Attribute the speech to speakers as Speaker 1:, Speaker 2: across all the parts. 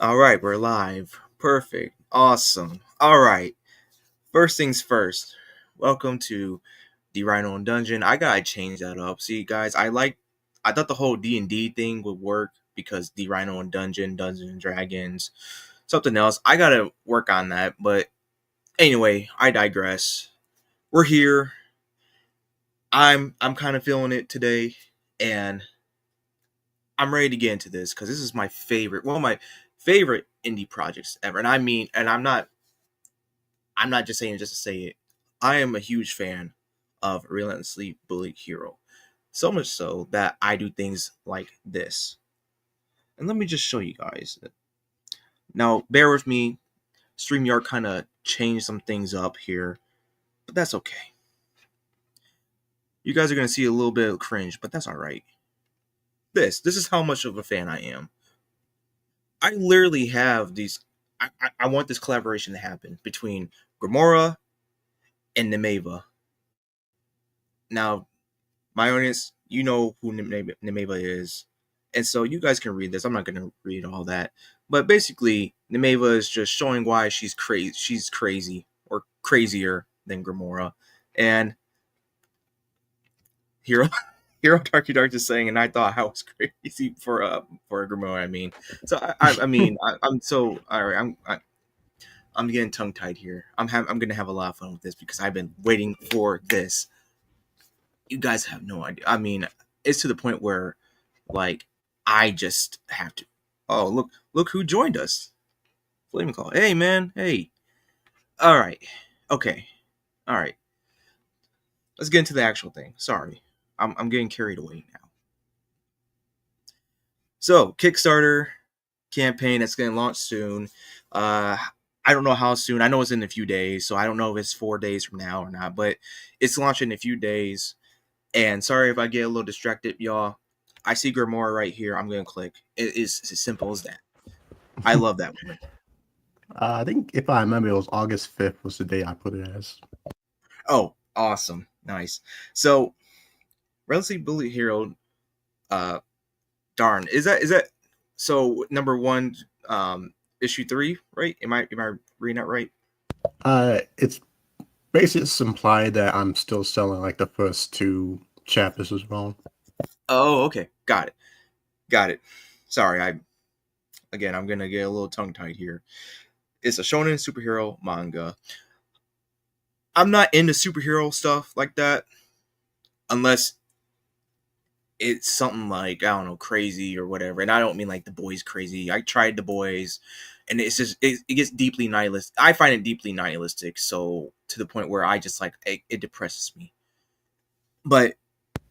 Speaker 1: All right, we're live. Perfect. Awesome. All right. First things first. Welcome to the Rhino and Dungeon. I gotta change that up. See, guys, I thought the whole D&D thing would work because the Rhino and Dungeon, Dungeons and Dragons, something else. I gotta work on that. But anyway, I digress. We're here. I'm kind of feeling it today, and I'm ready to get into this because this is my favorite, one of my favorite indie projects ever. And I mean, and I'm not just saying it just to say it. I am a huge fan of Relentlessly Bullied Hero. So much so that I do things like this. And let me just show you guys. Now, bear with me. StreamYard kind of changed some things up here, but that's okay. You guys are going to see a little bit of cringe, but that's all right. This is how much of a fan I am. I literally have these. I want this collaboration to happen between Grimoira and Nemeva. Now, my audience, you know who Nemeva is, and so you guys can read this. I'm not going to read all that, but basically, Nemeva is just showing why she's crazy. She's crazy or crazier than Grimoira, and Hero. Hero Darky Dark is saying, and I thought I was crazy for Grimoire. I mean, so I'm so all right. I'm getting tongue tied here. I'm gonna have a lot of fun with this because I've been waiting for this. You guys have no idea. I mean, it's to the point where, like, I just have to. Oh, look who joined us. Flaming Call. Hey, man. Hey. All right. Okay. All right. Let's get into the actual thing. Sorry. I'm getting carried away now. So, Kickstarter campaign that's going to launch soon. I don't know how soon. I know it's in a few days, so I don't know if it's 4 days from now or not, but it's launching in a few days. And sorry if I get a little distracted, y'all. I see Grimoire right here. I'm going to click. It is as simple as that. I love that woman.
Speaker 2: I think if I remember, it was August 5th was the day I put it as.
Speaker 1: Oh, awesome. Nice. So, Relentlessly Bullied Hero, darn. Is that so number 1, issue 3, right? Am I reading that right?
Speaker 2: It's basically implied that I'm still selling like the first 2 chapters as well.
Speaker 1: Oh, okay. Got it. Sorry, I'm gonna get a little tongue tied here. It's a shonen superhero manga. I'm not into superhero stuff like that unless it's something like, I don't know, crazy or whatever. And I don't mean like The Boys crazy. I tried The Boys, and it's just it gets deeply nihilistic. I find it deeply nihilistic, so to the point where I just like it depresses me. But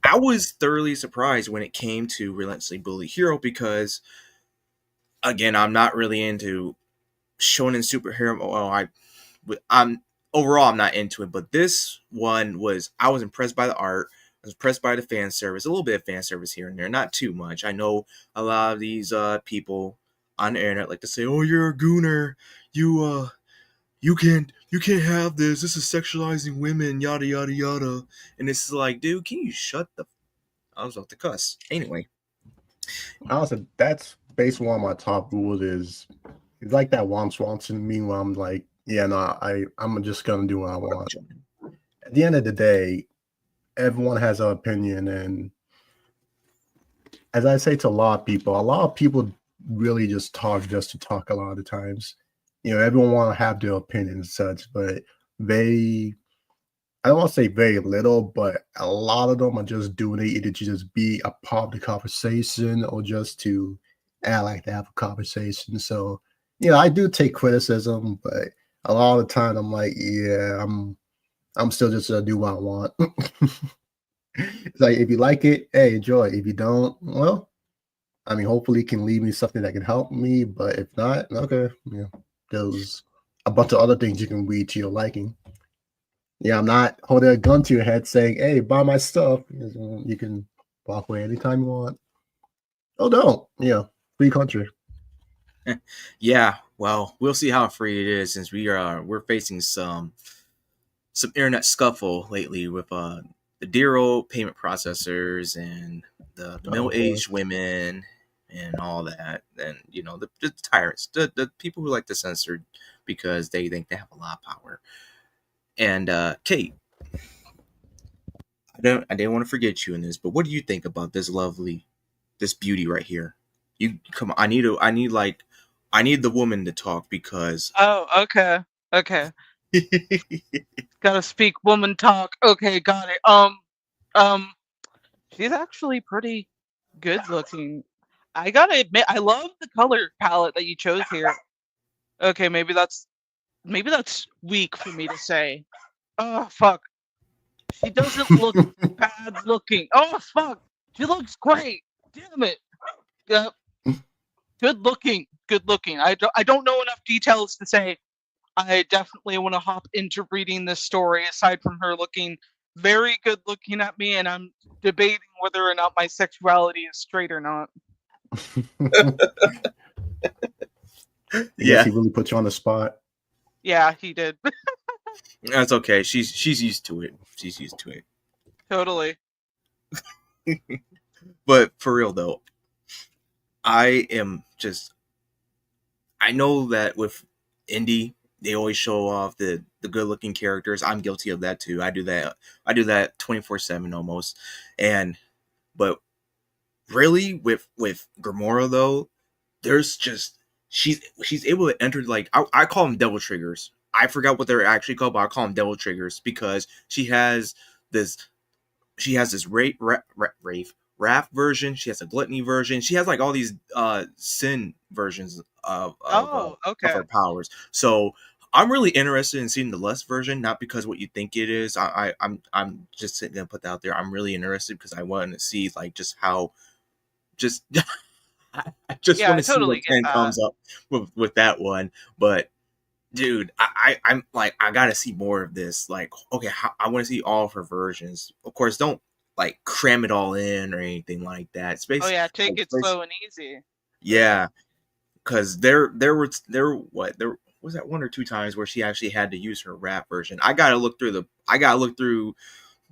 Speaker 1: I was thoroughly surprised when it came to Relentlessly Bullied Hero because, again, I'm not really into shonen superhero. Well, I'm overall I'm not into it, but this one I was impressed by the art. I was impressed by the fan service, a little bit of fan service here and there, not too much. I know a lot of these people on the internet like to say, "Oh, you're a gooner. You can't have this. This is sexualizing women, yada yada yada." And it's like, dude, can you shut the I was about to cuss. Anyway.
Speaker 2: Honestly, that's basically one of my top rules is it's like that Ron Swanson meme where I'm like, yeah, no, I'm just gonna do what I want. At the end of the day, everyone has an opinion, and as I say to a lot of people really just talk just to talk a lot of the times. You know, everyone want to have their opinion and such, but I don't want to say very little, but a lot of them are just doing it either to just be a part of the conversation or just to act like they have a conversation. So, you know, I do take criticism, but a lot of the time I'm like, yeah, I'm still just gonna do what I want. It's like if you like it, hey, enjoy. If you don't, well, I mean, hopefully it can lead me something that can help me. But if not, okay, yeah, there's a bunch of other things you can read to your liking. Yeah, I'm not holding a gun to your head saying, "Hey, buy my stuff." You can walk away anytime you want. Oh, don't. Yeah, free country.
Speaker 1: Yeah, well, we'll see how free it is since we're facing some internet scuffle lately with the dear old payment processors and the middle-aged women and all that, and the tyrants, the people who like to censor because they think they have a lot of power. And Kate, I didn't want to forget you in this, but what do you think about this beauty right here? You come on, I need the woman to talk because
Speaker 3: Oh, okay. Gotta speak woman talk. Okay, got it. Um, she's actually pretty good looking. I gotta admit, I love the color palette that you chose here. Okay, maybe that's weak for me to say. Oh fuck. She doesn't look bad looking. Oh fuck. She looks great. Damn it. Yeah, good looking. Good looking. I don't know enough details to say I definitely want to hop into reading this story aside from her looking very good looking at me, and I'm debating whether or not my sexuality is straight or not.
Speaker 2: I guess
Speaker 1: yeah,
Speaker 2: he really put you on the spot.
Speaker 3: Yeah, he did.
Speaker 1: that's okay. She's used to it. She's used to it.
Speaker 3: Totally.
Speaker 1: But for real though, I am just. I know that with indie, they always show off the good looking characters. I'm guilty of that too. I do that. I do that 24/7 almost. And but really with Grimoira though, there's just she's able to enter, like I call them devil triggers. I forgot what they're actually called, but I call them devil triggers because this this wrath version. She has a gluttony version. She has like all these sin versions
Speaker 3: Oh,
Speaker 1: of
Speaker 3: okay.
Speaker 1: her powers. So I'm really interested in seeing the lust version, not because what you think it is. I'm just gonna put that out there. I'm really interested because I want to see like just how just I just
Speaker 3: Yeah,
Speaker 1: want
Speaker 3: I
Speaker 1: to see
Speaker 3: totally
Speaker 1: what
Speaker 3: get
Speaker 1: Ken
Speaker 3: that.
Speaker 1: comes up with that one. But dude, I'm like, I gotta see more of this. Like, okay, I want to see all of her versions. Of course, don't like cram it all in or anything like that.
Speaker 3: Oh
Speaker 1: Space,
Speaker 3: yeah, take
Speaker 1: like
Speaker 3: it
Speaker 1: space,
Speaker 3: slow and easy.
Speaker 1: yeah, because there was that one or two times where she actually had to use her rap version. I gotta look through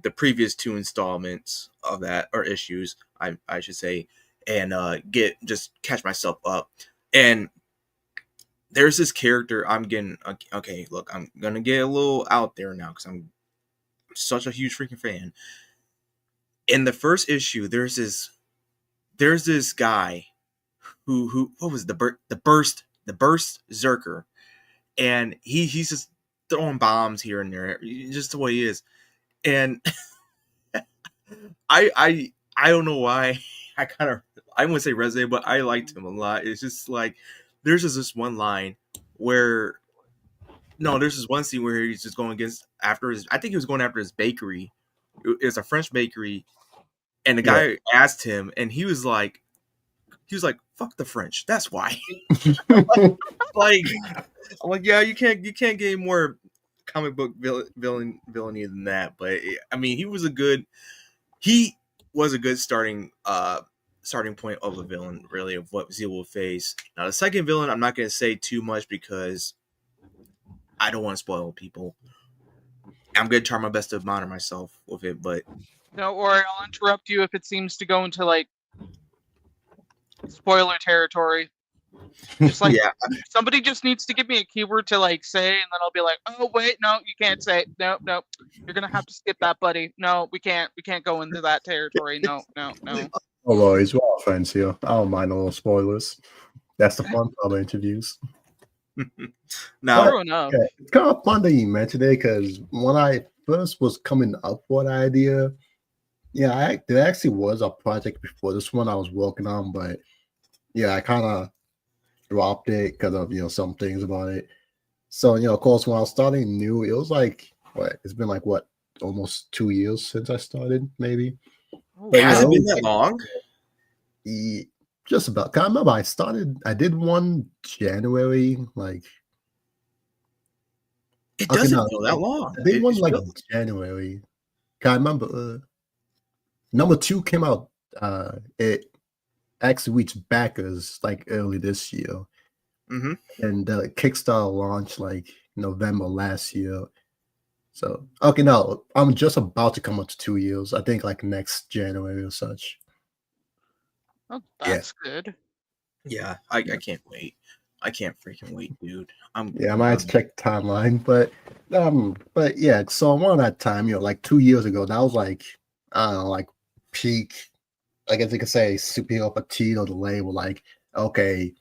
Speaker 1: the previous two installments of that, or issues, I should say, and get just catch myself up. And there's this character I'm getting. Okay, look, I'm gonna get a little out there now because I'm such a huge freaking fan. In the first issue, there's this guy who what was the burst Zerker, and he's just throwing bombs here and there, just the way he is. And I don't know why I wouldn't say resonate, but I liked him a lot. It's just like there's just this one line where no, there's this one scene where he's just going against after his. I think he was going after his bakery. It's a French bakery, and the
Speaker 2: Yeah.
Speaker 1: guy asked him, and he was like, "Fuck the French." That's why. Like, I'm like, yeah, you can't get more comic book villainy than that. But I mean, he was a good starting point of a villain, really, of what Zeal will face. Now, the second villain, I'm not going to say too much because I don't want to spoil people. I'm going to try my best to monitor myself with it, but
Speaker 3: Don't worry, I'll interrupt you if it seems to go into like spoiler territory. Just like
Speaker 1: yeah,
Speaker 3: somebody just needs to give me a keyword to like say, and then I'll be like, oh wait, no, you can't say it. No, no, you're gonna have to skip that, buddy. No, we can't go into that territory. No, no, no.
Speaker 2: No worries, we're all friends here. I don't mind a little spoilers. That's the fun part of interviews.
Speaker 1: now,
Speaker 2: But
Speaker 3: True enough.
Speaker 2: yeah, it's kind of fun that you mentioned it because when I first was coming up with the idea, yeah, there actually was a project before this one I was working on, but yeah, I kind of dropped it because of some things about it. So of course, when I was starting new, it was like what? It's been like what, almost 2 years since I started, maybe.
Speaker 3: Oh
Speaker 2: But
Speaker 1: has
Speaker 3: wow.
Speaker 1: it been that long?
Speaker 2: Just about. Cause I remember I did one January, like
Speaker 1: It
Speaker 2: okay,
Speaker 1: doesn't
Speaker 2: no,
Speaker 1: feel that long.
Speaker 2: I did one
Speaker 1: It
Speaker 2: like
Speaker 1: feels
Speaker 2: January. 'Cause I remember number two came out. It actually reached backers like early this year,
Speaker 1: mm-hmm.
Speaker 2: and the Kickstarter launched like November last year. So okay, no, I'm just about to come up to 2 years. I think like next January or such.
Speaker 3: Oh,
Speaker 2: Yeah,
Speaker 3: that's good.
Speaker 1: Yeah, I can't wait. I can't freaking wait, dude.
Speaker 2: Yeah, I might have to check the timeline, but yeah. So around that time, like 2 years ago, that was like, I don't know, like peak. I guess you could say superhero fatigue or the label. Like, okay,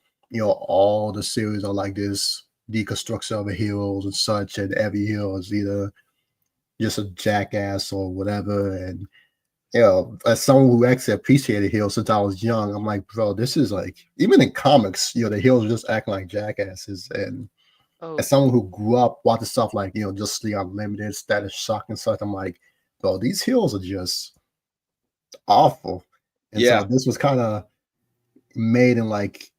Speaker 2: all the series are like this deconstruction of the heroes and such, and every hero is either just a jackass or whatever. And as someone who actually appreciated heroes since I was young, I'm like, bro, this is like, even in comics, the heroes are just acting like jackasses. And
Speaker 3: Oh,
Speaker 2: as someone who grew up watching stuff like, Justice League Unlimited, Status Shock and such, I'm like, bro, these heroes are just awful. And so
Speaker 1: Yeah,
Speaker 2: this was kind of made in like,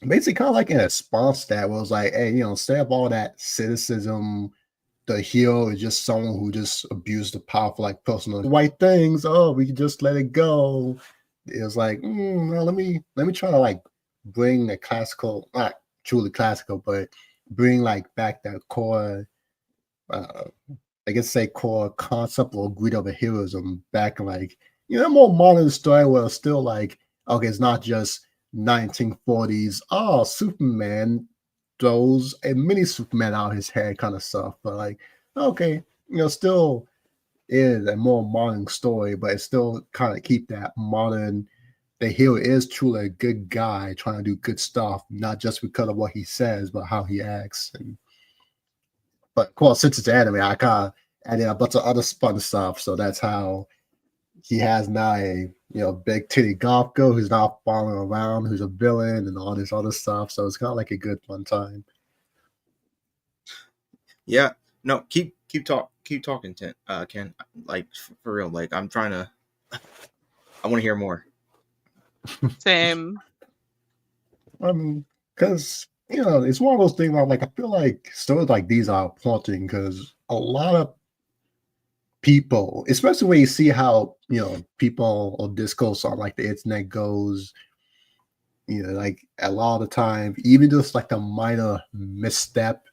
Speaker 2: basically kind of like in a response to that, where it was like, hey, instead of all that cynicism, the hero is just someone who just abused the power for like personal white things. Oh, we can just let it go. It was like, no, let me try to like bring the classical, not truly classical, but bring like back that core, uh, I guess say core concept or greed of a heroism back in like, a more modern story where it's still like, okay, it's not just 1940s, oh, Superman throws a mini Superman out his head kind of stuff. But like, okay, still is a more modern story, but it still kind of keep that modern. The hero is truly a good guy trying to do good stuff, not just because of what he says, but how he acts. But of course, since it's anime, I kind of added a bunch of other fun stuff. So that's how he has now a big titty golf girl who's now following around, who's a villain, and all this other stuff. So it's kind of like a good fun time.
Speaker 1: yeah. No, keep talking, Ken. Like for real. Like I'm trying to. I want to hear more.
Speaker 3: same.
Speaker 2: Because it's one of those things where like I feel like stories like these are haunting because a lot of people, especially when you see how people or discourse on like the internet goes, like a lot of the time, even just like a minor misstep,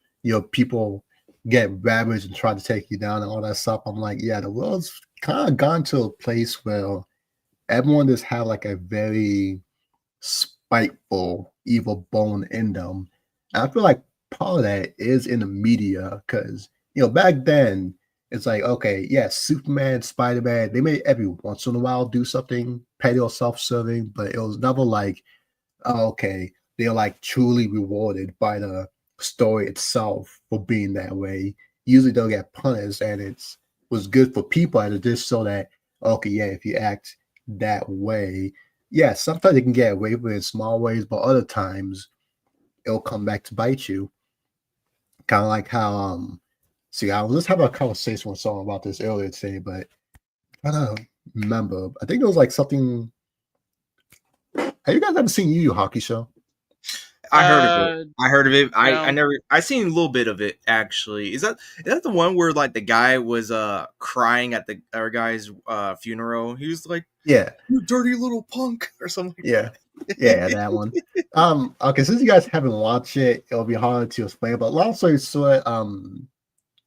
Speaker 2: people get ravaged and try to take you down and all that stuff. I'm like, yeah, the world's kind of gone to a place where everyone just have like a very spiteful, evil bone in them. And I feel like part of that is in the media because, back then, it's like, okay, yeah, Superman, Spider-Man, they may every once in a while do something petty or self-serving, but it was never like, oh, okay, they're like truly rewarded by the story itself for being that way. Usually they'll get punished, and it's was good for people, and it just so that, okay, yeah, if you act that way, yeah, sometimes you can get away with it in small ways, but other times it'll come back to bite you. Kind of like how see, I was just having a conversation with someone about this earlier today, but I don't remember. I think it was like something. Have you guys ever seen Yu Yu Hockey Show?
Speaker 1: I heard of it. I heard of it. I
Speaker 3: No.
Speaker 1: never. I seen a little bit of it actually. Is that the one where like the guy was crying at the other guy's funeral? He was like,
Speaker 2: Yeah,
Speaker 1: "You dirty little punk" or something.
Speaker 2: yeah, yeah, that one. Okay, since you guys haven't watched it, it'll be hard to explain. But long story short, of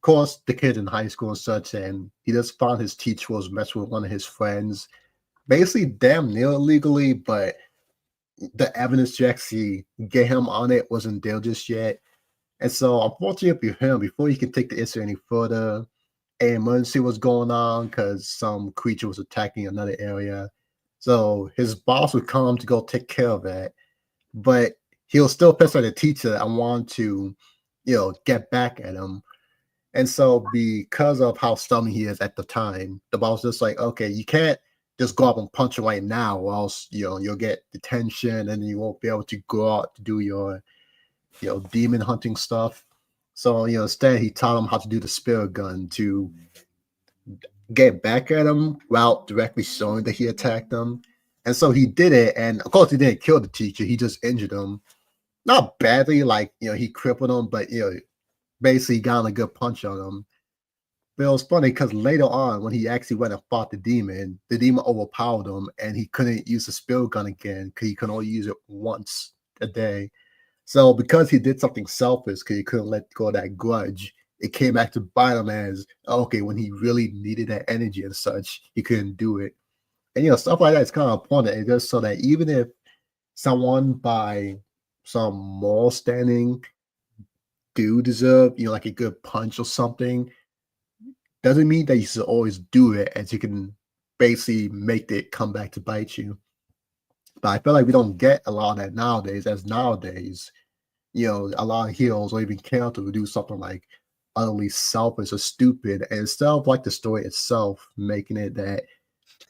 Speaker 2: course, the kid in high school and such, and he just found his teacher was messing with one of his friends, basically damn near illegally, but the evidence to actually get him on it wasn't there just yet. And so, unfortunately for him, before he could take the issue any further, an emergency was going on because some creature was attacking another area. So his boss would come to go take care of that, but he'll still pester the teacher and want to, get back at him. And so, because of how stubborn he is at the time, the boss was just like, okay, you can't just go up and punch him right now, or else you'll get detention and you won't be able to go out to do your demon hunting stuff. So instead he taught him how to do the spirit gun to get back at him without directly showing that he attacked them. And so he did it, and of course he didn't kill the teacher, he just injured him. Not badly, like he crippled him, but basically got a good punch on him. But it was funny because later on, when he actually went and fought the demon overpowered him, and he couldn't use the spirit gun again because he could only use it once a day. So because he did something selfish, because he couldn't let go of that grudge, it came back to bite him as, okay, when he really needed that energy and such, he couldn't do it. And stuff like that is kind of important. It just so that even if someone by some moral standing do deserve, like a good punch or something, doesn't mean that you should always do it, as you can basically make it come back to bite you. But I feel like we don't get a lot of that nowadays, as nowadays, a lot of heroes or even characters will do something like utterly selfish or stupid. And instead of like the story itself making it that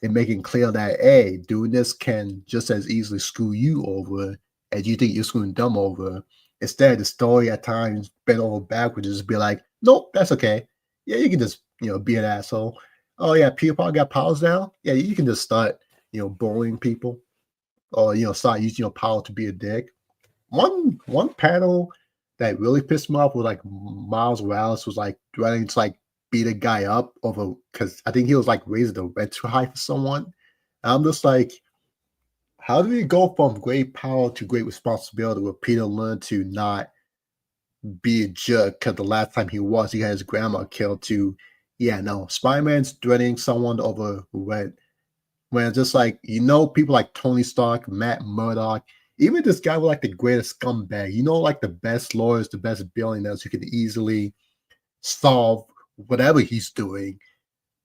Speaker 2: and making clear that, hey, doing this can just as easily screw you over as you think you're screwing them over. Instead, the story at times bent over backwards, just be like, nope, that's okay. Yeah, you can just, be an asshole. Oh yeah, Peter Parker got powers now. Yeah, you can just start, bullying people, or start using your power to be a dick. One panel that really pissed me off was like Miles Morales was like threatening to like beat a guy up over, because I think he was like raising the rent too high for someone. And I'm just like, how do you go from great power to great responsibility where Peter learned to not be a jerk? Because the last time he had his grandma killed, to, yeah, no, Spider-Man's threatening someone over rent, when it's just like, people like Tony Stark, Matt Murdock, even this guy with like the greatest scumbag, like the best lawyers, the best billionaires who can easily solve whatever he's doing.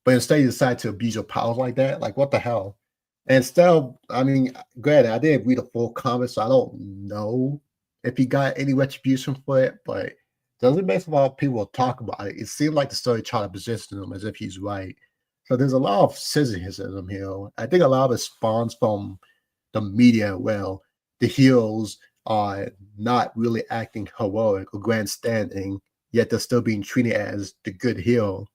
Speaker 2: But instead, you decide to abuse your powers like that. Like, what the hell? And instead of, I mean, granted, I didn't read the full comment, so I don't know if he got any retribution for it, but doesn't make a lot of people talk about it. It seemed like the story tried to position him as if he's right. So there's a lot of cynicism here. I think a lot of it spawns from the media. Well, the heroes are not really acting heroic or grandstanding, yet they're still being treated as the good hero.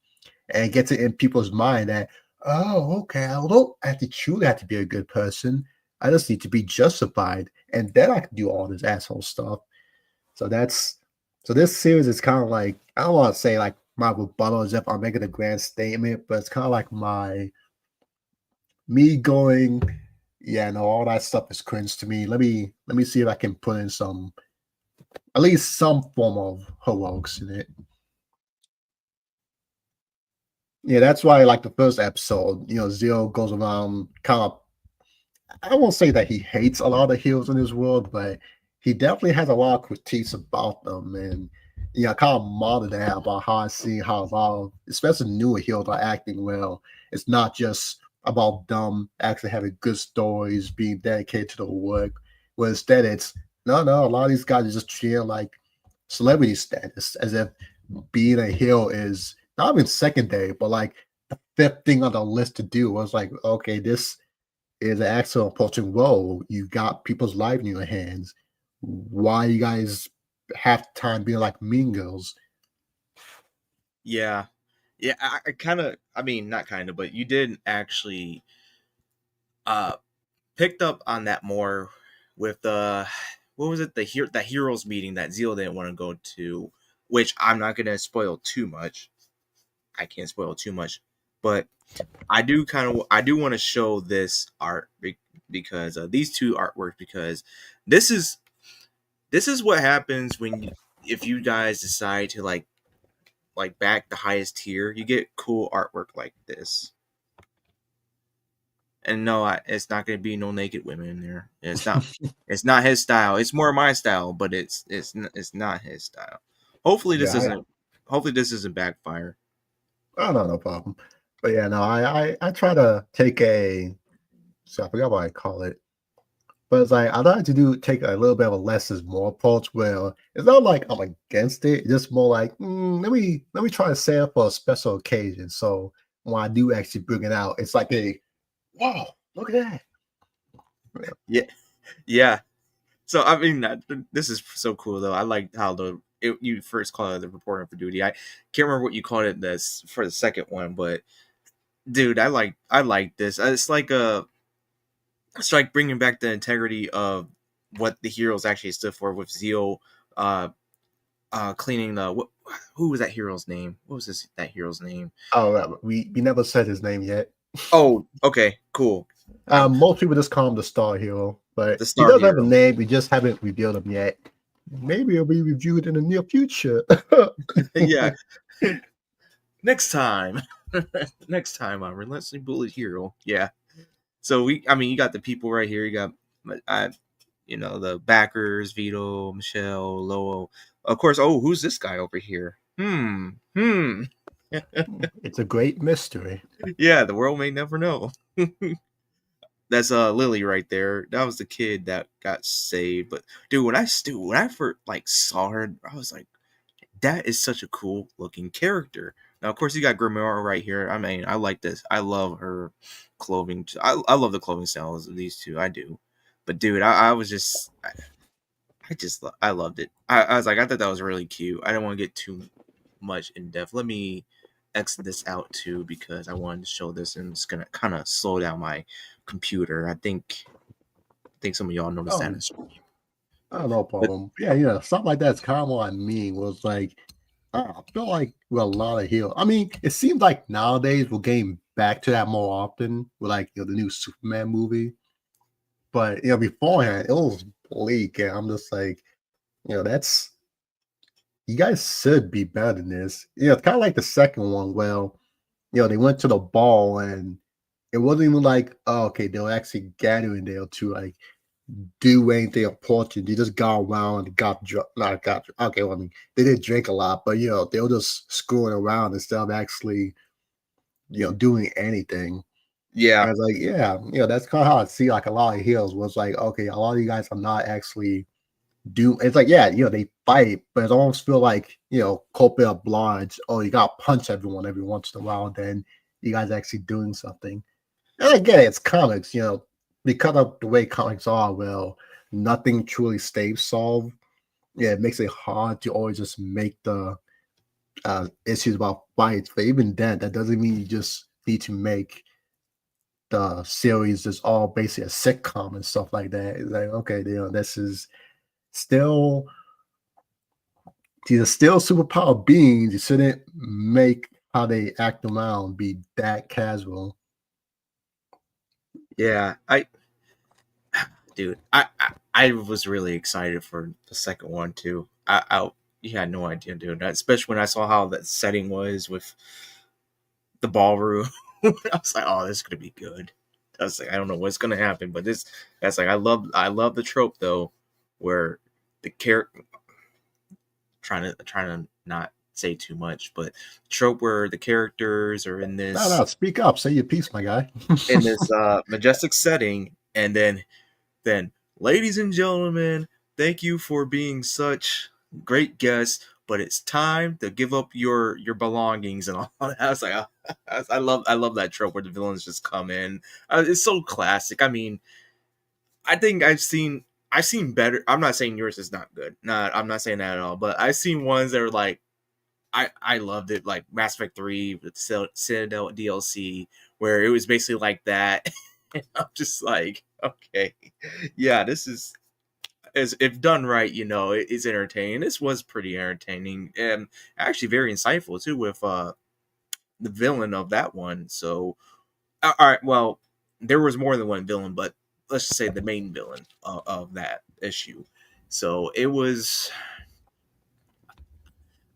Speaker 2: And it gets it in people's mind that, oh, okay, I don't have to truly have to be a good person. I just need to be justified, and then I can do all this asshole stuff. So this series is kind of like, I don't want to say like my rebuttal as if I'm making a grand statement, but it's kind of like me going, yeah, no, all that stuff is cringe to me. Let me see if I can put in at least some form of heroics in it. Yeah, that's why like the first episode, Zero goes around kind of, I won't say that he hates a lot of heroes in this world, but he definitely has a lot of critiques about them. And kind of monitor that about how I see how a lot of, especially newer heroes, are acting well. It's not just about them actually having good stories, being dedicated to the work. Where instead it's no, a lot of these guys are just treating like celebrity status, as if being a hero is not even secondary, but like the fifth thing on the list to do. I was like, okay, this is an actual approaching role. You got people's life in your hands. Why you guys half the time being like mean girls?
Speaker 1: Yeah. Yeah, I kind of, I mean, not kind of, but you did actually picked up on that more with the, what was it, the heroes meeting that Zeal didn't want to go to, which I'm not going to spoil too much. I can't spoil too much, but I do want to show this art because these two artworks, because this is what happens when if you guys decide to like back the highest tier, you get cool artwork like this. And no, it's not going to be no naked women in there. It's not. It's not his style. It's more my style, but it's not his style. Hopefully this isn't. Hopefully this isn't backfire.
Speaker 2: Oh no problem. But yeah, no, I try to take so I forgot what I call it. But it's like I like to take a little bit of a less is more approach, where it's not like I'm against it. It's just more like let me try to set up for a special occasion. So when I do actually bring it out, it's like a wow, look at
Speaker 1: that. Yeah. So I mean, this is so cool though. I like how you first called it the reporting for duty. I can't remember what you called it this for the second one, but dude, I like this. It's like bringing back the integrity of what the heroes actually stood for, with Zeo cleaning the who was that hero's name? What was that hero's name?
Speaker 2: Oh, we never said his name yet.
Speaker 1: Oh, okay, cool.
Speaker 2: Most people just call him the Star Hero, but he does have a name. We just haven't revealed him yet. Maybe it'll be reviewed in the near future.
Speaker 1: Yeah. Next time on Relentlessly Bullied Hero. Yeah. So you got the people right here. You got you know, the backers, Vito, Michelle, Lowell. Of course, oh, who's this guy over here?
Speaker 2: It's a great mystery.
Speaker 1: Yeah, the world may never know. That's Lily right there. That was the kid that got saved. But dude, when I first like saw her, I was like, that is such a cool looking character. Now, of course, you got Grimoira right here. I mean, I like this. I love her clothing. I love the clothing styles of these two. I do. But dude, I was just I loved it. I was like, I thought that was really cute. I didn't want to get too much in depth. Let me exit this out too because I wanted to show this and it's gonna kind of slow down my computer. I think some of y'all noticed that.
Speaker 2: Oh, no
Speaker 1: But
Speaker 2: problem. Yeah, something like that's kind of what I mean was like, I feel like with a lot of heroes. I mean, it seems like nowadays we're getting back to that more often with like the new Superman movie. But beforehand it was bleak, and I'm just like, that's you guys should be better than this. It's kind of like the second one. Well, they went to the ball and it wasn't even like, oh, okay, they were actually gathering there to like do anything important. They just got around and got drunk. Not got okay. Well, I mean, they did drink a lot, but they were just screwing around instead of actually, doing anything. And
Speaker 1: yeah,
Speaker 2: I was like, yeah, that's kind of how I see like a lot of heroes was like, okay, a lot of you guys are not actually do. It's like, yeah, they fight, but it almost feel like culprit obliged. Oh, you got to punch everyone every once in a while. Then you guys actually doing something. And I get it, it's comics, because of the way comics are, well, nothing truly stays solved. Yeah, it makes it hard to always just make the issues about fights. But even then, that doesn't mean you just need to make the series just all basically a sitcom and stuff like that. It's like, okay, this is still these are still superpower beings. You shouldn't make how they act around be that casual.
Speaker 1: yeah. Dude, I was really excited for the second one too. You had no idea, dude. Especially when I saw how that setting was with the ballroom. I was like, oh, this is gonna be good. I was like, I don't know what's gonna happen, but that's like I love the trope though, where the character trying to not say too much, but trope where the characters are in this
Speaker 2: No, speak up, say your piece, my guy.
Speaker 1: majestic setting, and then, ladies and gentlemen, thank you for being such great guests. But it's time to give up your belongings and all that. I was like, I love that trope where the villains just come in. It's so classic. I mean, I think I've seen better. I'm not saying yours is not good. Not I'm not saying that at all. But I've seen ones that are like I loved it, like Mass Effect 3 with Citadel DLC, where it was basically like that. And I'm just like, okay, yeah, this is as if done right, it's entertaining. This was pretty entertaining and actually very insightful too with the villain of that one. So, all right, well, there was more than one villain, but let's just say the main villain of that issue. So it was.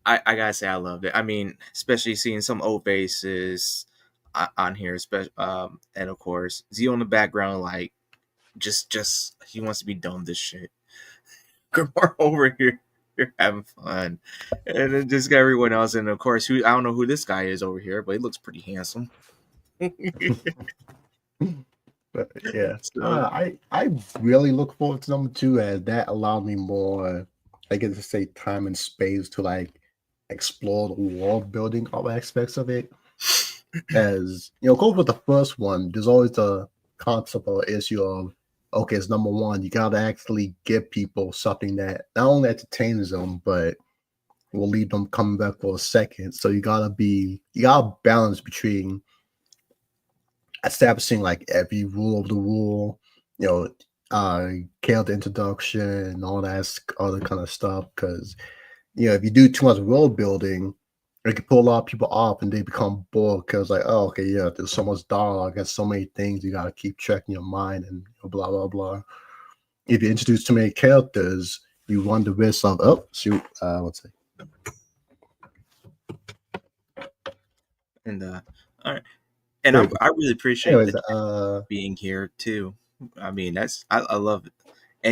Speaker 1: I gotta say I loved it. I mean, especially seeing some old faces on here, and of course Zio in the background, like just he wants to be done with this shit. Gamora over here, you're having fun, and then just got everyone else, and of course, who I don't know who this guy is over here, but he looks pretty handsome.
Speaker 2: But yeah,
Speaker 1: So
Speaker 2: I really look forward to number two, as that allowed me more, I guess to say, time and space to like explore the world building all aspects of it. As go with the first one, there's always the concept or issue of, okay, it's number one, you gotta actually give people something that not only entertains them, but will leave them coming back for a second. So you gotta balance between establishing like every rule of the rule, you know, character introduction and all that other kind of stuff. Because if you do too much world building, it can pull a lot of people off and they become bored because like, oh, okay, yeah, there's so much dialogue, there's so many things you gotta keep checking your mind and blah blah blah. If you introduce too many characters, you run the risk of what's it?
Speaker 1: and all right, and I really appreciate
Speaker 2: Anyways,
Speaker 1: the being here too. I mean, I love it.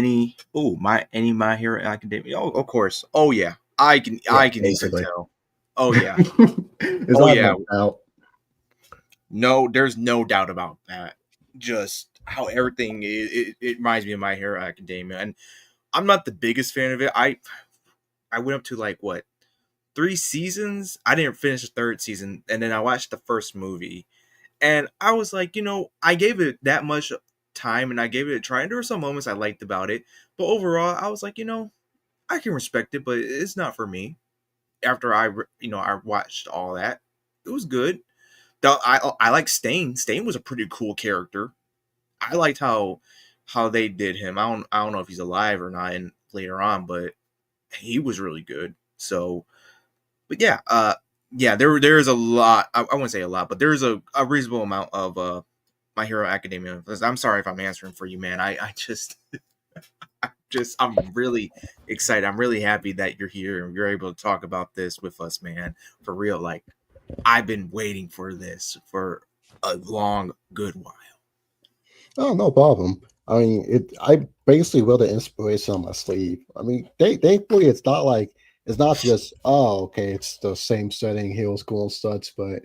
Speaker 1: My Hero Academia. Oh, of course. Oh yeah, I can even tell. Oh yeah.
Speaker 2: It's
Speaker 1: Oh
Speaker 2: not
Speaker 1: yeah.
Speaker 2: no doubt.
Speaker 1: No, there's no doubt about that. Just how everything it reminds me of My Hero Academia, and I'm not the biggest fan of it. I went up to like what 3 seasons. I didn't finish the third season, and then I watched the first movie, and I was like, I gave it that much time, and I gave it a try. And there were some moments I liked about it, but overall, I was like, I can respect it, but it's not for me. After I watched all that, it was good. I like Stain. Stain was a pretty cool character. I liked how they did him. I don't know if he's alive or not in later on, but he was really good. So, but yeah, there's a lot. I wouldn't say a lot, but there's a reasonable amount of My Hero Academia. I'm sorry if I'm answering for you, man. I just I'm really excited. I'm really happy that you're here and you're able to talk about this with us, man. For real, like I've been waiting for this for a long, good while.
Speaker 2: Oh, no problem. I mean, I basically wear the inspiration on my sleeve. I mean, thankfully, it's not just okay, it's the same setting, hero school and such, but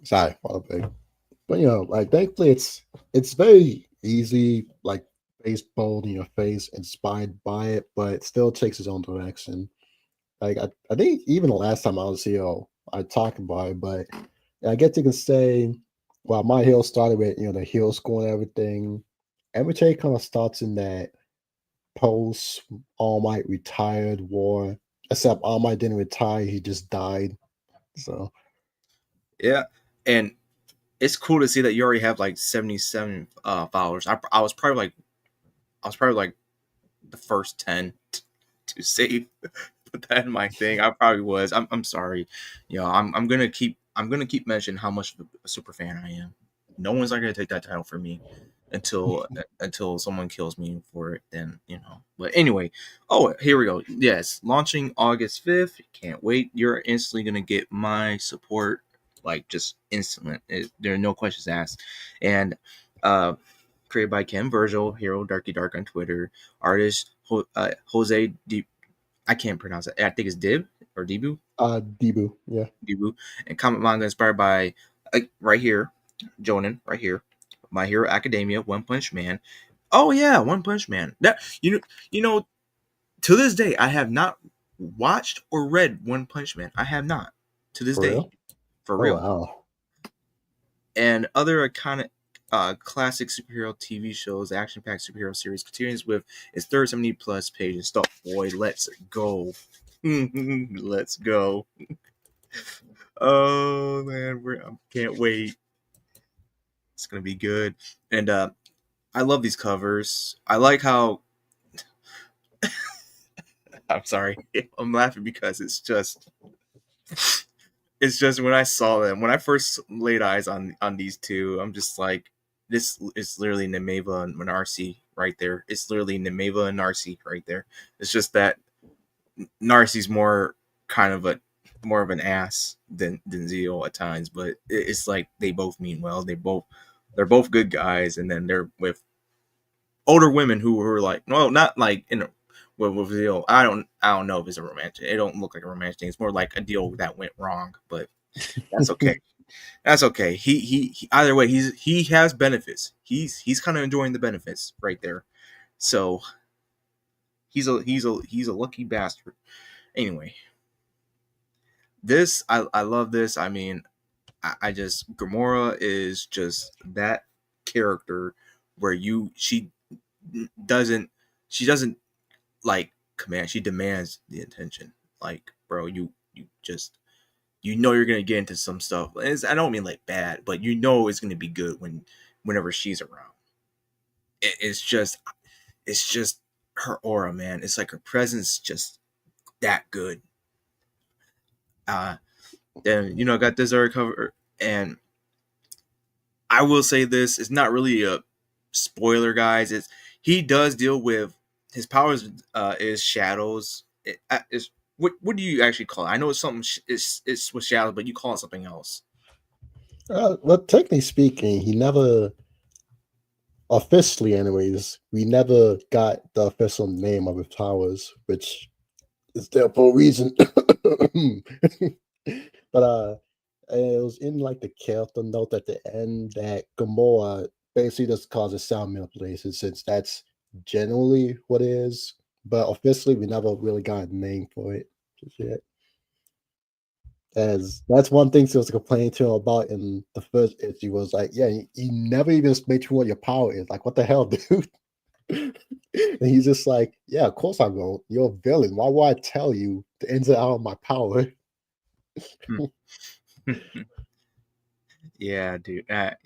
Speaker 2: sorry, but like thankfully, it's very easy, like face bold in your face, inspired by it, but it still takes its own direction. Like I think even the last time I was here, I talked about it, but I guess you can say, well, my hero started with the hero school and everything. Every take kind of starts in that post All Might retired war, except All Might didn't retire; he just died. So
Speaker 1: Yeah, and it's cool to see that you already have like 77 followers. I was probably like the first 10 to save. Put that in my thing. I probably was. I'm sorry. I'm gonna keep mentioning how much of a super fan I am. No one's not gonna take that title for me until someone kills me for it. Then. But anyway, oh, here we go. Yes, launching August 5th. Can't wait. You're instantly gonna get my support, like just instantly. There are no questions asked, and created by Ken Virgil, Hero Darky Dark on Twitter, artist Jose I can't pronounce it. I think it's Dib or Debu.
Speaker 2: Debu, yeah.
Speaker 1: Debu. And comic manga inspired by right here, Jonin, right here. My Hero Academia, One Punch Man. Oh yeah, One Punch Man. That to this day, I have not watched or read One Punch Man. I have not. To this
Speaker 2: For
Speaker 1: day.
Speaker 2: real?
Speaker 1: For
Speaker 2: Oh
Speaker 1: real.
Speaker 2: wow.
Speaker 1: And other iconic classic superhero TV shows, action-packed superhero series continues with its third 70+ pages. Stop, boy, let's go. Let's go. Oh man, I can't wait. It's gonna be good. And I love these covers. I like how I'm sorry. I'm laughing because it's just when I saw them, when I first laid eyes on these two, I'm just like, this is literally Nemeva and Narcy right there. It's literally Nemeva and Narcy right there. It's just that Narcy's more of an ass than Zio at times, but it's like they both mean well. They're both good guys, and then they're with older women who were like, no, not like with Zio. I don't know if it's a romantic. It don't look like a romantic thing. It's more like a deal that went wrong, but that's okay. That's okay. He either way, he has benefits. He's kind of enjoying the benefits right there. So he's a lucky bastard. Anyway, I love this. I mean, I just Grimoira is just that character where doesn't she doesn't like command. She demands the attention. Like, bro, you just you're gonna get into some stuff. I don't mean like bad, but it's gonna be good whenever she's around. It's just her aura, man. It's like her presence just that good. Then got this art cover, and I will say this: it's not really a spoiler, guys. He does deal with his powers. Is shadows. Is what do you actually call it? I know it's something. It's with shadows, but you call it something else.
Speaker 2: Well, technically speaking, he never officially, anyways, we never got the official name of his powers, which is there for a reason. But it was in like the character note at the end that Grimoira basically just causes sound manipulation, since that's generally what it is. But officially, we never really got a name for it just yet. As that's one thing she was complaining to him about in the first issue was like, yeah, you never even made sure what your power is. Like, what the hell, dude? And he's just like, yeah, of course I will. You're a villain. Why would I tell you the ins and out of my power?
Speaker 1: Yeah, dude. I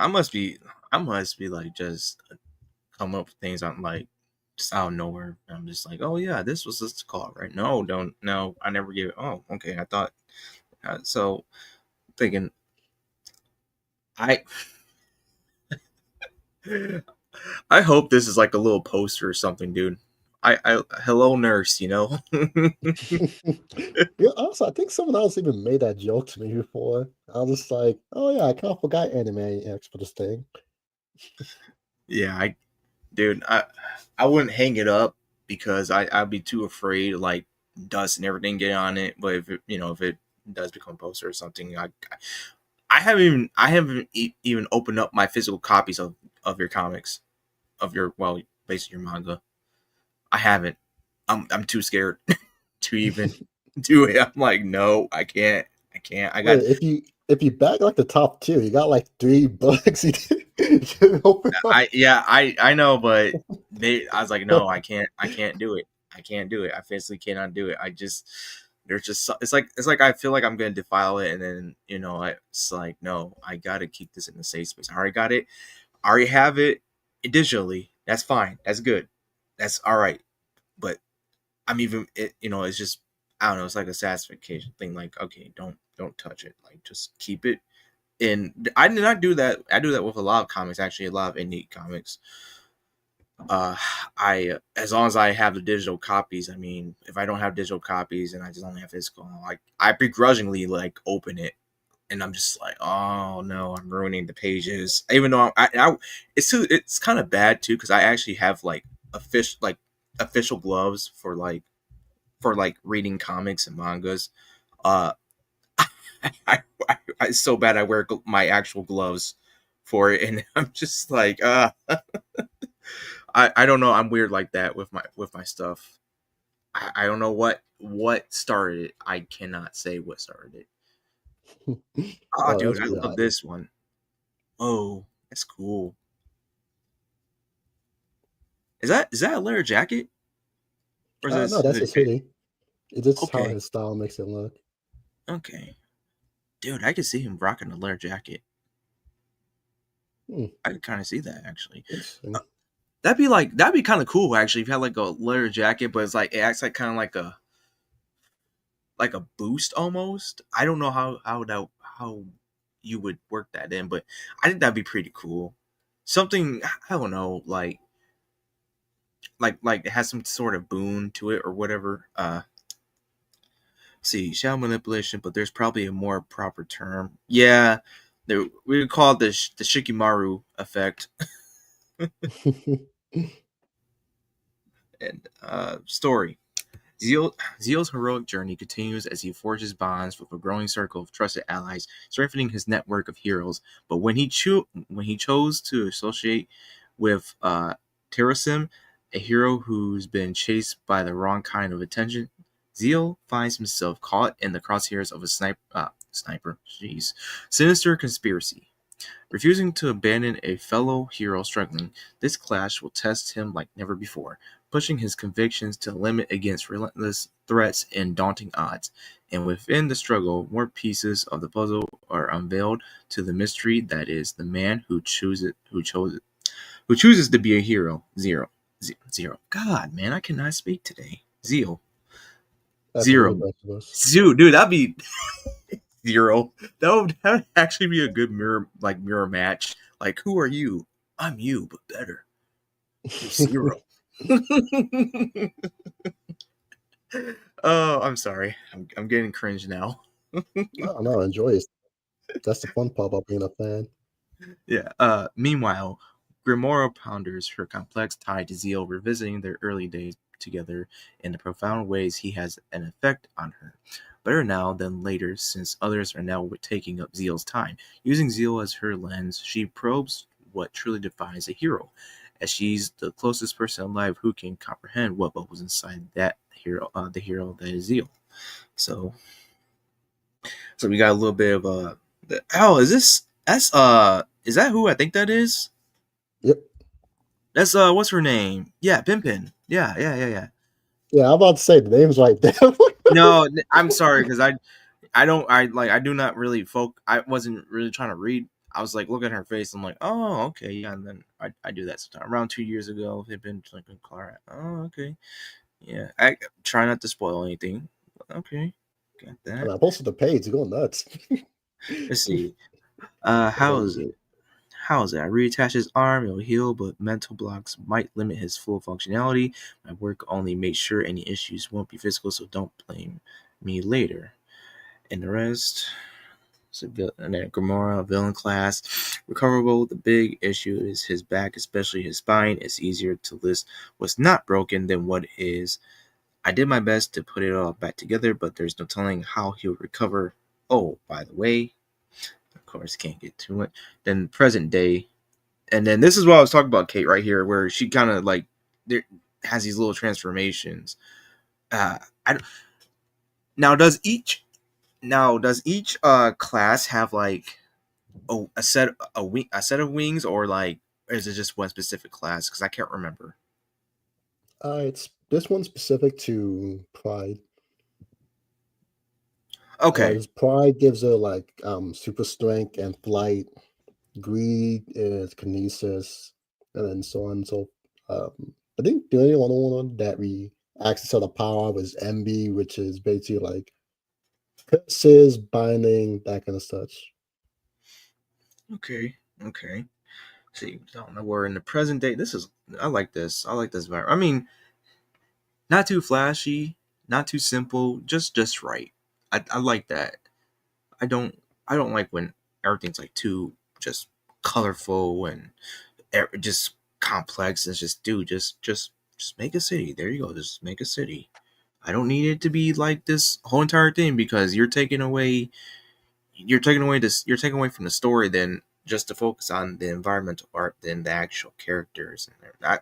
Speaker 1: must be like just come up with things I'm like just out of nowhere. I'm just like, oh yeah, this was this call, right? No, don't. No, I never gave it. Oh, okay. I thought so. Thinking I I hope this is like a little poster or something, dude. I hello nurse, you know.
Speaker 2: Yeah, also, I think someone else even made that joke to me before. I was just like, oh yeah, I kind of forgot Anime X for this thing.
Speaker 1: Yeah, dude, I wouldn't hang it up because I'd be too afraid like dust and everything get on it. But if it, if it does become a poster or something, I haven't even opened up my physical copies of your comics, of your, well, basically your manga. I haven't. I'm too scared to even do it. I'm like, no, I can't. I got.
Speaker 2: Wait, if you back like the top two, you got like 3 books. You didn't open up.
Speaker 1: I know, but I was like, no, I can't do it. I can't do it. I physically cannot do it. There's just it's like I feel like I'm gonna defile it, and then it's like, no, I gotta keep this in the safe space. I already got it. I already have it digitally. That's fine. That's good. That's all right. But I'm even it's just, I don't know. It's like a satisfaction thing. Like, okay, don't touch it. Like, just keep it. And I did not do that. I do that with a lot of comics, actually, a lot of indie comics. I As long as I have the digital copies. I mean, if I don't have digital copies and I just only have physical, like, I begrudgingly like open it, and I'm just like, oh no, I'm ruining the pages. Even though it's kind of bad too, because I actually have like official gloves for reading comics and mangas. Uh, it's so bad I wear my actual gloves for it, and I'm just like, I don't know. I'm weird like that with my stuff. I don't know what started it. I cannot say what started it. Oh,
Speaker 2: Oh,
Speaker 1: dude,
Speaker 2: that's
Speaker 1: I
Speaker 2: pretty
Speaker 1: love
Speaker 2: hot.
Speaker 1: this one. Oh, that's cool. Is that a leather jacket, or is
Speaker 2: No,
Speaker 1: this
Speaker 2: that's
Speaker 1: hoodie?
Speaker 2: his hoodie. It's just how
Speaker 1: Okay,
Speaker 2: his style makes it look.
Speaker 1: okay, dude, I can see him rocking a leather jacket.
Speaker 2: Hmm,
Speaker 1: I can kind of see that actually.
Speaker 2: interesting.
Speaker 1: That'd be kind of cool actually if you had like a leather jacket, but it's like it acts like kind of like a boost almost. I don't know how you would work that in, but I think that'd be pretty cool. Something, I don't know, like it has some sort of boon to it or whatever. See, shadow manipulation, but there's probably a more proper term. Yeah, we would call it the Shikimaru effect. And story. Zeal's heroic journey continues as he forges bonds with a growing circle of trusted allies, strengthening his network of heroes. But when he chose to associate with Terasim, a hero who's been chased by the wrong kind of attention, Zeal finds himself caught in the crosshairs of a sinister conspiracy. Refusing to abandon a fellow hero struggling, this clash will test him like never before, pushing his convictions to the limit against relentless threats and daunting odds. And within the struggle, more pieces of the puzzle are unveiled to the mystery that is the man who chooses to be a hero. Zero. God, man, I cannot speak today.
Speaker 2: That's a
Speaker 1: Zero.
Speaker 2: little bit.
Speaker 1: Dude, that'd be Zero. That would actually be a good mirror match. Like, who are you? I'm you, but better. You're Zero. Oh, I'm sorry. I'm getting cringe now.
Speaker 2: No, enjoy it. That's the fun part about being a fan.
Speaker 1: Yeah. Meanwhile, Grimoira ponders her complex tie to Zeal, revisiting their early days together in the profound ways he has an effect on her. Better now than later, since others are now taking up Zeal's time. Using Zeal as her lens, she probes what truly defines a hero, as she's the closest person alive who can comprehend what bubbles inside that hero, the hero that is Zeal. So we got a little bit of is this? Is that who I think that is?
Speaker 2: Yep.
Speaker 1: That's what's her name? Yeah, Pimpin. Yeah.
Speaker 2: Yeah, I'm about to say the name's right there.
Speaker 1: No, I'm sorry because I do not really I wasn't really trying to read. I was like looking at her face. I'm like, oh, okay, yeah. And then I do that sometimes. Around 2 years ago, they've been drinking Clara. Oh, okay, yeah. I try not to spoil anything. Okay, got
Speaker 2: And
Speaker 1: that.
Speaker 2: I posted the page. It's going nuts.
Speaker 1: Let's see. How is it? How is it? I reattach his arm, it'll heal, but mental blocks might limit his full functionality. My work only makes sure any issues won't be physical, so don't blame me later. And the rest, and then Grimoira, villain class, recoverable. The big issue is his back, especially his spine. It's easier to list what's not broken than what is. I did my best to put it all back together, but there's no telling how he'll recover. Oh, by the way, of course, can't get to it. Then present day. And then this is what I was talking about, Kate, right here, where she kind of like there has these little transformations. I does each class have like a set of wings, or like is it just one specific class? Because I can't remember.
Speaker 2: It's this one specific to Pride.
Speaker 1: Okay.
Speaker 2: Pride gives her like super strength and flight. Greed is kinesis, and then so on. So I think the only one that we access to the power was MB, which is basically like curses, binding, that kind of stuff.
Speaker 1: Okay. See, don't know where in the present day. I like this. I like this vibe. I mean, not too flashy, not too simple, just right. I like that. I don't like when everything's like too just colorful and just complex. It's just, dude, just make a city. There you go. Just make a city. I don't need it to be like this whole entire thing, because you're taking away from the story, then just to focus on the environmental art than the actual characters.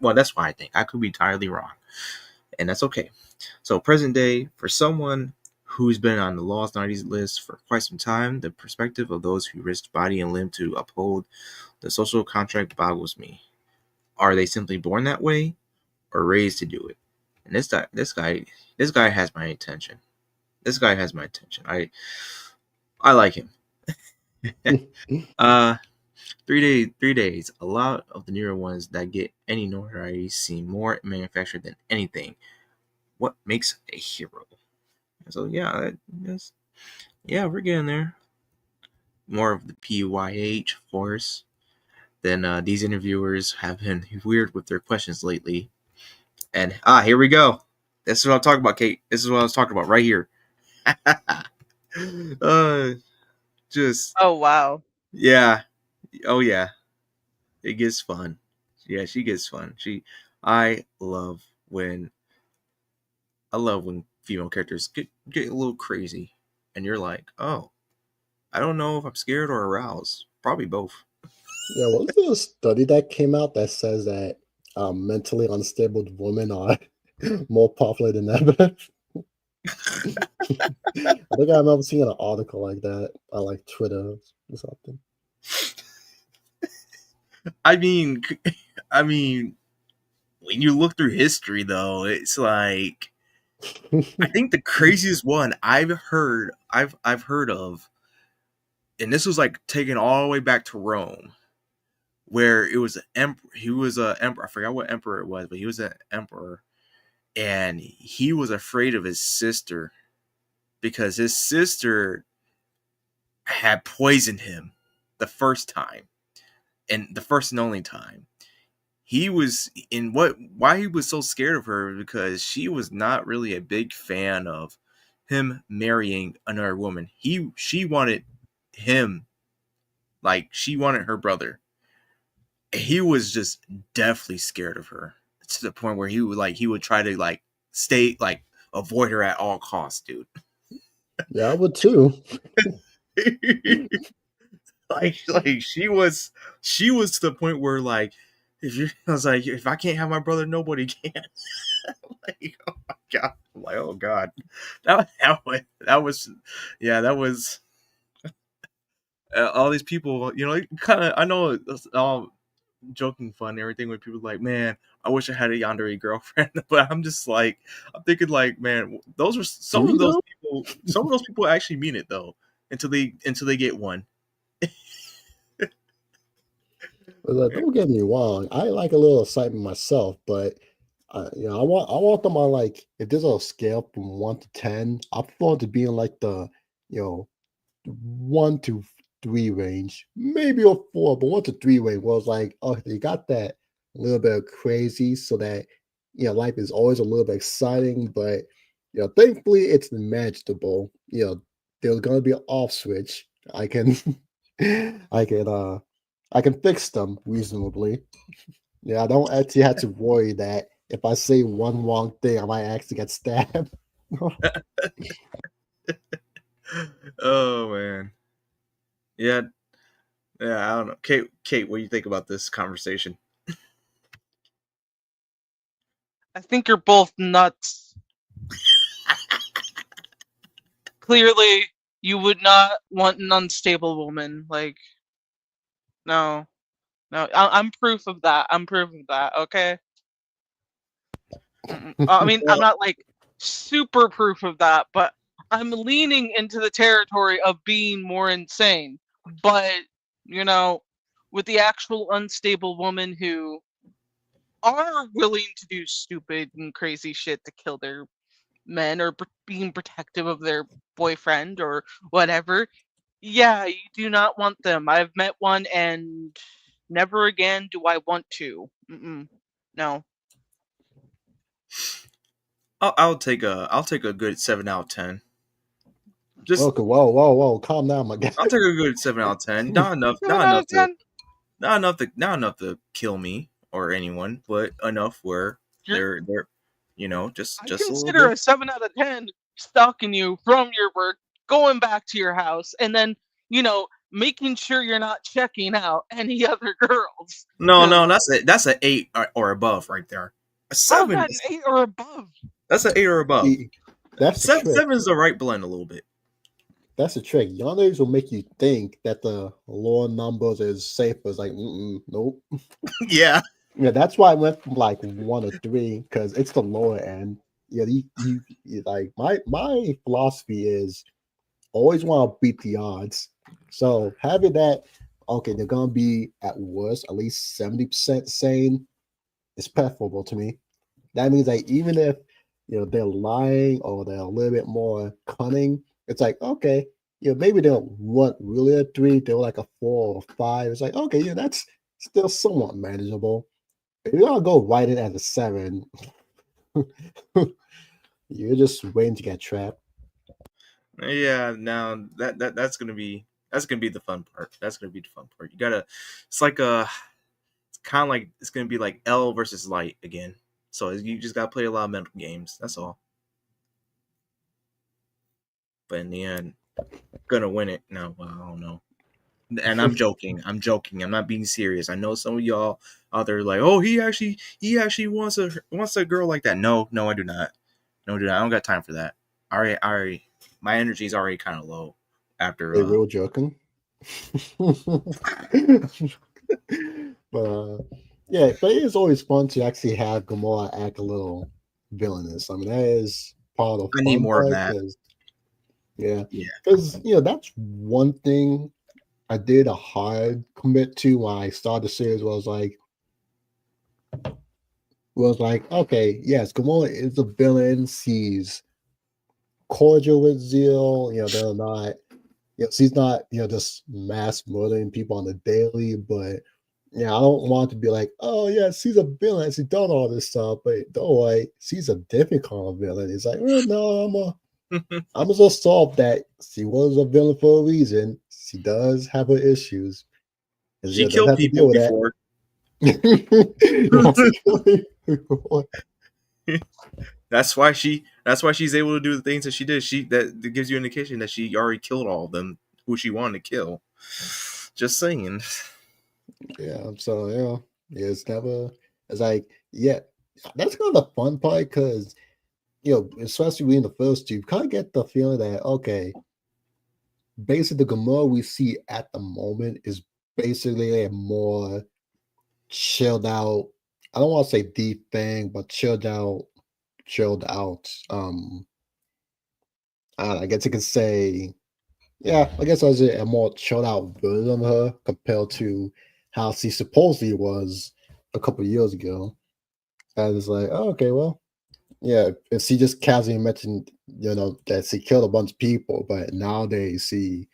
Speaker 1: Well, that's why I think. I could be entirely wrong, and that's okay. So present day, for someone who's been on the Lost 90s list for quite some time, the perspective of those who risked body and limb to uphold the social contract boggles me. Are they simply born that way, or raised to do it? And this guy has my attention. This guy has my attention. I like him. 3 days. A lot of the newer ones that get any notoriety seem more manufactured than anything. What makes a hero? So yeah, we're getting there. More of the PYH, of course. Then these interviewers have been weird with their questions lately. And here we go. This is what I'm talking about, Kate. This is what I was talking about right here. Just
Speaker 3: Oh wow.
Speaker 1: yeah. Oh yeah. It gets fun. Yeah, she gets fun. I love when female characters get a little crazy, and you're like, oh, I don't know if I'm scared or aroused. Probably both.
Speaker 2: Yeah, was there a study that came out that says that mentally unstable women are more popular than ever? I think I remember seeing an article like that on like Twitter or something.
Speaker 1: I mean, when you look through history, though, it's like I think the craziest one I've heard of, and this was like taken all the way back to Rome, where it was he was an emperor. I forgot what emperor it was, but he was an emperor, and he was afraid of his sister because his sister had poisoned him the first time, and the first and only time. He was why he was so scared of her, because she was not really a big fan of him marrying another woman. She wanted him, like she wanted her brother. he was just definitely scared of her to the point where he would try to like stay like avoid her at all costs, dude.
Speaker 2: Yeah, I would too.
Speaker 1: like she was to the point where like I was like, if I can't have my brother, nobody can. Like, oh my god. I'm like, oh god. That was yeah, that was all these people, you know, kind of, I know it's all joking fun and everything when people like, man, I wish I had a yandere girlfriend, but I'm just like, I'm thinking like, man, those are some of those people actually mean it though, until they get one.
Speaker 2: Don't get me wrong, I like a little excitement myself, but you know, I want them on like if there's a scale from 1 to 10, I prefer it to be in like the 1 to 3 range, maybe a 4, but 1 to 3 range was like, oh, you got that little bit of crazy, so that life is always a little bit exciting, but thankfully it's manageable. There's gonna be an off switch. I can I can I can fix them reasonably. Yeah, I don't actually have to worry that if I say one wrong thing, I might actually get stabbed.
Speaker 1: Oh man. Yeah. Yeah, I don't know. Kate, what do you think about this conversation?
Speaker 3: I think you're both nuts. Clearly, you would not want an unstable woman. Like, no. I'm proof of that. I'm proof of that. Okay. I mean, I'm not like super proof of that, but I'm leaning into the territory of being more insane. But with the actual unstable woman who are willing to do stupid and crazy shit to kill their men or being protective of their boyfriend or whatever, yeah, you do not want them. I've met one and never again do I want to. No.
Speaker 1: I'll take a good 7 out of 10. Just
Speaker 2: Okay, whoa, calm down, my guy.
Speaker 1: I'll take a good 7 out of 10. Not enough to kill me or anyone, but enough where they're just
Speaker 3: I
Speaker 1: a little
Speaker 3: consider
Speaker 1: bit.
Speaker 3: a 7 out of 10 stalking you from your work, going back to your house, and then making sure you're not checking out any other girls.
Speaker 1: No, that's an 8 or above right there. A 7.
Speaker 3: How's that an 8 or above?
Speaker 1: That's an 8 or above.
Speaker 2: That's the trick.
Speaker 1: 7 is the right blend a little bit.
Speaker 2: That's the trick. Yandex will make you think that the lower numbers is safer. It's like, nope.
Speaker 1: Yeah.
Speaker 2: Yeah, that's why I went from like 1 to 3 because it's the lower end. Yeah, you like my philosophy is always want to beat the odds. So having that, okay, they're gonna be at worst at least 70% sane is preferable to me. That means like even if they're lying or they're a little bit more cunning, it's like okay, maybe they'll want really a 3, they're like a 4 or 5. It's like okay, yeah, that's still somewhat manageable. If you're gonna go right in at a 7, you're just waiting to get trapped.
Speaker 1: Yeah, now that's gonna be the fun part. That's gonna be the fun part. You gotta, it's like it's kind of like it's gonna be like L versus Light again. So you just gotta play a lot of mental games. That's all. But in the end, gonna win it. No, well, I don't know. And I'm joking. I'm not being serious. I know some of y'all out there like, oh, he actually wants a girl like that. No, I do not. No, I don't got time for that. All right. My energy is already kind of low after.
Speaker 2: They real joking. But yeah, but it is always fun to actually have Grimoira act a little villainous. I mean, that is part of the
Speaker 1: I need
Speaker 2: fun
Speaker 1: more of
Speaker 2: part.
Speaker 1: that.
Speaker 2: Yeah, because that's one thing I did a hard commit to when I started the series. Was like, okay, yes, Grimoira is a villain. She's cordial with Zeal. They're not. She's not, just mass murdering people on the daily, but I don't want to be like, oh yeah, she's a villain. She's done all this stuff, but don't worry, she's a different kind of villain. It's like, well, no, I'm gonna solve that. She was a villain for a reason. She does have her issues.
Speaker 1: She killed people before. That's why she's able to do the things that she did. That gives you an indication that she already killed all of them who she wanted to kill. Just saying.
Speaker 2: Yeah, so yeah, it's never. It's like, yeah, that's kind of the fun part because especially in the first two, you kind of get the feeling that okay, basically the Gamora we see at the moment is basically a more chilled out. I don't want to say deep thing, but chilled out. I don't know, I guess you could say, yeah, I guess I was a more chilled out version of her compared to how she supposedly was a couple years ago. And it's like, oh, okay, well, yeah, if she just casually mentioned, that she killed a bunch of people, but nowadays she,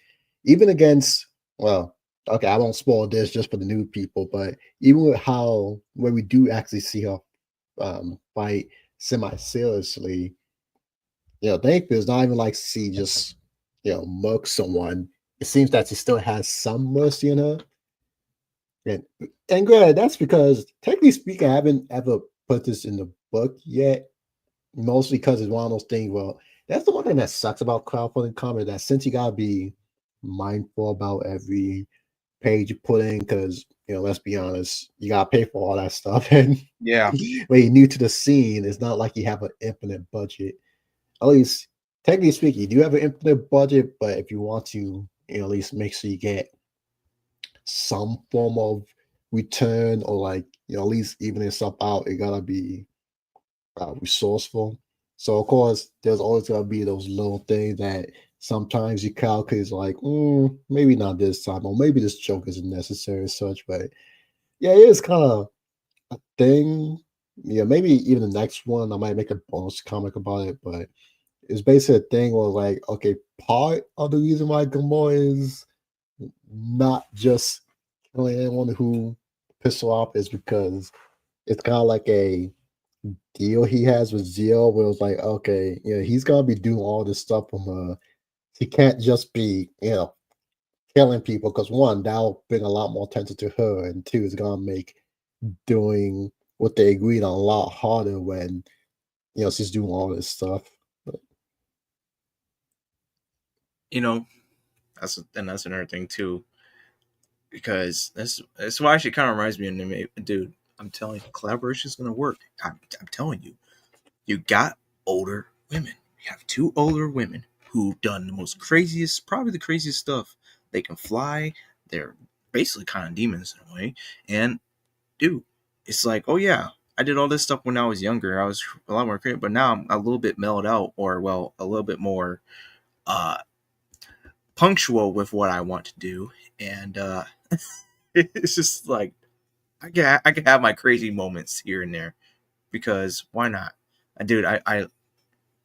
Speaker 2: even against, well, okay, I won't spoil this just for the new people, but even with how when we do actually see her fight semi-seriously, thankfully it's not even like she just, murks someone. It seems that she still has some mercy in her. And granted, that's because technically speaking, I haven't ever put this in the book yet. Mostly because it's one of those things. Well, that's the one thing that sucks about crowdfunding comment that since you gotta be mindful about every page you put in, because let's be honest, you gotta pay for all that stuff. And
Speaker 1: Yeah.
Speaker 2: when you're new to the scene, it's not like you have an infinite budget. At least technically speaking, you do have an infinite budget, but if you want to, at least make sure you get some form of return or like at least even stuff out, it gotta be resourceful. So of course, there's always gonna be those little things that sometimes you calculate like, maybe not this time, or maybe this joke isn't necessary as such. But yeah, it is kind of a thing. Yeah, maybe even the next one I might make a bonus comic about it, but it's basically a thing where like, okay, part of the reason why Gamora is not just killing anyone who pisses her off is because it's kind of like a deal he has with Zio, where it's like, okay, he's gonna be doing all this stuff from her. He can't just be, killing people because one, that'll bring a lot more attention to her, and two, it's gonna make doing what they agreed on a lot harder when she's doing all this stuff. But,
Speaker 1: That's another thing too, because that's why she kind of reminds me of dude. I'm telling you, collaboration is gonna work. I'm telling you, you got older women. You have two older women who've done the most craziest, probably the craziest stuff. They can fly. They're basically kind of demons in a way. And dude, it's like, oh yeah, I did all this stuff when I was younger. I was a lot more creative, but now I'm a little bit mellowed out, or well, a little bit more uh punctual with what I want to do. And it's just like I can have my crazy moments here and there because why not? Dude,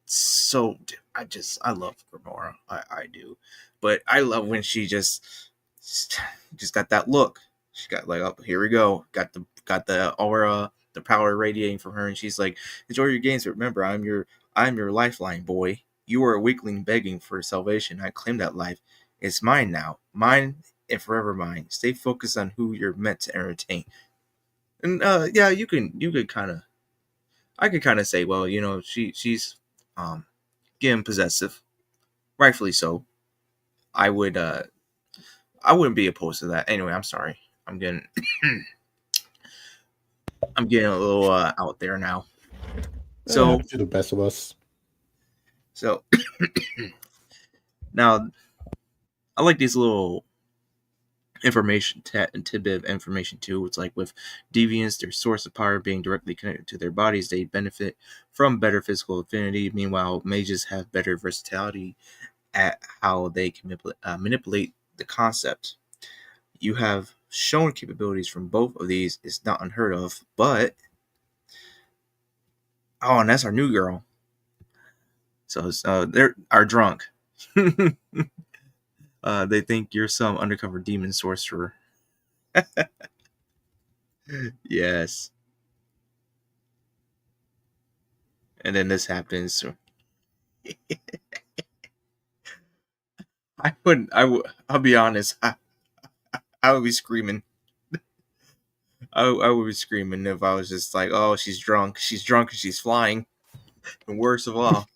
Speaker 1: so I love Grimoira. I do, but I love when she just got that look. She got like, oh, here we go. Got the aura, the power radiating from her, and she's like, enjoy your games, but remember, I'm your lifeline, boy. You are a weakling begging for salvation. I claim that life. It's mine now, mine and forever mine. Stay focused on who you're meant to entertain. And yeah, you could kind of, I could kind of say, well, she's getting possessive, rightfully so. I would I wouldn't be opposed to that. Anyway, I'm sorry. I'm getting I'm getting a little out there now. So
Speaker 2: to the best of us.
Speaker 1: so now I like these little information and tidbit of information too. It's like with deviants, their source of power being directly connected to their bodies, they benefit from better physical affinity. Meanwhile, mages have better versatility at how they can manipulate the concept. You have shown capabilities from both of these is not unheard of, but oh, and that's our new girl. So they're our drunk. They think you're some undercover demon sorcerer. Yes. And then this happens. So I wouldn't. I'll be honest. I would be screaming. I would be screaming if I was just like, oh, she's drunk and she's flying. And worst of all,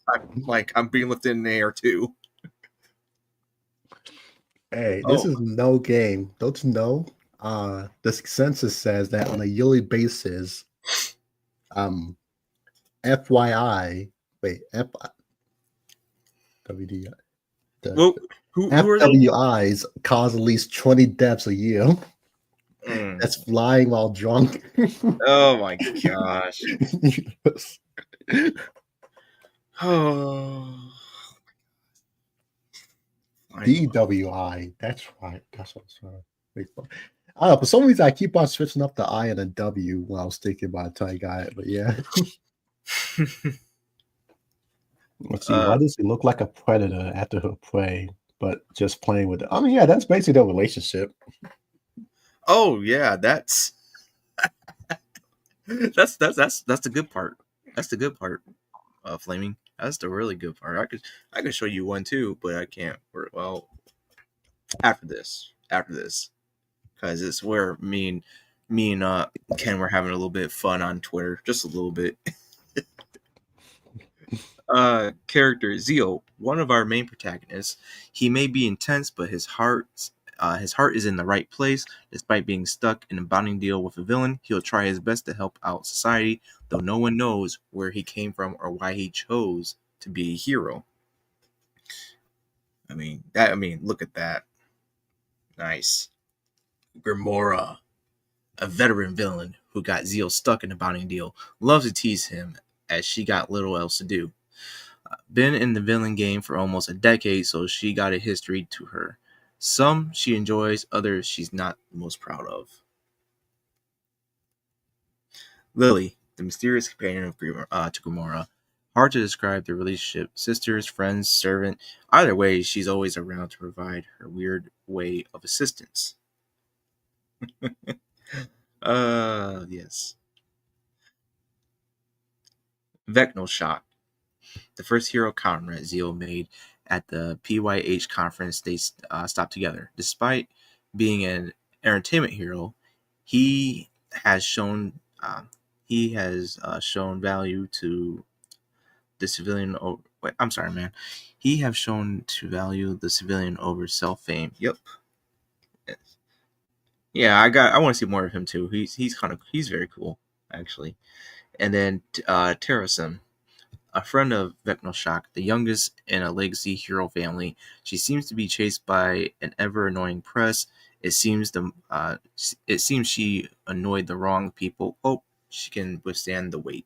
Speaker 1: I'm being lifted in the air too.
Speaker 2: Hey, this is no game. Don't you know? The census says that on a yearly basis, FYI, wait, WD,
Speaker 1: Well, who are they?
Speaker 2: FWIs cause at least 20 deaths a year. That's flying while drunk.
Speaker 1: Oh my gosh. Oh.
Speaker 2: DWI. That's right. That's what I'm saying. I don't know. For some reason, I keep on switching up the I and the W when I was thinking about it until I got it. But yeah. Let's see. Why does he look like a predator after her prey, but just playing with it? I mean, yeah, that's basically their relationship.
Speaker 1: Oh yeah, that's the good part. That's the good part. Flaming. That's the really good part. I could show you one too, but I can't. Well, after this, because it's where me and Ken were having a little bit of fun on Twitter, just a little bit. Character Zeo, one of our main protagonists. He may be intense, but his heart is in the right place. Despite being stuck in a bonding deal with a villain, he'll try his best to help out society, though no one knows where he came from or why he chose to be a hero. I mean, look at that. Nice. Grimoira, a veteran villain who got Zeo stuck in a bonding deal, loves to tease him as she got little else to do. Been in the villain game for almost a decade, so she got a history to her. Some she enjoys, others she's not most proud of. Lily, the mysterious companion of Grimoira. Hard to describe their relationship. Sisters, friends, servant. Either way, she's always around to provide her weird way of assistance. Yes. Vecno Shock. The first hero comrade Zeo made at the PYH conference, they stopped together. Despite being an entertainment hero, he has shown value to the civilian. I'm sorry, man. He have shown to value the civilian over self-fame. Yep. Yeah, I want to see more of him too. He's very cool, actually. And then Terrasim, a friend of Vecnoshock, the youngest in a legacy hero family. She seems to be chased by an ever-annoying press. It seems she annoyed the wrong people. Hope she can withstand the weight.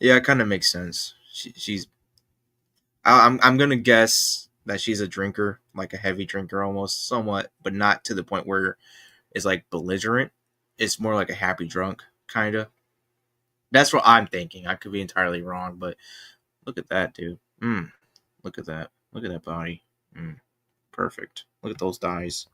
Speaker 1: Yeah, it kind of makes sense. I'm gonna guess that she's a drinker, like a heavy drinker almost, somewhat, but not to the point where it's like belligerent. It's more like a happy drunk, kind of. That's what I'm thinking. I could be entirely wrong, but look at that, dude. Look at that. Look at that body. Perfect. Look at those thighs.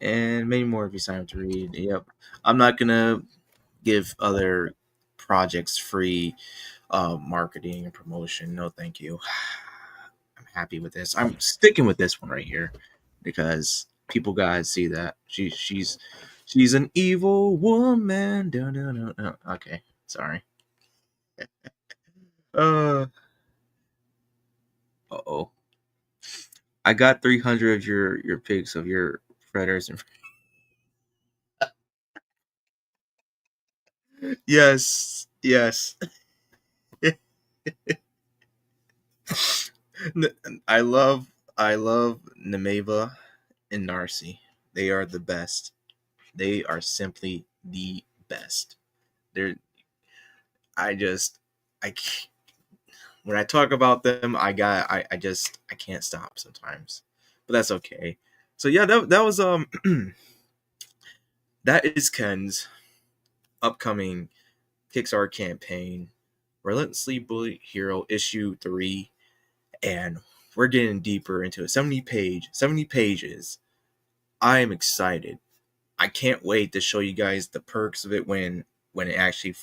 Speaker 1: And many more if you sign up to read. Yep. I'm not gonna give other projects free marketing and promotion. No, thank you. I'm happy with this. I'm sticking with this one right here because people gotta see that she's an evil woman. No. Okay, sorry. Uh-oh. I got 300 of your pics of your predators and yes. I love Nemeva and Narcy. They are the best. They are simply the best. They're I just I can't, when I talk about them, I can't stop sometimes. But that's okay. So yeah, that was that is Ken's upcoming Kickstarter campaign, Relentlessly Bullied Hero issue 3, and we're getting deeper into it. 70 pages. I am excited. I can't wait to show you guys the perks of it when it actually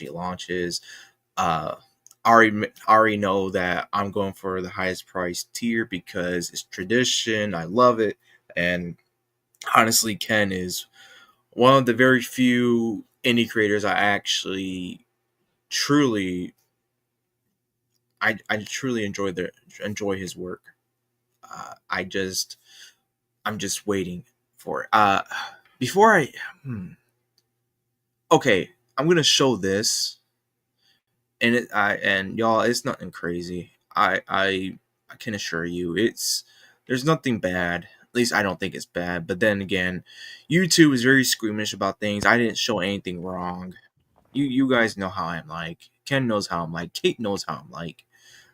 Speaker 1: launches. already know that I'm going for the highest price tier because it's tradition. I love it, and honestly, Ken is one of the very few indie creators I actually truly I truly enjoy his work. I'm just waiting for it. Before I okay, I'm gonna show this, and and y'all, it's nothing crazy. I can assure you, there's nothing bad. At least I don't think it's bad. But then again, YouTube is very squeamish about things. I didn't show anything wrong. You guys know how I'm like. Ken knows how I'm like. Kate knows how I'm like.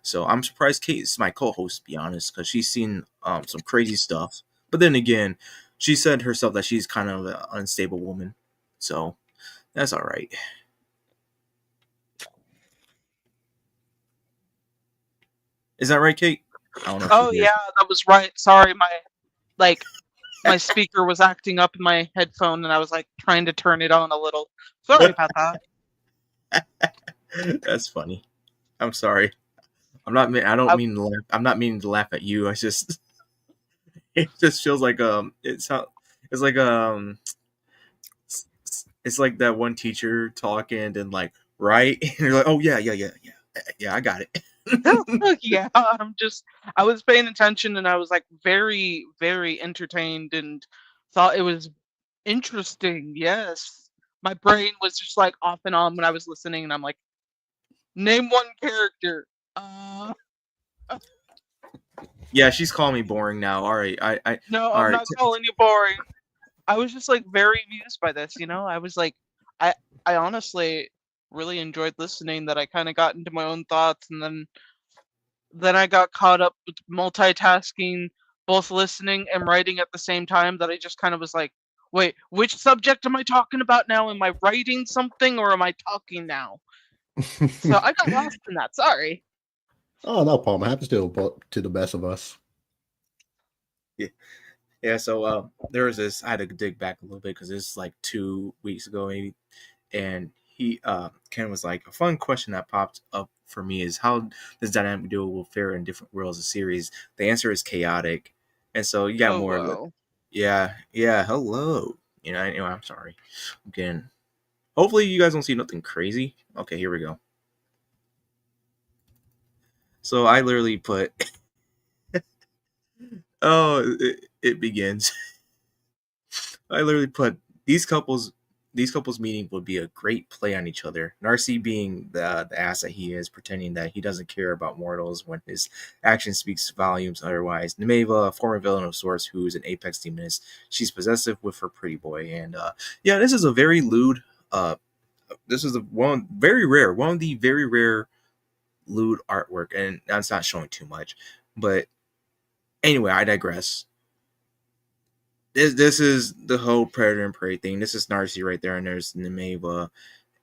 Speaker 1: So I'm surprised Kate is my co-host, to be honest, because she's seen some crazy stuff. But then again, she said herself that she's kind of an unstable woman. So that's all right. Is that right, Kate? I don't know if
Speaker 3: Oh
Speaker 1: she
Speaker 3: yeah, that was right. Sorry, my speaker was acting up in my headphone, and I was like trying to turn it on a little. Sorry about that.
Speaker 1: did. That's funny. I'm sorry. I'm not. I don't
Speaker 3: I,
Speaker 1: mean to laugh. I'm not meaning to laugh at you. I just. It just feels like It's like It's like that one teacher talking and then like right, and you're like, oh yeah, I got it.
Speaker 3: yeah, I was paying attention, and I was like very, very entertained, and thought it was interesting. Yes, my brain was just like off and on when I was listening, and I'm like, name one character.
Speaker 1: Yeah, she's calling me boring now. All right,
Speaker 3: No,
Speaker 1: all
Speaker 3: I'm
Speaker 1: right.
Speaker 3: not calling you boring. I was just like very amused by this, you know? I was like I I honestly really enjoyed listening, that I kind of got into my own thoughts, and then I got caught up with multitasking, both listening and writing at the same time, that I just kind of was like, wait, which subject am I talking about now? Am I writing something, or am I talking now? So I got lost in that. Sorry.
Speaker 2: Oh, no problem. It happens to the best of us.
Speaker 1: Yeah, yeah. So there was this. I had to dig back a little bit because this is like 2 weeks ago maybe, and Ken was like, a fun question that popped up for me is how this dynamic duo will fare in different worlds of series. The answer is chaotic, and so you got
Speaker 3: Oh
Speaker 1: more of it.
Speaker 3: well.
Speaker 1: Yeah. Hello. Anyway, I'm sorry. Again, hopefully you guys don't see nothing crazy. Okay, here we go. So I literally put, oh, it begins. I literally put these couples. These couples meeting would be a great play on each other. Narcy being the ass that he is, pretending that he doesn't care about mortals when his action speaks volumes otherwise. Nemeva, a former villain of sorts, who is an apex demoness. She's possessive with her pretty boy. And yeah, this is a very lewd. This is one of the very rare lewd artwork, and that's not showing too much. But anyway, I digress. This is the whole predator and prey thing. This is Narcy right there, and there's Nemeva,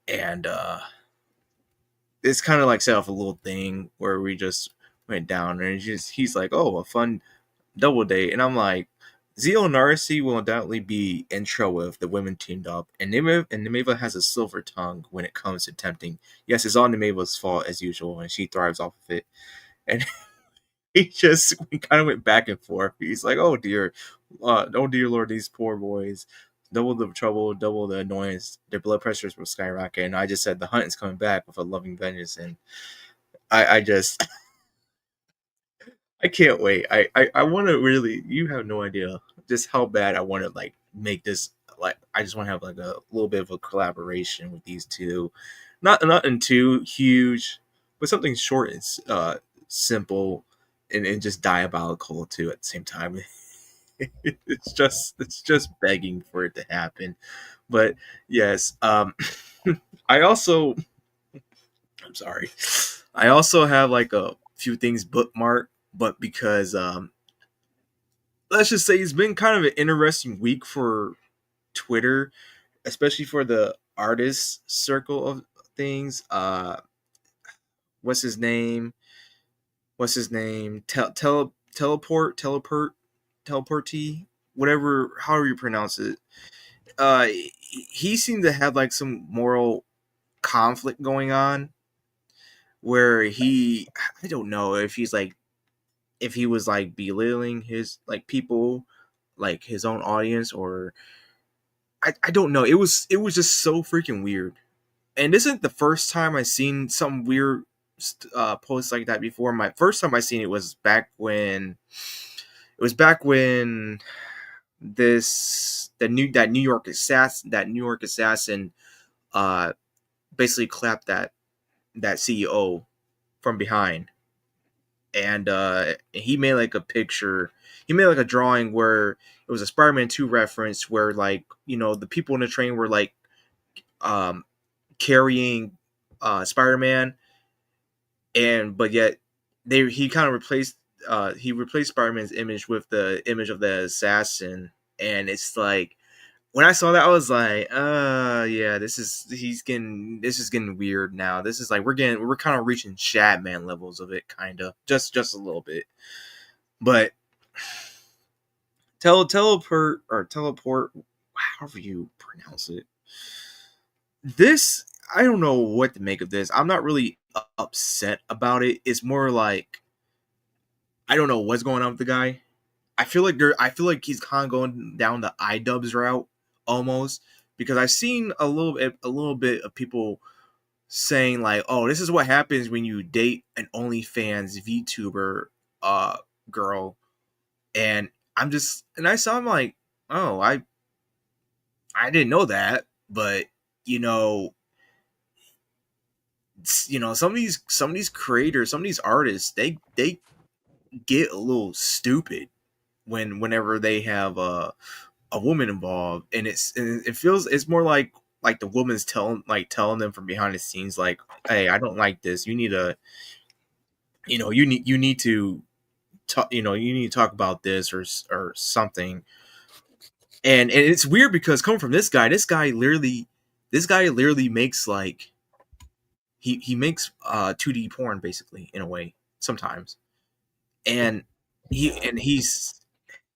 Speaker 1: and it's kind of like set off a little thing where we just went down, and he's like, oh, a fun double date, and I'm like, Zio and Narcy will undoubtedly be in trouble if the women teamed up, and Nemeva has a silver tongue when it comes to tempting. Yes, it's all Nemeva's fault as usual, and she thrives off of it. And we kind of went back and forth. He's like, oh dear Lord, these poor boys, double the trouble, double the annoyance. Their blood pressures will skyrocket. And I just said the hunt is coming back with a loving vengeance, and I just I can't wait. I want to really. You have no idea just how bad I want to like make this. Like I just want to have like a little bit of a collaboration with these two, nothing too huge, but something short and simple, and just diabolical too at the same time. It's just begging for it to happen. But yes, I also I'm sorry. I also have like a few things bookmarked, but because let's just say it's been kind of an interesting week for Twitter, especially for the artist circle of things. What's his name? What's his name? Teleportee, whatever, however you pronounce it. He seemed to have like some moral conflict going on. where I don't know if he was like belittling his like people, like his own audience, or I don't know. It was just so freaking weird. And this isn't the first time I've seen some weird posts like that before. My first time I seen it was back when that New York assassin basically clapped that CEO from behind, and he made like a picture. He made like a drawing where it was a Spider-Man 2 reference, where like the people in the train were like um, carrying Spider-Man, and but yet he kind of replaced Spider-Man's image with the image of the assassin, and it's like when I saw that I was like, yeah, this is getting weird now. This is like we're kind of reaching Shadman levels of it, kind of just a little bit, but teleport, however you pronounce it. This, I don't know what to make of this. I'm not really upset about it. It's more like I don't know what's going on with the guy. I feel like he's kind of going down the iDubbbz route almost, because I've seen a little bit of people saying like, "Oh, this is what happens when you date an OnlyFans VTuber girl," and I'm like, "Oh, I didn't know that," but you know, some of these creators, some of these artists, they get a little stupid whenever they have a woman involved, and it feels it's more like the woman's telling them from behind the scenes like, "Hey, I don't like this. You need to you need to talk, you need to talk about this or something." And it's weird because coming from this guy literally makes like he makes 2D porn basically in a way sometimes. And he's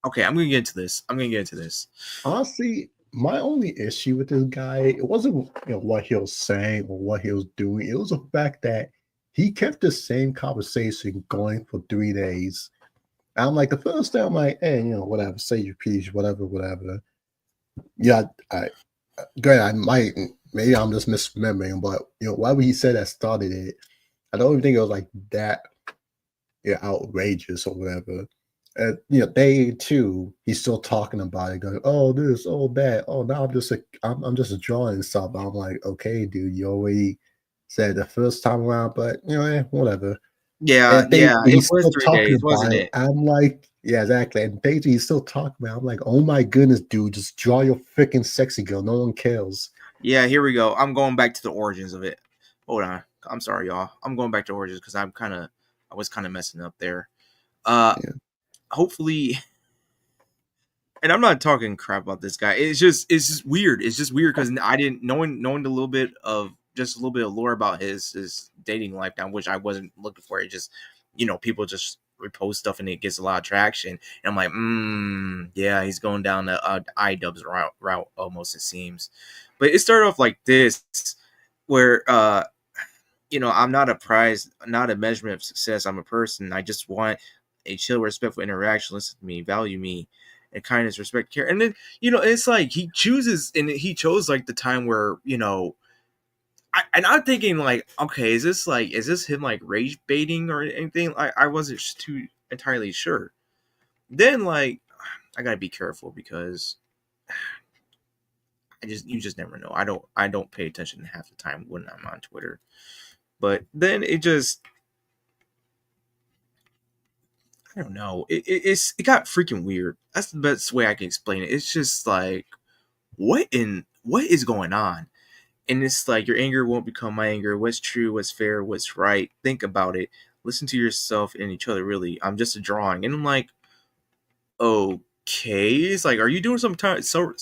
Speaker 1: okay, I'm gonna get into this.
Speaker 2: Honestly, my only issue with this guy, it wasn't what he was saying or what he was doing. It was the fact that he kept the same conversation going for 3 days. I'm like, the first day, I'm like, hey, whatever, say your piece, whatever. Yeah, good. I might, maybe I'm just misremembering, but whatever he said that started it, I don't even think it was like that outrageous or whatever. Day two, he's still talking about it, going, "Oh, this, oh that, oh now I'm just a drawing stuff." I'm like, okay, dude, you already said the first time around, but whatever.
Speaker 1: Yeah,
Speaker 2: And
Speaker 1: yeah, it
Speaker 2: he's
Speaker 1: was
Speaker 2: still
Speaker 1: three
Speaker 2: talking
Speaker 1: days,
Speaker 2: about
Speaker 1: wasn't
Speaker 2: it.
Speaker 1: it?
Speaker 2: I'm like, yeah, exactly. And day three, he's still talking about it. I'm like, oh my goodness, dude, just draw your freaking sexy girl. No one cares.
Speaker 1: Yeah, here we go. I'm going back to the origins of it. Hold on. I'm sorry, y'all. I'm going back to origins because I was kind of messing up there. Uh,
Speaker 2: Yeah.
Speaker 1: hopefully, and I'm not talking crap about this guy. It's just weird. It's just weird because I didn't knowing a little bit of lore about his dating life now, which I wasn't looking for. It just people just repost stuff and it gets a lot of traction, and I'm like, yeah, he's going down the iDubbbz route almost, it seems. But it started off like this, where I'm not a prize, not a measurement of success. I'm a person. I just want a chill, respectful interaction. Listen to me, value me, and kindness, respect, care. And then it's like he chose like the time where and I'm thinking like, okay, is this him like rage baiting or anything? I wasn't too entirely sure. Then like, I gotta be careful because you just never know. I don't pay attention half the time when I'm on Twitter. But then it just, I don't know. It got freaking weird. That's the best way I can explain it. It's just like, what is going on? And it's like your anger won't become my anger. What's true? What's fair? What's right? Think about it. Listen to yourself and each other. Really, I'm just a drawing, and I'm like, okay. It's like, are you doing some sort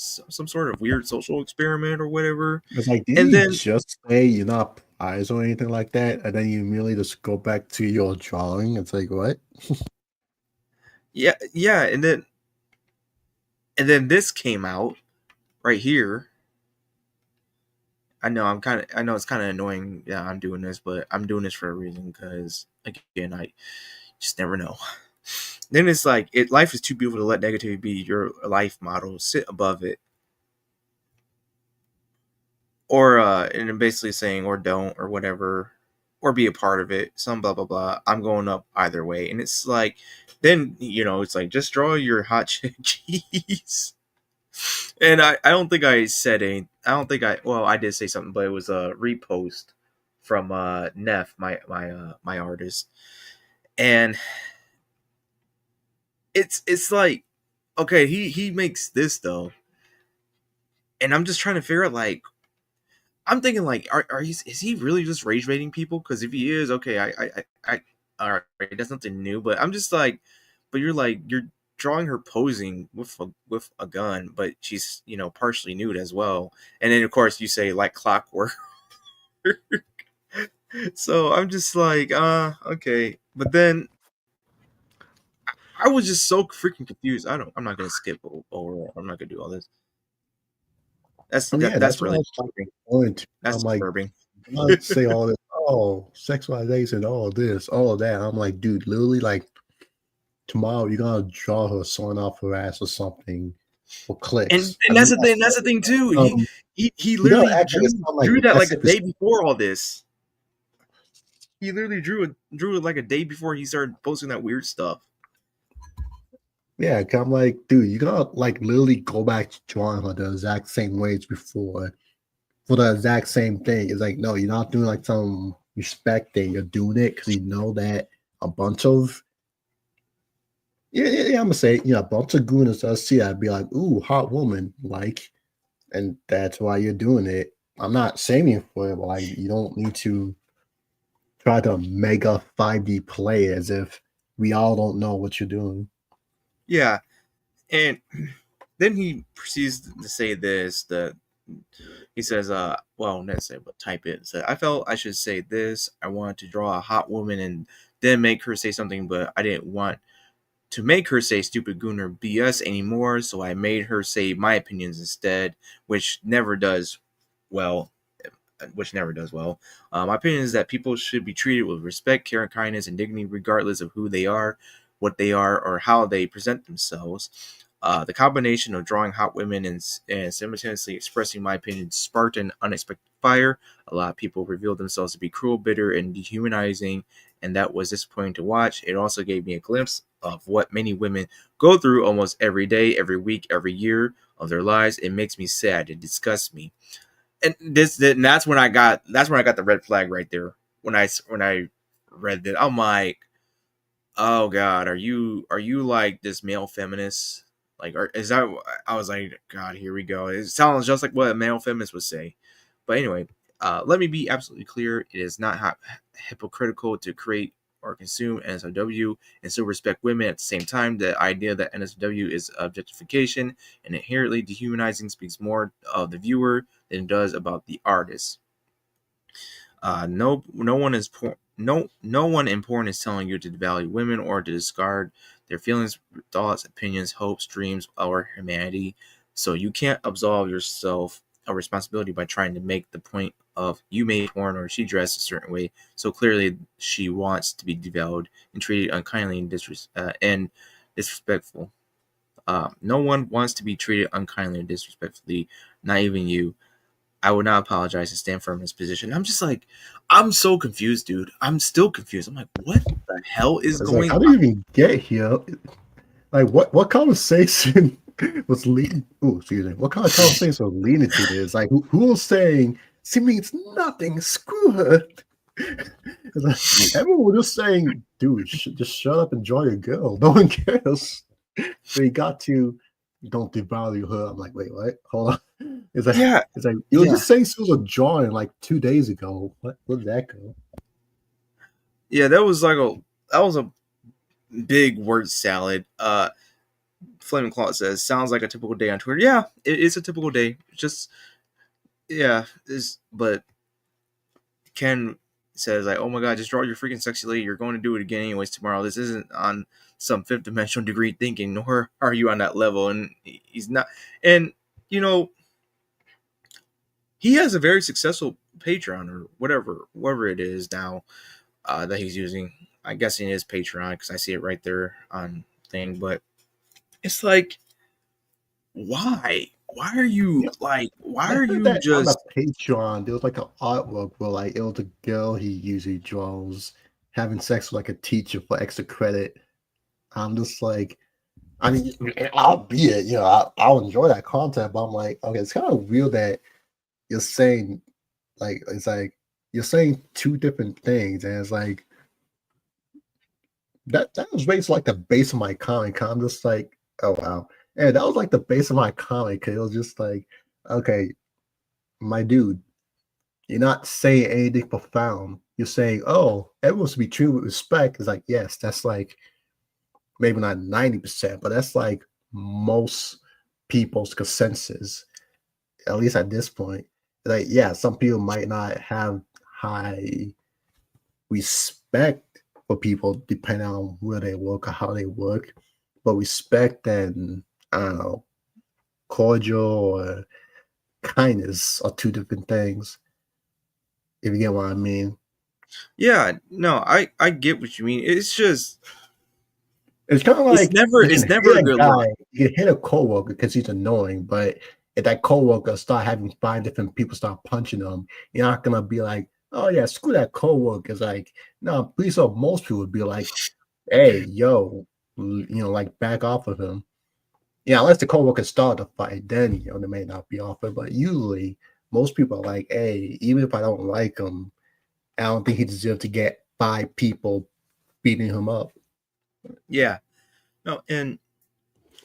Speaker 1: of weird social experiment or whatever?
Speaker 2: It's like, did
Speaker 1: And
Speaker 2: you
Speaker 1: then
Speaker 2: just say you're not eyes or anything like that? And then you immediately just go back to your drawing. It's like, what?
Speaker 1: yeah, and then this came out right here. I know it's kind of annoying. Yeah, I'm doing this, but I'm doing this for a reason because again, I just never know. Then it's like life is too beautiful to let negativity be your life model. Sit above it, or and then basically saying or don't or whatever, or be a part of it. Some blah blah blah. I'm going up either way, and it's like then it's like just draw your hot cheese. And I don't think I said any. I don't think I did say something, but it was a repost from Neff, my artist, and it's like okay, he makes this though, and I'm just trying to figure out like I'm thinking like is he really just rage baiting people? Because if he is, okay, I all right, that's nothing new, but I'm just like, but you're drawing her posing with a gun, but she's partially nude as well, and then of course you say like clockwork. So I'm just like, okay, but then I was just so freaking confused. I'm not gonna skip over. I'm not gonna do all this.
Speaker 2: Yeah,
Speaker 1: That's
Speaker 2: that's what I
Speaker 1: really
Speaker 2: was like
Speaker 1: disturbing.
Speaker 2: going to.
Speaker 1: That's
Speaker 2: I'm like,
Speaker 1: disturbing.
Speaker 2: not say all this, oh, sexualization, all this, all that. I'm like, dude, literally, like tomorrow you're gonna draw her sawing off her ass or something for
Speaker 1: And
Speaker 2: clicks. I
Speaker 1: and
Speaker 2: mean,
Speaker 1: that's the thing. That's the thing too. He
Speaker 2: you gotta
Speaker 1: literally
Speaker 2: act like it's not like
Speaker 1: drew that like
Speaker 2: as
Speaker 1: a
Speaker 2: if it's
Speaker 1: day before all this. He literally drew it like a day before he started posting that weird stuff.
Speaker 2: yeah. 'Cause I'm like, dude, you gotta like literally go back to drawing her the exact same way as before for the exact same thing. It's like, no, you're not doing like some respect thing. You're doing it because you know that a bunch of yeah, I'm gonna say, a bunch of gooners does see that, be like, ooh, hot woman, like, and that's why you're doing it. I'm not shaming for it, but like, you don't need to try to mega 5D play as if we all don't know what you're doing.
Speaker 1: Yeah, and then he proceeds to say this. He says, well, let's say, but type it. So I felt I should say this. I wanted to draw a hot woman and then make her say something, but I didn't want to make her say stupid gooner BS anymore, so I made her say my opinions instead, which never does well. My opinion is that people should be treated with respect, care, and kindness, and dignity, regardless of who they are, what they are, or how they present themselves. The combination of drawing hot women and simultaneously expressing my opinion sparked an unexpected fire. A lot of people revealed themselves to be cruel, bitter, and dehumanizing, and that was disappointing to watch. It also gave me a glimpse of what many women go through almost every day, every week, every year of their lives. It makes me sad. It disgusts me. And that's when I got the red flag right there. When I read that, I'm like, oh god, are you like this male feminist? Like, is that? I was like, God, here we go. It sounds just like what a male feminist would say. But anyway, let me be absolutely clear: it is not hypocritical to create or consume NSFW and still respect women at the same time. The idea that NSFW is objectification and inherently dehumanizing speaks more of the viewer than it does about the artist. No one important is telling you to devalue women or to discard their feelings, thoughts, opinions, hopes, dreams, or humanity. So you can't absolve yourself of responsibility by trying to make the point of you made porn or she dressed a certain way. So clearly she wants to be devalued and treated unkindly and disrespectful. No one wants to be treated unkindly and disrespectfully, not even you. I would not apologize and stand firm in his position. I'm just like, I'm so confused, dude. I'm still confused. I'm like, what the hell is
Speaker 2: It's like,
Speaker 1: going
Speaker 2: how do you even get here? Like, what conversation was leading? Oh, excuse me. What kind of conversation was leading to this? Like, who was saying she means nothing? Screw her. It's like, everyone was just saying, dude, just shut up, enjoy your girl. No one cares. So he got to don't devalue her. I'm like, wait, what? Hold on.
Speaker 1: Yeah,
Speaker 2: It's like you were just saying she was a drawing like 2 days ago. Where did that go?
Speaker 1: yeah, that was a big word salad. Flaming Claw says, sounds like a typical day on Twitter. Yeah, it is a typical day. Just but Ken says like, oh my god, just draw your freaking sexy lady. You're going to do it again anyways tomorrow. This isn't on some fifth dimensional degree thinking, nor are you on that level. And he's not. And you know, he has a very successful Patreon or whatever it is now that he's using. I'm guessing it is Patreon because I see it right there on thing. But it's like, why? Why are you like? Why
Speaker 2: I
Speaker 1: are
Speaker 2: heard
Speaker 1: you
Speaker 2: that on the
Speaker 1: just?
Speaker 2: Patreon, there was like an artwork where like it was a girl he usually draws having sex with like a teacher for extra credit. I'm just like, I mean, I'll be it, I'll enjoy that content, but I'm like, okay, it's kind of weird that you're saying like it's like you're saying two different things, and it's like that was raised like the base of my comic. I'm just like, oh wow, and that was like the base of my comic. It was just like, okay, my dude, you're not saying anything profound. You're saying, oh, everyone should be treated with respect. It's like, yes, that's like maybe not 90%, but that's like most people's consensus, at least at this point. Like, yeah, some people might not have high respect for people depending on where they work or how they work, but respect and I don't know, cordial or kindness are two different things. If you get what I mean.
Speaker 1: Yeah, no, I get what you mean. It's just
Speaker 2: It's kind of like
Speaker 1: it's never a good look.
Speaker 2: you can hit a coworker because he's annoying, but if that coworker start having 5 different people start punching them, you're not gonna be like, oh yeah, screw that coworker. It's like, no, please. So most people would be like, hey, yo, like back off of him. Yeah, unless the coworker start the fight, then they may not be off it. But usually, most people are like, hey, even if I don't like him, I don't think he deserves to get 5 people beating him up.
Speaker 1: Yeah, no, and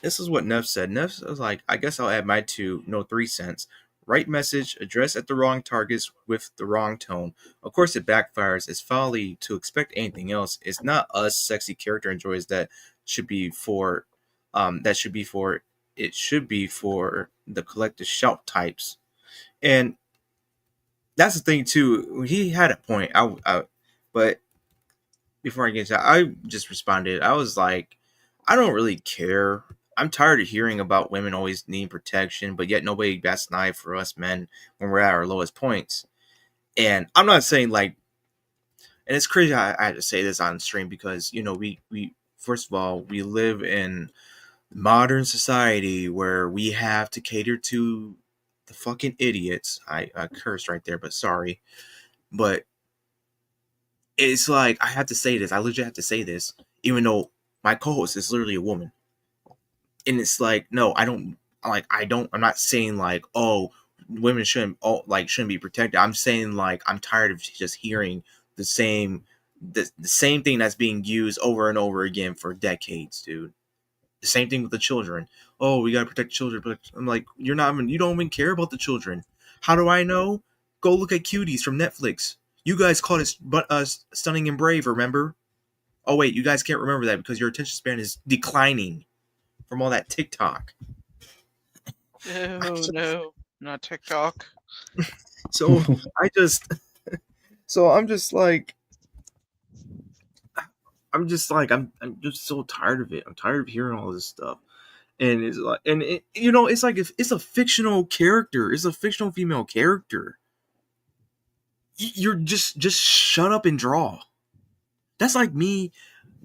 Speaker 1: this is what Neff said. Neff was like, I guess I'll add my 3 cents. Right message, addressed at the wrong targets with the wrong tone. Of course, it backfires. It's folly to expect anything else. It's not us sexy character enjoys that should be for, that should be for. It should be for the collective shout types, and that's the thing too. He had a point. But before I get to that, I just responded. I was like, I don't really care. I'm tired of hearing about women always needing protection, but yet nobody bats an eye for us men when we're at our lowest points. And I'm not saying like, and it's crazy I had to say this on stream because we first of all we live in modern society where we have to cater to the fucking idiots. I cursed right there, but sorry. But it's like I have to say this. I legit have to say this, even though my co-host is literally a woman. And it's like, no, I'm not saying like, oh, women shouldn't be protected. I'm saying like I'm tired of just hearing the same the same thing that's being used over and over again for decades, dude. The same thing with the children. Oh, we gotta protect children. But I'm like, you don't even care about the children. How do I know? Go look at Cuties from Netflix. You guys called it Stunning and Brave, remember? Oh wait, you guys can't remember that because your attention span is declining from all that TikTok.
Speaker 3: No, not TikTok.
Speaker 1: So I'm just like, I'm just so tired of it. I'm tired of hearing all this stuff. And it's like, it's like if it's a fictional character, it's a fictional female character. You're just shut up and draw. That's like me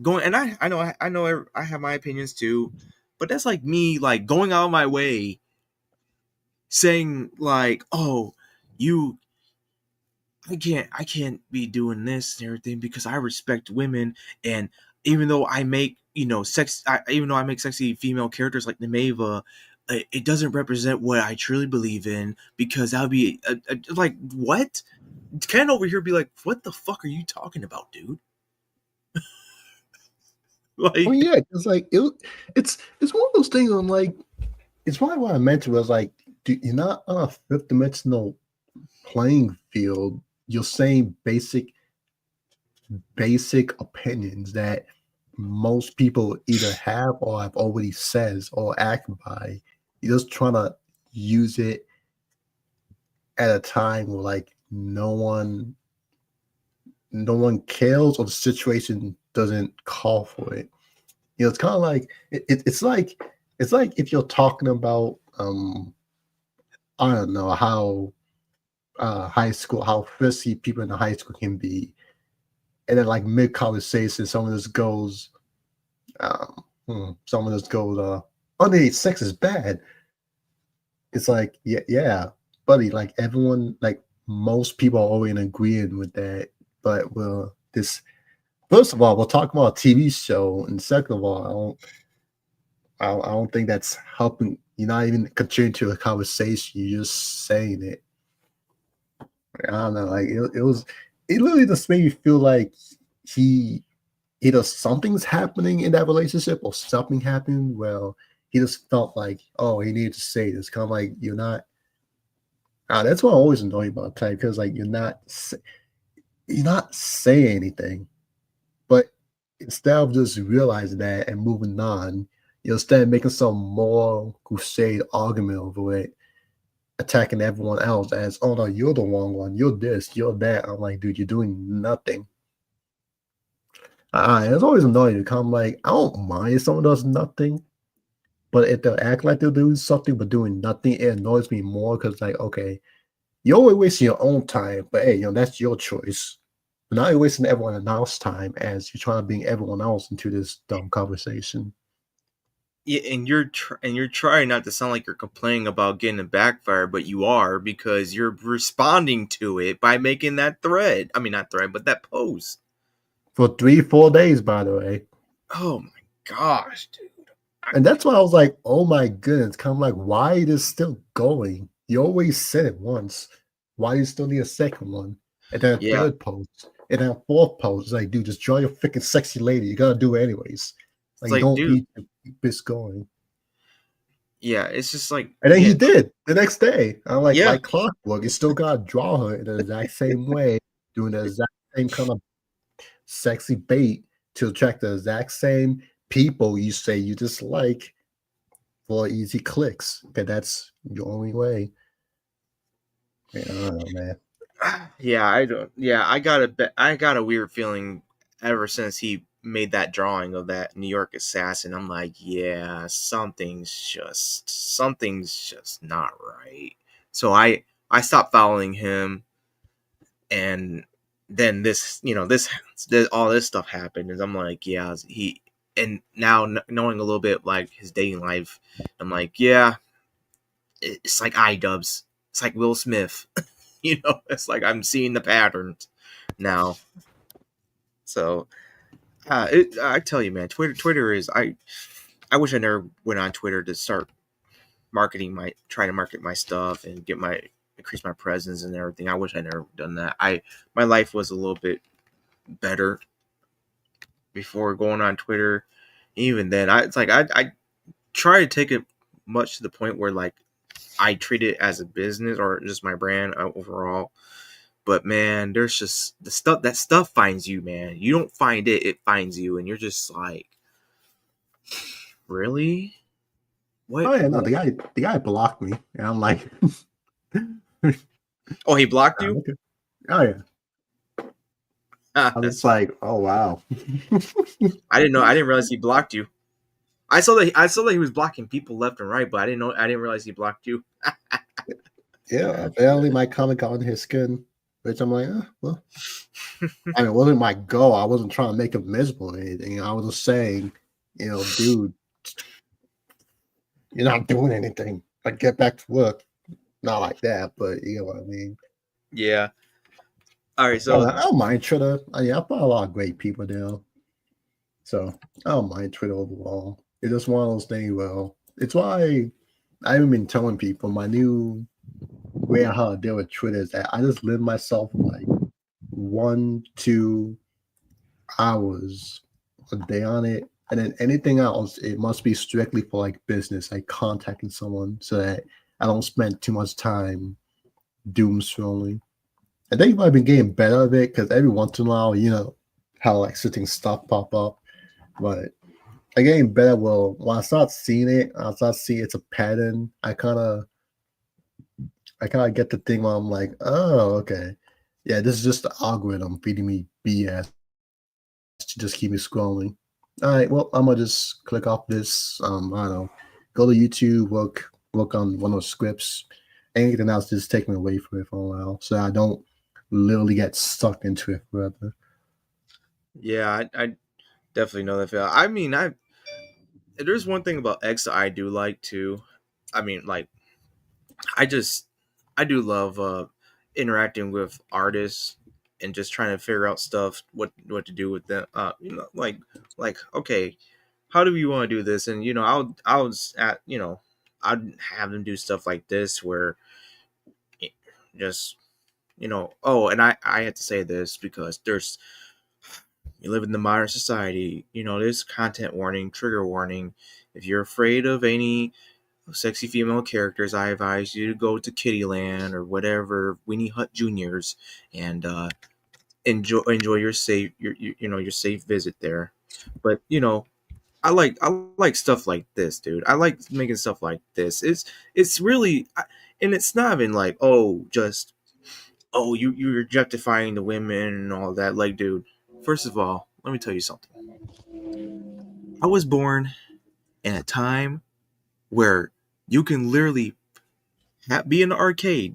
Speaker 1: going, and I know I have my opinions too, but that's like me like going out of my way saying like, oh, you I can't be doing this and everything because I respect women, and even though I make even though I make sexy female characters like Nemeva, it doesn't represent what I truly believe in because that would be like what? Ken over here be like, what the fuck are you talking about, dude?
Speaker 2: Oh
Speaker 1: Like,
Speaker 2: yeah, it's like it's one of those things. I'm like, it's probably what I meant to was like, you're not on a fifth dimensional playing field. You're saying basic opinions that most people either have or have already says or act by. You're just trying to use it at a time where like no one cares or the situation doesn't call for it. It's kind of like it's like if you're talking about I don't know how high school, how frisky people in the high school can be, and then like mid conversation, someone just goes, someone just goes, underage sex is bad. It's like, yeah, buddy, like everyone, like most people are already in agreeing with that. But well, this first of all, we're talking about a TV show, and second of all, I don't think that's helping. You're not even contributing to a conversation. You're just saying it. I don't know. Like it literally just made me feel like he either something's happening in that relationship or something happened. Well, he just felt like, oh, he needed to say this. Kind of like you're not. That's what I always annoy about type, because like you're not saying anything, but instead of just realizing that and moving on, you'll start making some more crusade argument over it, attacking everyone else as, oh no, you're the wrong one, you're this, you're that. I'm like, dude, you're doing nothing. It's always annoying to come like, I don't mind if someone does nothing, but if they act like they're doing something but doing nothing, it annoys me more because like, okay, you're always wasting your own time, but hey, that's your choice. But now you're wasting everyone else's time as you're trying to bring everyone else into this dumb conversation.
Speaker 1: Yeah, and you're trying not to sound like you're complaining about getting a backfire, but you are, because you're responding to it by making that thread. I mean, not thread, but that post.
Speaker 2: For 3-4 days, by the way.
Speaker 1: Oh my gosh, dude.
Speaker 2: And that's why I was like, oh my goodness, kind of like, why is this still going? You always said it once. Why you still need a second one? And then a third post. And then a fourth post. It's like, dude, just draw your freaking sexy lady. You gotta do it anyways. Like, you don't need to keep this going.
Speaker 1: Yeah, it's just like,
Speaker 2: and then he did the next day. I'm like clockwork. You still gotta draw her in the exact same way, doing the exact same kind of sexy bait to attract the exact same people you say you dislike for easy clicks. Okay, that's your only way. Yeah, I don't know, man.
Speaker 1: Yeah, I don't. Yeah, I got a weird feeling ever since he made that drawing of that New York assassin. I'm like, yeah, something's just not right. So I stopped following him, and then this all this stuff happened, and I'm like, yeah, and now knowing a little bit like his dating life, I'm like, yeah, it's like iDubbbz. It's like Will Smith. It's like I'm seeing the patterns now. So, I tell you, man, Twitter is I wish I never went on Twitter to start trying to market my stuff and increase my presence and everything. I wish I never done that. My life was a little bit better before going on Twitter. Even then, I try to take it much to the point where like I treat it as a business or just my brand overall. But man, there's just that stuff finds you, man. You don't find it, it finds you, and you're just like, really? What?
Speaker 2: Oh yeah, no, the guy blocked me, and I'm like,
Speaker 1: oh, he blocked you?
Speaker 2: Oh yeah. I was like, oh wow.
Speaker 1: I didn't realize he blocked you. I saw that he was blocking people left and right, but I didn't realize he blocked you.
Speaker 2: Yeah, apparently my comic got on his skin, which I'm like, well. I mean, it wasn't my goal. I wasn't trying to make him miserable or anything. I was just saying, dude, you're not doing anything. Like, get back to work. Not like that, but you know what I mean.
Speaker 1: Yeah. All right, so
Speaker 2: I don't mind Twitter. I follow a lot of great people there, so I don't mind Twitter overall. It's just one of those things. Well, it's why I haven't been telling people my new way of how to deal with Twitter is that I just limit myself like 1-2 hours a day on it, and then anything else, it must be strictly for like business, like contacting someone, so that I don't spend too much time doom scrolling. I think I've been getting better at it because every once in a while, how like certain stuff pop up, but I'm getting better. Well, when I start seeing it, it's a pattern. I kind of get the thing where I'm like, oh, okay, yeah, this is just the algorithm feeding me BS to just keep me scrolling. All right, well, I'm gonna just click off this. I don't know, go to YouTube, work on one of those scripts, anything else just take me away from it for a while, so I don't literally get stuck into it forever.
Speaker 1: Yeah, I definitely know that feel. I mean, there's one thing about X that I do like too. I mean, like I just I do love interacting with artists and just trying to figure out stuff what to do with them. Like okay, how do you want to do this? And I was at I'd have them do stuff like this where it just oh, and I had to say this because there's you live in the modern society. There's content warning, trigger warning. If you're afraid of any sexy female characters, I advise you to go to Kittyland or whatever, Winnie Hut Juniors, and enjoy your safe your safe visit there. But I like stuff like this, dude. I like making stuff like this. It's really, and it's not even like just you're objectifying the women and all that. Like, dude, first of all, let me tell you something. I was born in a time where you can literally be in the arcade,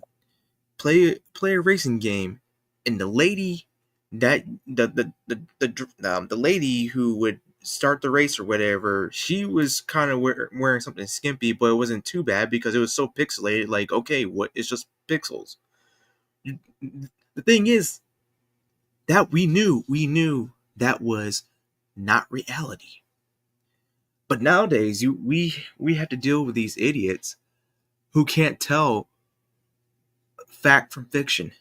Speaker 1: play a racing game, and the lady that the lady who would start the race or whatever, she was kind of wearing something skimpy, but it wasn't too bad because it was so pixelated. Like, okay, what? It's just pixels. The thing is that we knew that was not reality. But nowadays, we have to deal with these idiots who can't tell fact from fiction.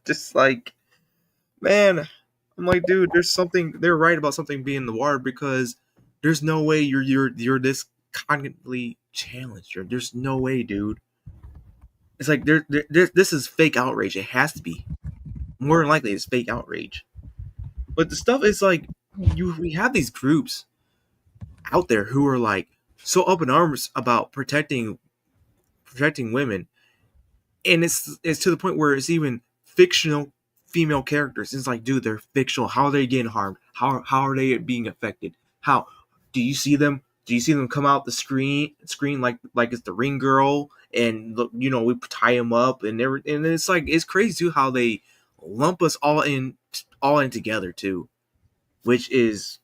Speaker 1: Just like, man, I'm like, dude, there's something. They're right about something being in the water because there's no way you're this cognitively challenged. There's no way, dude. It's like this is fake outrage. It has to be. More than likely, it's fake outrage. But the stuff is like, we have these groups out there who are like so up in arms about protecting women, and it's to the point where it's even fictional female characters. It's like, dude, they're fictional. How are they getting harmed? How are they being affected? How do you see them? Do you see them come out the screen like it's the Ring Girl, and we tie them up and everything? And it's like, it's crazy too how they lump us all in together too, which is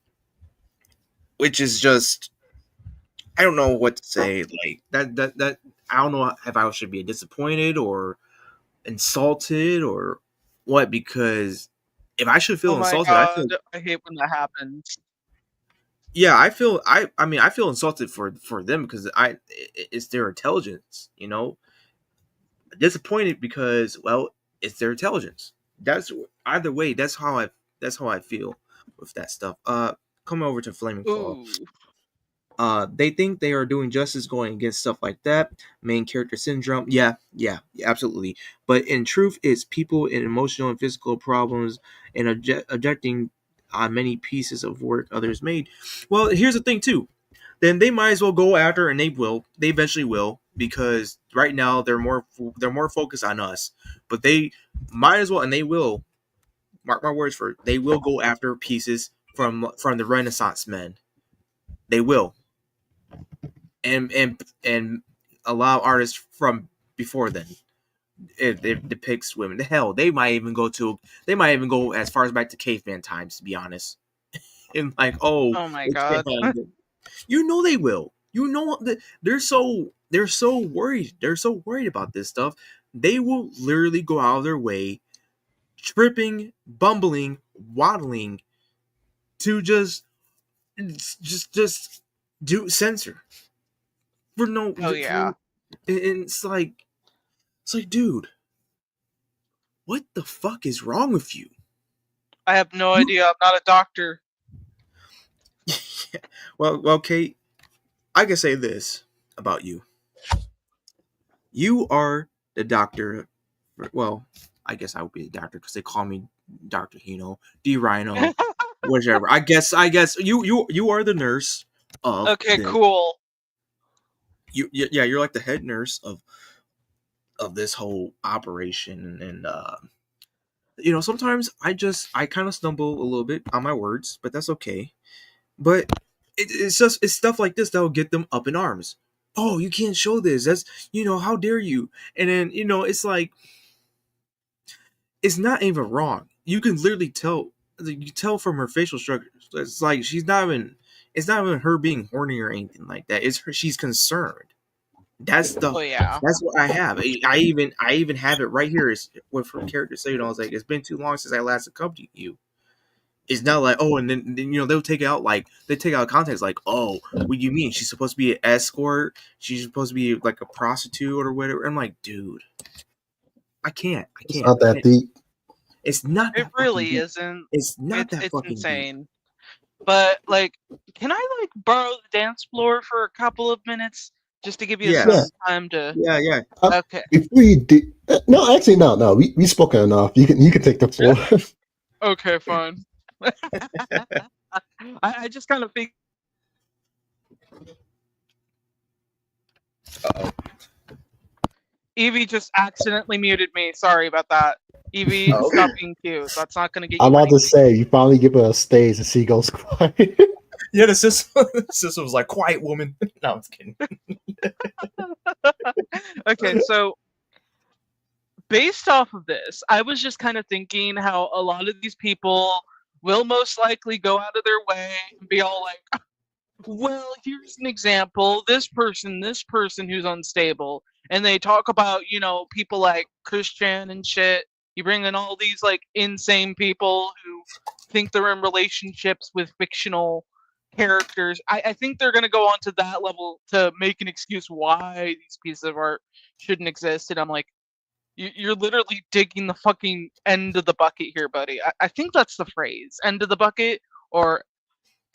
Speaker 1: just, I don't know what to say. Like that I don't know if I should be disappointed or insulted or what, because if I should
Speaker 3: Oh
Speaker 1: feel
Speaker 3: my
Speaker 1: insulted, I
Speaker 3: god,
Speaker 1: feel,
Speaker 3: I hate when that happens.
Speaker 1: yeah, I feel insulted for them because it's their intelligence, disappointed because, well, it's their intelligence. That's Either way, that's how I feel with that stuff. Come over to Flaming Claw.
Speaker 3: Ooh.
Speaker 1: They think they are doing justice going against stuff like that. Main character syndrome. Yeah, absolutely. But in truth, it's people in emotional and physical problems and objecting on many pieces of work others made. Well, here's the thing too. Then they might as well go after, and they will. They eventually will, because right now they're more focused on us. But they might as well, and they will. Mark my words for it. They will go after pieces from the Renaissance men. They will, and allow artists from before then. It depicts women. The hell, they might even go as far as back to caveman times, to be honest. And like,
Speaker 3: Oh my
Speaker 1: it's
Speaker 3: god.
Speaker 1: they will. That they're so worried. They're so worried about this stuff. They will literally go out of their way, tripping, bumbling, waddling, to just do censor for no.
Speaker 3: Oh yeah.
Speaker 1: And it's like, dude, what the fuck is wrong with you?
Speaker 3: I have no idea. I'm not a doctor.
Speaker 1: Well, Kate, I can say this about you. You are the doctor. Well, I guess I would be the doctor because they call me Dr. Hino, D Rhino, whichever. I guess you are the nurse of
Speaker 3: Okay,
Speaker 1: this.
Speaker 3: cool.
Speaker 1: Yeah, you're like the head nurse of this whole operation, and sometimes I kind of stumble a little bit on my words, but that's okay. But it's stuff like this that will get them up in arms. oh, you can't show this. That's, how dare you? And then, it's like, it's not even wrong. You can literally tell. You tell from her facial structures. It's like she's not even. It's not even her being horny or anything like that. It's her. She's concerned. That's the.
Speaker 3: Oh yeah.
Speaker 1: That's what I have. I even have it right here. Is with her character saying, I was like, it's been too long since I last accompanied you. It's not like, oh, and then they'll take it out like they take out context like, oh, what do you mean she's supposed to be an escort? She's supposed to be like a prostitute or whatever. I'm like, dude, I can't.
Speaker 2: It's not that deep.
Speaker 1: It's not.
Speaker 3: It really isn't.
Speaker 1: It's not that
Speaker 3: It's
Speaker 1: fucking
Speaker 3: insane.
Speaker 1: deep.
Speaker 3: But like, can I like borrow the dance floor for a couple of minutes just to give you
Speaker 1: Yeah.
Speaker 3: some time to?
Speaker 1: Yeah.
Speaker 3: Okay.
Speaker 2: If we did, no, actually, no. We spoken enough. You can take the floor.
Speaker 3: Okay, fine. I just kind of think.
Speaker 1: Uh-oh.
Speaker 3: Evie just accidentally muted me. Sorry about that. Evie,
Speaker 1: Oh, okay.
Speaker 3: stop being cute. That's not gonna get you.
Speaker 2: I'm about to
Speaker 3: anything.
Speaker 2: say, you finally give her a stage and she goes quiet.
Speaker 1: Yeah, the sister was like, quiet woman. No, I'm just kidding.
Speaker 3: Okay, so based off of this, I was just kind of thinking how a lot of these people will most likely go out of their way and be all like, well, here's an example, this person who's unstable, and they talk about, people like Christian and shit. You bring in all these like insane people who think they're in relationships with fictional characters. I think they're gonna go on to that level to make an excuse why these pieces of art shouldn't exist, and I'm like, you're literally digging the fucking end of the bucket here, buddy. I think that's the phrase, end of the bucket or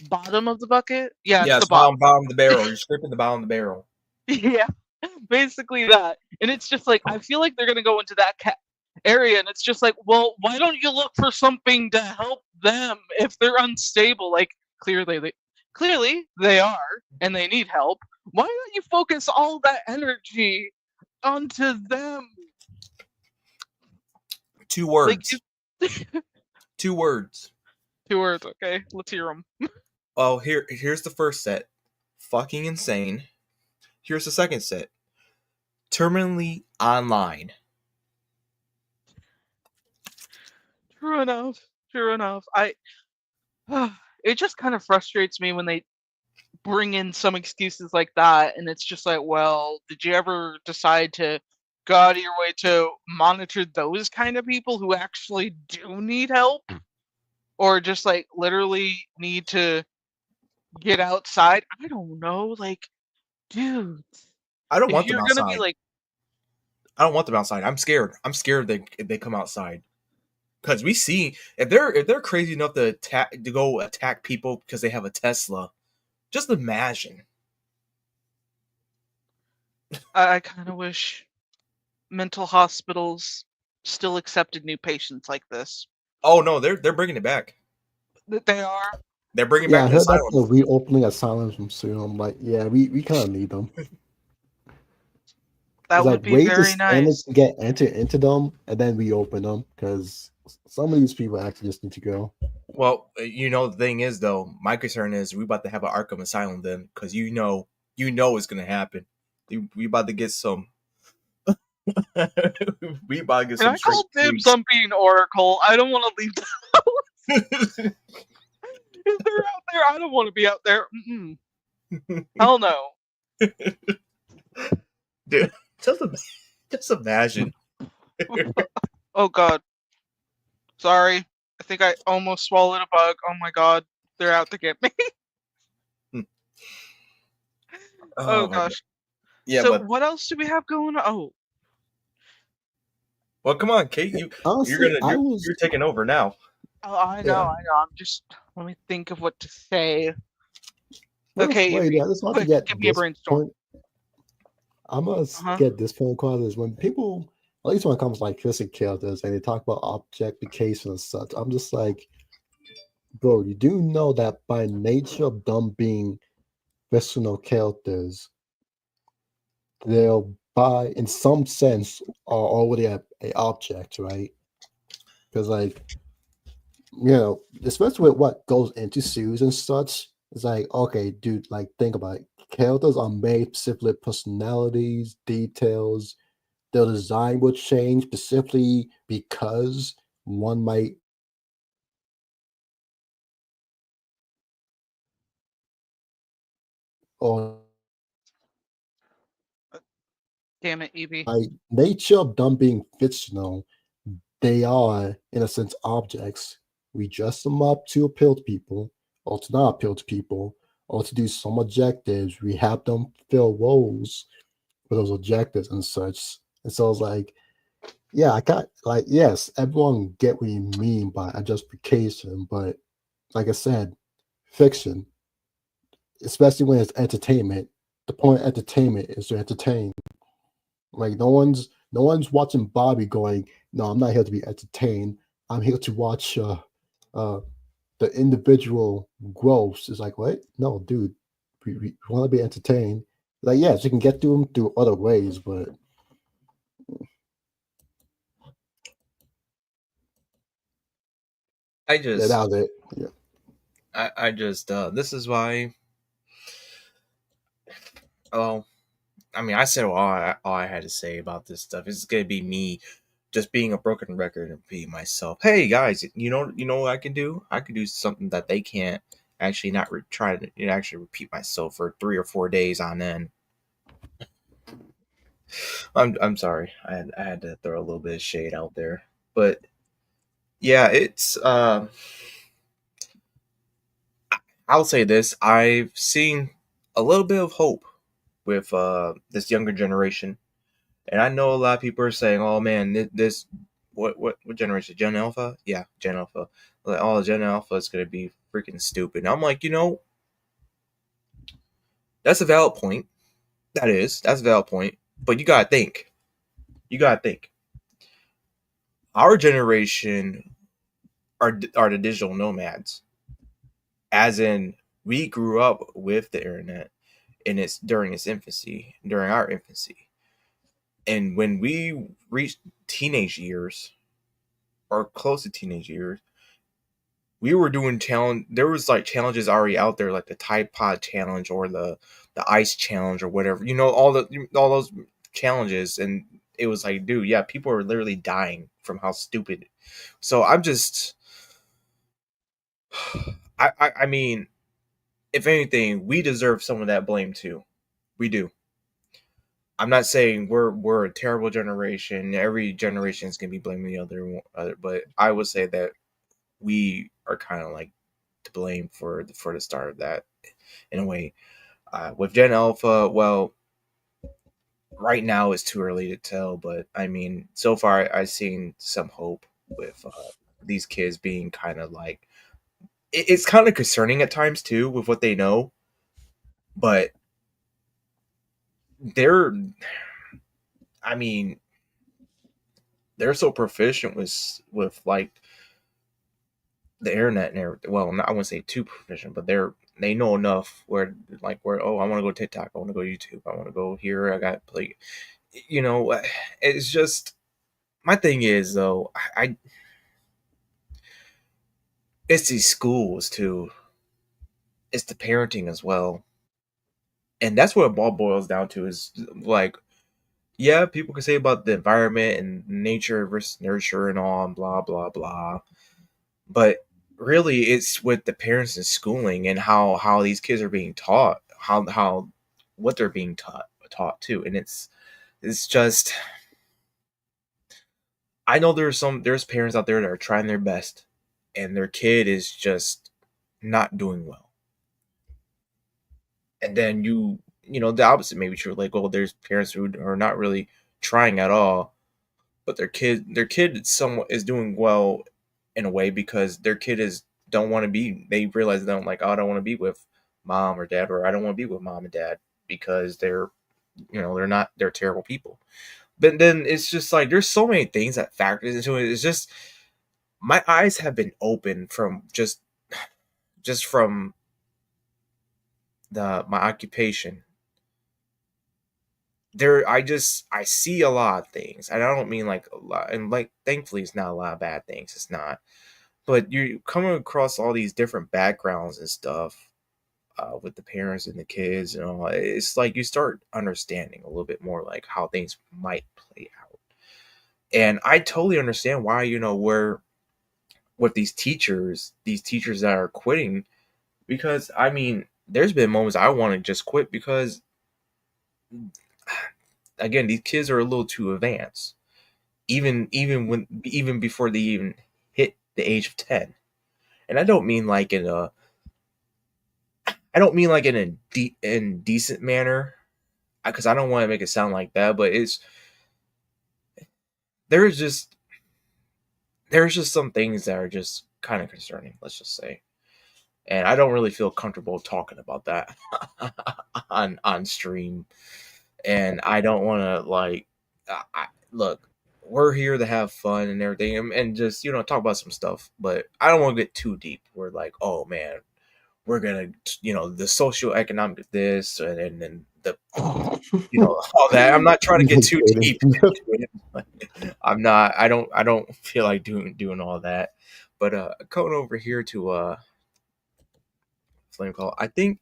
Speaker 3: bottom of the bucket. Yeah, it's the bottom.
Speaker 1: Bottom of the barrel. You're scraping the bottom of the barrel.
Speaker 3: Yeah, basically that. And it's just like, I feel like they're gonna go into that area, and it's just like, well, why don't you look for something to help them if they're unstable? Like clearly they are, and they need help. Why don't you focus all that energy onto them?
Speaker 1: 2 words.
Speaker 3: Like,
Speaker 1: 2 words.
Speaker 3: 2 words. Okay, let's hear them.
Speaker 1: Oh, here's the first set. Fucking insane. Here's the second set. Terminally online.
Speaker 3: True enough. It just kind of frustrates me when they bring in some excuses like that, and it's just like, well, did you ever decide to go out of your way to monitor those kind of people who actually do need help, or just like literally need to get outside? I don't know, like, dude,
Speaker 1: I don't
Speaker 3: if
Speaker 1: want them
Speaker 3: you're gonna
Speaker 1: outside.
Speaker 3: be like,
Speaker 1: I don't want them outside. I'm scared. I'm scared they come outside. Because we see if they're crazy enough to go attack people because they have a Tesla, just imagine.
Speaker 3: I kind of wish mental hospitals still accepted new patients like this.
Speaker 1: Oh no, they're bringing it back.
Speaker 3: They are.
Speaker 1: They're bringing
Speaker 2: Yeah, I
Speaker 1: back the
Speaker 2: heard
Speaker 1: asylum.
Speaker 2: that's reopening asylums from soon. I'm like, yeah, we kind of need them.
Speaker 3: That
Speaker 2: It's
Speaker 3: would
Speaker 2: like,
Speaker 3: be
Speaker 2: wait
Speaker 3: very
Speaker 2: to
Speaker 3: nice.
Speaker 2: get entered into them and then reopen them because some of these people actually just need to go.
Speaker 1: Well, the thing is though, my concern is we about to have an Arkham Asylum then, because you know it's gonna happen. We about to get some. We about to get
Speaker 3: Can
Speaker 1: some.
Speaker 3: I call dibs on being Oracle? I don't want to leave the house. If they're out there, I don't want to be out there. Hell no.
Speaker 1: Dude, just imagine.
Speaker 3: Oh god. Sorry. I think I almost swallowed a bug. Oh my god. They're out to get me. Oh
Speaker 1: my
Speaker 3: gosh.
Speaker 1: God. Yeah,
Speaker 3: so
Speaker 1: but
Speaker 3: what else do we have going on? Oh.
Speaker 1: Well, come on, Kate.
Speaker 2: Honestly,
Speaker 1: You're taking over now.
Speaker 3: Oh, I know. I'm just, let me think of what to say.
Speaker 2: Well,
Speaker 3: Okay,
Speaker 2: wait, I just want to
Speaker 3: quick,
Speaker 2: get
Speaker 3: give me a
Speaker 2: this
Speaker 3: brainstorm.
Speaker 2: point. I'm gonna get this point across is when people, at least when it comes to like classic characters, and they talk about objectification and such. I'm just like, bro, you do know that by nature of them being fictional characters, they'll by in some sense are already a object, right? Because like, especially with what goes into suits and such, It's like, okay, dude, like think about it. Characters are made specifically personalities, details. Their design will change specifically because one might or
Speaker 3: Damn it, Evie.
Speaker 2: by nature of them being fictional, they are, in a sense, objects. We dress them up to appeal to people, or to not appeal to people, or to do some objectives. We have them fill roles for those objectives and such. And so it's like, yeah, I got like, yes, everyone get what you mean by objectification, but like I said, fiction, especially when it's entertainment, the point of entertainment is to entertain. Like no one's watching Bobby going, no, I'm not here to be entertained. I'm here to watch uh the individual growths. Is like, what? No, dude, we want to be entertained. Like, yes, you can get to them through other ways, but
Speaker 1: I
Speaker 2: yeah,
Speaker 1: just,
Speaker 2: that was it. Yeah.
Speaker 1: I just, this is why. Oh, I mean, I said all I had to say about this stuff. It's gonna be me, just being a broken record and being myself. Hey guys, you know what I can do? I can do something that they can't. Actually, not try to actually repeat myself for 3 or 4 days on end. I'm sorry. I had to throw a little bit of shade out there, but yeah, it's I'll say this: I've seen a little bit of hope with this younger generation, and I know a lot of people are saying, "Oh man, this what generation? Gen Alpha? Yeah, Gen Alpha. Like, oh, Gen Alpha is gonna be freaking stupid." And I'm like, that's a valid point. That's a valid point. But you gotta think. You gotta think. Our generation are the digital nomads, as in we grew up with the internet in its during its infancy, during our infancy. And when we reached teenage years or close to teenage years, we were doing challenge. There was like challenges already out there, like the Tide Pod challenge or the Ice challenge or whatever. All those challenges, and it was like, dude, yeah, people are literally dying from how stupid. So I'm just, I mean, if anything, we deserve some of that blame too. We do. I'm not saying we're a terrible generation. Every generation is gonna be blaming the other, but I would say that we are kind of like to blame for the start of that in a way. With Gen Alpha, well, right now it's too early to tell, but I mean, so far I've seen some hope with these kids being kind of like it's kind of concerning at times too with what they know, but they're, I mean, they're so proficient with like the internet and everything. Well, not, I wouldn't say too proficient, but they know enough where oh, I want to go to TikTok, I want to go to YouTube, I want to go here, I got play. It's just my thing is though, I it's these schools too. It's the parenting as well, and that's what it all boils down to. Is like, yeah, people can say about the environment and nature versus nurture and all, and blah blah blah. But really, it's with the parents and schooling and how these kids are being taught, how what they're being taught too, and it's just I know there's parents out there that are trying their best, and their kid is just not doing well, and then the opposite may be true. Like, well, there's parents who are not really trying at all, but their kid somewhat is doing well in a way because their kid is don't want to be. They realize they don't like. Oh, I don't want to be with mom or dad, or I don't want to be with mom and dad because they're terrible people. But then it's just like there's so many things that factors into it. It's just my eyes have been open from just from the my occupation. I see a lot of things, and I don't mean like a lot, and like thankfully it's not a lot of bad things. It's not, but you're coming across all these different backgrounds and stuff with the parents and the kids and all. It's like you start understanding a little bit more like how things might play out. And I totally understand why, where with these teachers that are quitting, because I mean, there's been moments I want to just quit because again, these kids are a little too advanced. Even before they even hit the age of 10. And I don't mean like in a indecent manner, because I don't want to make it sound like that, but there's just some things that are just kind of concerning, let's just say. And I don't really feel comfortable talking about that on stream. And I don't want to look. We're here to have fun and everything, and just talk about some stuff. But I don't want to get too deep. We're like, oh man, we're gonna the socioeconomic of this and then the all that. I'm not trying to get too deep into it. I'm not. I don't feel like doing all that. But going over here to Flame Call, I think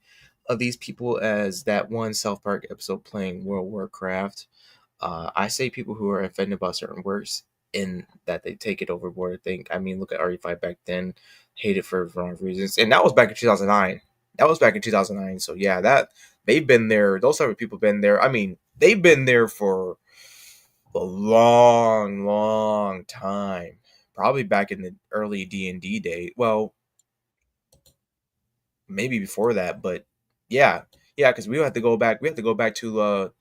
Speaker 1: of these people as that one South Park episode playing World of Warcraft. I say people who are offended by certain words in that they take it overboard. I mean, look at RE5 back then, hated for wrong reasons, and that was back in 2009. So yeah, that they've been there. Those type of people been there. I mean, they've been there for a long, long time. Probably back in the early D&D day. Well, maybe before that, but yeah, because we have to go back. We have to go back to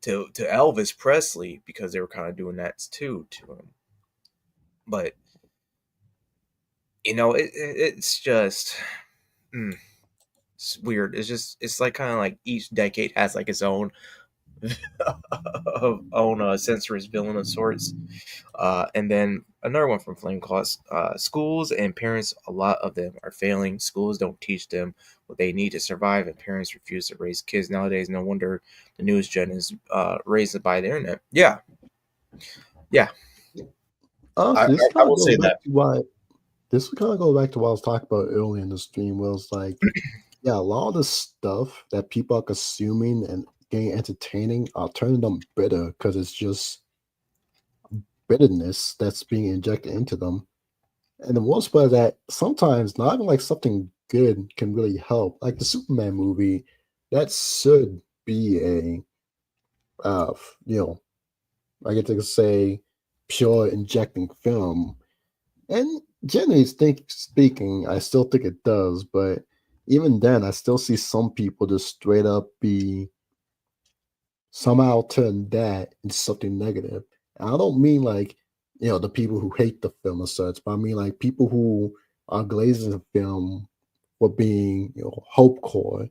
Speaker 1: Elvis Presley because they were kind of doing that too to him. But it's just it's weird. It's like kind of like each decade has like its own censorous villain of sorts. And then another one from Flame Claws. Schools and parents, a lot of them are failing. Schools don't teach them what they need to survive, and parents refuse to raise kids nowadays. No wonder the newest gen is raised by the internet. Yeah.
Speaker 2: Honestly,
Speaker 1: I will say that.
Speaker 2: This would kind of go back to what I was talking about earlier in the stream, where it's like, yeah, a lot of the stuff that people are consuming and getting entertaining are turning them bitter because it's just bitterness that's being injected into them. And the worst part is that sometimes not even like something good can really help. Like the Superman movie, that should be I get to say pure injecting film. And generally speaking, I still think it does, but even then, I still see some people just straight up be somehow turn that into something negative. And I don't mean like, the people who hate the film or such, but I mean like people who are glazing the film for being, hope core,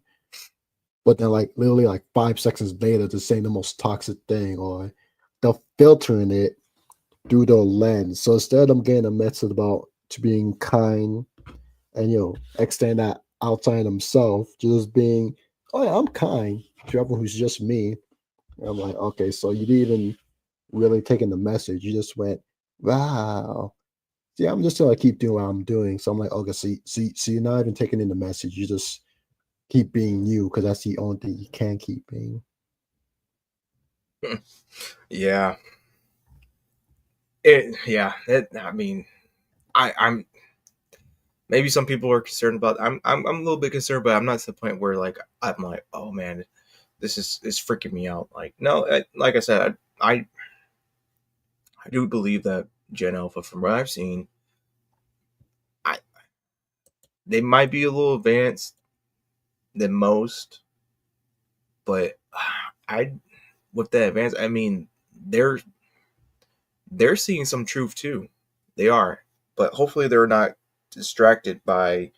Speaker 2: but then like literally like 5 seconds later to saying the most toxic thing, or they're filtering it through their lens. So instead of them getting a message about to being kind and extend that outside themselves, just being, oh yeah, I'm kind to everyone who's just me. And I'm like, okay, so you didn't even really taking the message. You just went, wow. Yeah, I'm just gonna keep doing what I'm doing. So I'm like, okay, so you're not even taking in the message. You just keep being you because that's the only thing you can keep being.
Speaker 1: Yeah. I mean, I'm maybe some people are concerned about. I'm a little bit concerned, but I'm not to the point where like I'm like, oh man, this is freaking me out. Like no, like I said, I do believe that Gen Alpha, from what I've seen, they might be a little advanced than most, but with that advance, I mean they're seeing some truth too. They are, but hopefully they're not distracted by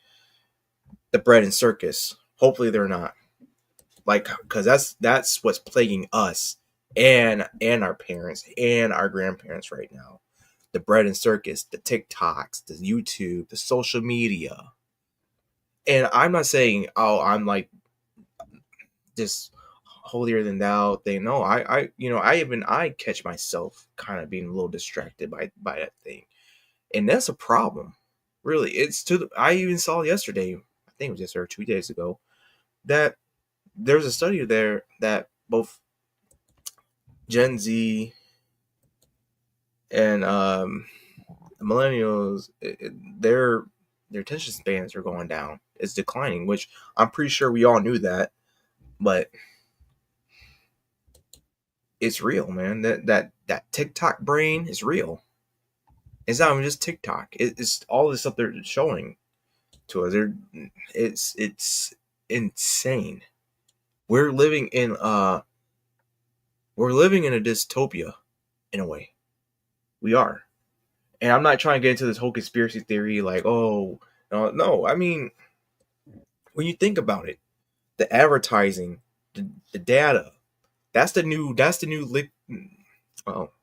Speaker 1: the bread and circus. Hopefully they're not, like, because that's what's plaguing us and our parents and our grandparents right now. The bread and circus, the TikToks, the YouTube, the social media. And I'm not saying, oh, I'm like this holier than thou thing. No, I catch myself kind of being a little distracted by that thing, and that's a problem. Really, I even saw yesterday. I think it was yesterday or 2 days ago. that there's a study there that both Gen Z and millennials, their attention spans are going down. It's declining, which I'm pretty sure we all knew that, but it's real, man. That TikTok brain is real. It's not even just TikTok. It's all this stuff they're showing to us. It's insane. We're living in a dystopia in a way. We are. And I'm not trying to get into this whole conspiracy theory like, oh, no. I mean, when you think about it, the advertising, the data, that's the new well,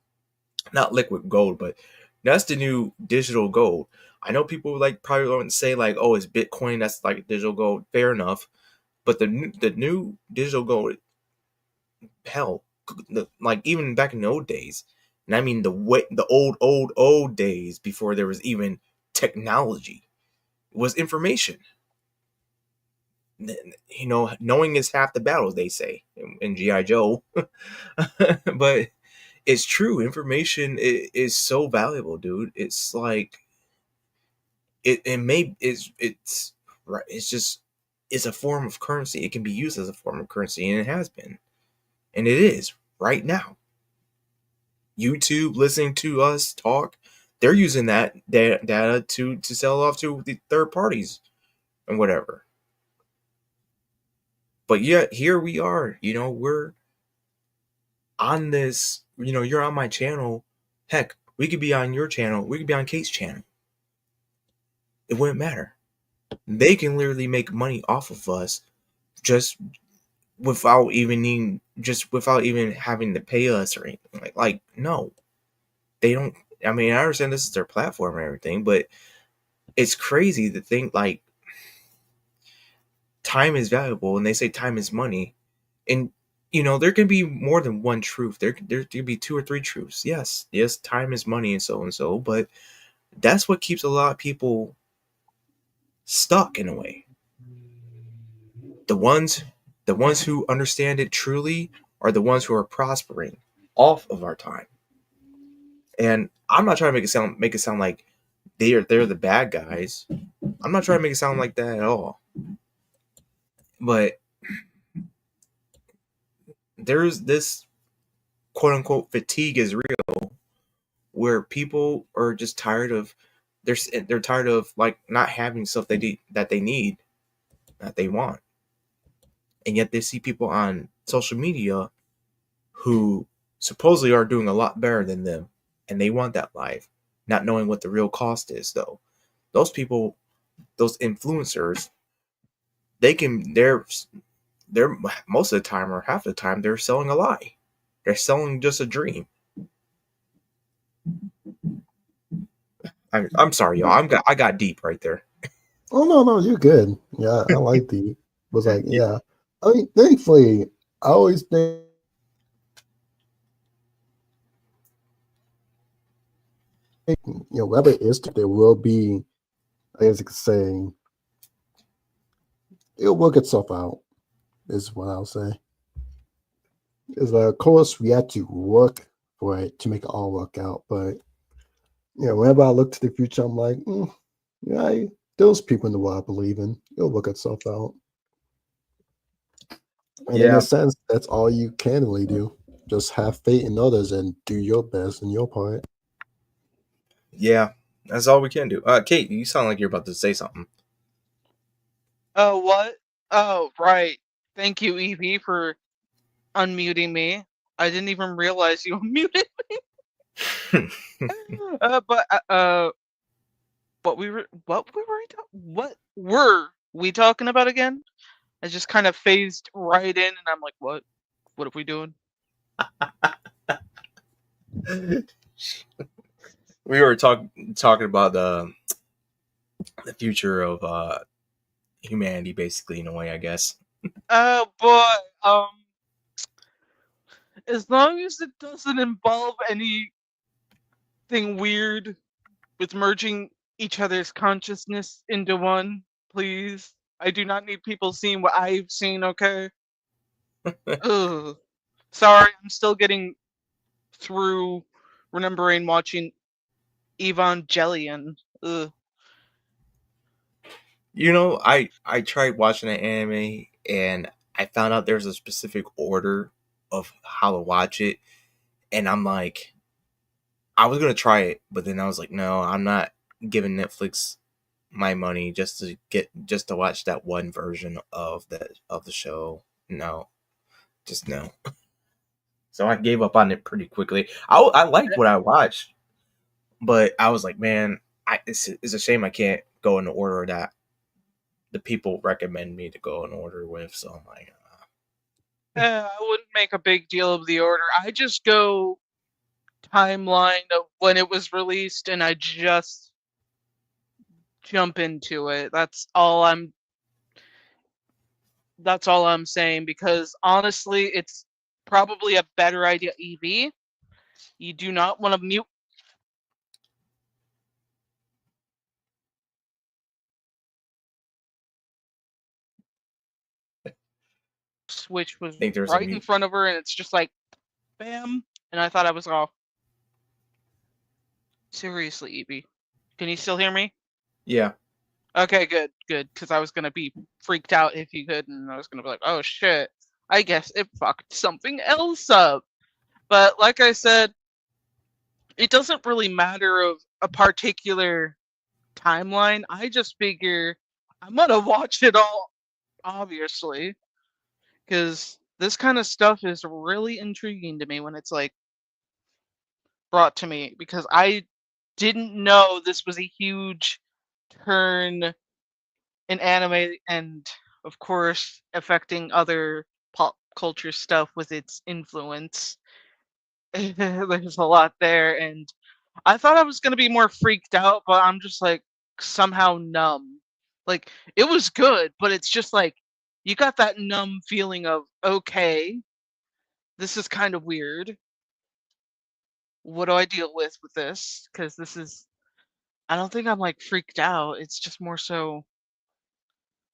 Speaker 1: not liquid gold, but that's the new digital gold. I know people like probably want to say like, oh, it's Bitcoin, that's like digital gold. Fair enough. But the new digital gold, hell, like even back in the old days, and I mean the old days before there was even technology, was information. You know, knowing is half the battle, they say in G.I. Joe. But it's true. Information is so valuable, dude. It's like it's right. It's just it's a form of currency. It can be used as a form of currency, and it has been, and it is right now. YouTube, listening to us talk, they're using that data to sell off to the third parties and whatever. But yet here we are. You know, we're on this. You know, you're on my channel. Heck, we could be on your channel. We could be on Kate's channel. It wouldn't matter. They can literally make money off of us just without even having to pay us or anything. Like no, they don't. I mean, I understand this is their platform and everything, but it's crazy to think like time is valuable, and they say time is money, and you know there can be more than one truth. There can be 2 or 3 truths. Yes, time is money, and so, but that's what keeps a lot of people stuck in a way. The ones who understand it truly are the ones who are prospering off of our time. And I'm not trying to make it sound like they're the bad guys. I'm not trying to make it sound like that at all. But there's this quote unquote fatigue is real, where people are just tired of they're tired of like not having stuff that they need, that they want. And yet they see people on social media who supposedly are doing a lot better than them, and they want that life, not knowing what the real cost is. Though those people, those influencers, they're most of the time or half the time they're selling a lie. They're selling just a dream. I'm sorry, y'all. I got deep right there.
Speaker 2: Oh no, you're good. Yeah, I like the was like, yeah. I mean, thankfully, I always think whatever it is, there will be, I guess you could say, it'll work itself out, is what I'll say. Is of course we have to work for it to make it all work out, but whenever I look to the future, I'm like, those people in the world I believe in, it'll work itself out. And in a sense, that's all you can really do. Just have faith in others and do your best in your part.
Speaker 1: Yeah, that's all we can do. Kate, you sound like you're about to say something.
Speaker 3: Oh, what? Oh, right. Thank you, Evie, for unmuting me. I didn't even realize you unmuted me. What were we talking about again? I just kind of phased right in, and I'm like, what? What are we doing?
Speaker 1: We were talking about the future of humanity, basically, in a way, I guess.
Speaker 3: Oh boy. As long as it doesn't involve anything weird with merging each other's consciousness into one, please. I do not need people seeing what I've seen, okay? Ugh. Sorry, I'm still getting through remembering watching Evangelion. Ugh.
Speaker 1: You know, I tried watching an anime and I found out there's a specific order of how to watch it, and I'm like, I was gonna try it, but then I was like, no, I'm not giving Netflix my money just to watch that one version of the show. No, just no. So I gave up on it pretty quickly. I liked what I watched, but I was like, man, it's a shame I can't go in the order that the people recommend me to go in order with. So I'm like,
Speaker 3: I wouldn't make a big deal of the order. I just go timeline of when it was released, and I just jump into it. That's all I'm saying, because honestly, it's probably a better idea. EV, you do not want to mute, which was
Speaker 1: I think there's a
Speaker 3: right in
Speaker 1: mute.
Speaker 3: front of her, and it's just like bam, and I thought I was off. Seriously, EV, can you still hear me?
Speaker 1: Yeah.
Speaker 3: Okay, good, because I was gonna be freaked out if you could, and I was gonna be like, oh shit, I guess it fucked something else up. But like I said, it doesn't really matter of a particular timeline. I just figure I'm gonna watch it all, obviously, because this kind of stuff is really intriguing to me when it's like brought to me, because I didn't know this was a huge turn in anime, and of course affecting other pop culture stuff with its influence. There's a lot there, and I thought I was gonna be more freaked out, but I'm just like somehow numb. Like, it was good, but it's just like you got that numb feeling of, okay, this is kind of weird. What do I deal with this? Because this is, I don't think I'm like freaked out. It's just more so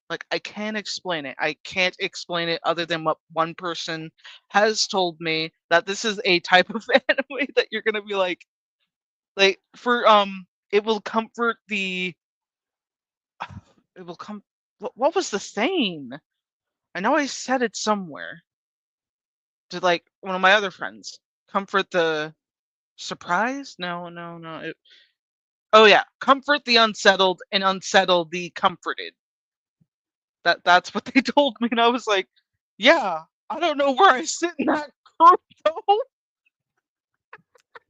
Speaker 3: like I can't explain it. I can't explain it other than what one person has told me, that this is a type of anime that you're gonna be like for it will comfort the it will come what was the saying? I know I said it somewhere. To like one of my other friends. Comfort the surprised? No, no, no. Oh yeah, comfort the unsettled and unsettle the comforted. That's what they told me, and I was like, yeah, I don't know where I sit in that group though.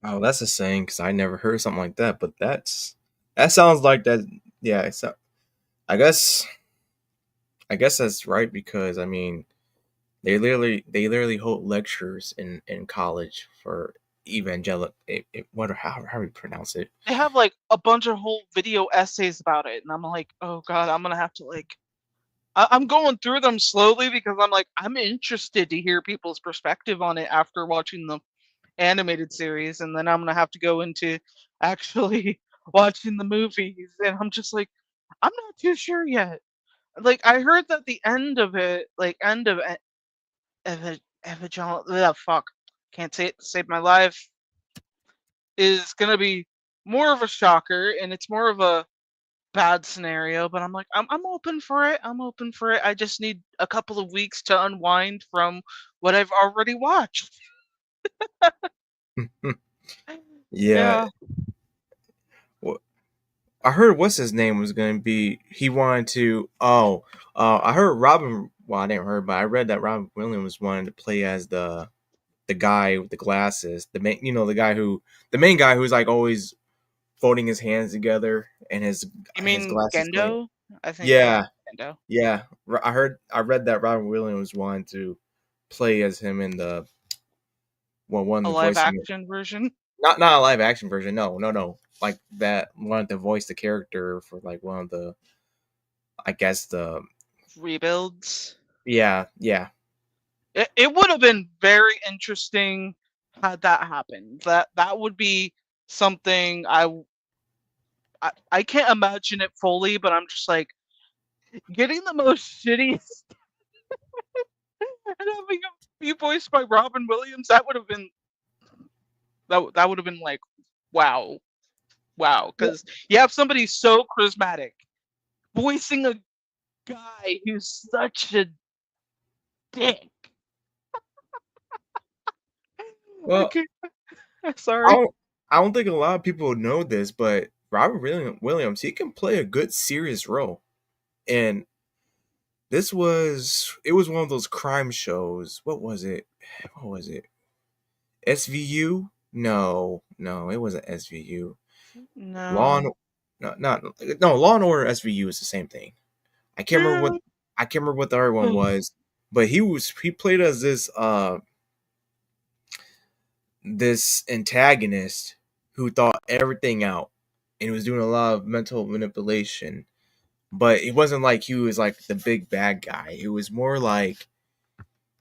Speaker 1: Oh, that's a saying because I never heard something like that. But that sounds like that. Yeah, I guess I guess that's right because I mean they literally hold lectures in college for evangelic. What how do you pronounce it?
Speaker 3: They have like a bunch of whole video essays about it, and I'm like, oh god, I'm gonna have to like I'm going through them slowly because I'm like, I'm interested to hear people's perspective on it after watching the animated series, and then I'm gonna have to go into actually watching the movies, and I'm just like, I'm not too sure yet. Like, I heard that the end of it, like end of Evangelion, fuck, can't say it to save my life, is gonna be more of a shocker, and it's more of a bad scenario. But I'm like, I'm open for it. I'm open for it. I just need a couple of weeks to unwind from what I've already watched.
Speaker 1: Yeah,
Speaker 3: Yeah.
Speaker 1: I heard what's his name was going to be. He wanted to. Oh, I heard Robin. Well, I didn't heard, but I read that Robin Williams wanted to play as the guy with the glasses, the main, the main guy who's like always folding his hands together and
Speaker 3: You
Speaker 1: his
Speaker 3: mean
Speaker 1: glasses going.
Speaker 3: Gendo? I think, yeah,
Speaker 1: Yeah,
Speaker 3: Gendo.
Speaker 1: yeah. I read that Robin Williams wanted to play as him in the one
Speaker 3: A
Speaker 1: of the
Speaker 3: live
Speaker 1: voicing.
Speaker 3: action version?
Speaker 1: Not a live action version. No, no, no. Like that wanted to voice the character for like one of the, I guess the,
Speaker 3: Rebuilds?
Speaker 1: yeah, yeah.
Speaker 3: It would have been very interesting had that happened. That would be something I can't imagine it fully, but I'm just like, getting the most shittiest and having him be voiced by Robin Williams, that would have been that would have been like, wow, wow, because you have somebody so charismatic voicing a guy who's such a dick.
Speaker 1: Well,
Speaker 3: Okay,
Speaker 1: I
Speaker 3: sorry.
Speaker 1: don't think a lot of people know this, but Robert Williams, he can play a good serious role. And it was one of those crime shows. What was it? SVU? No, it wasn't SVU. Law and
Speaker 3: No.
Speaker 1: no, Law and Order SVU is the same thing. I can't remember what the other one was, but he played as this antagonist who thought everything out and was doing a lot of mental manipulation. But it wasn't like he was like the big bad guy. It was more like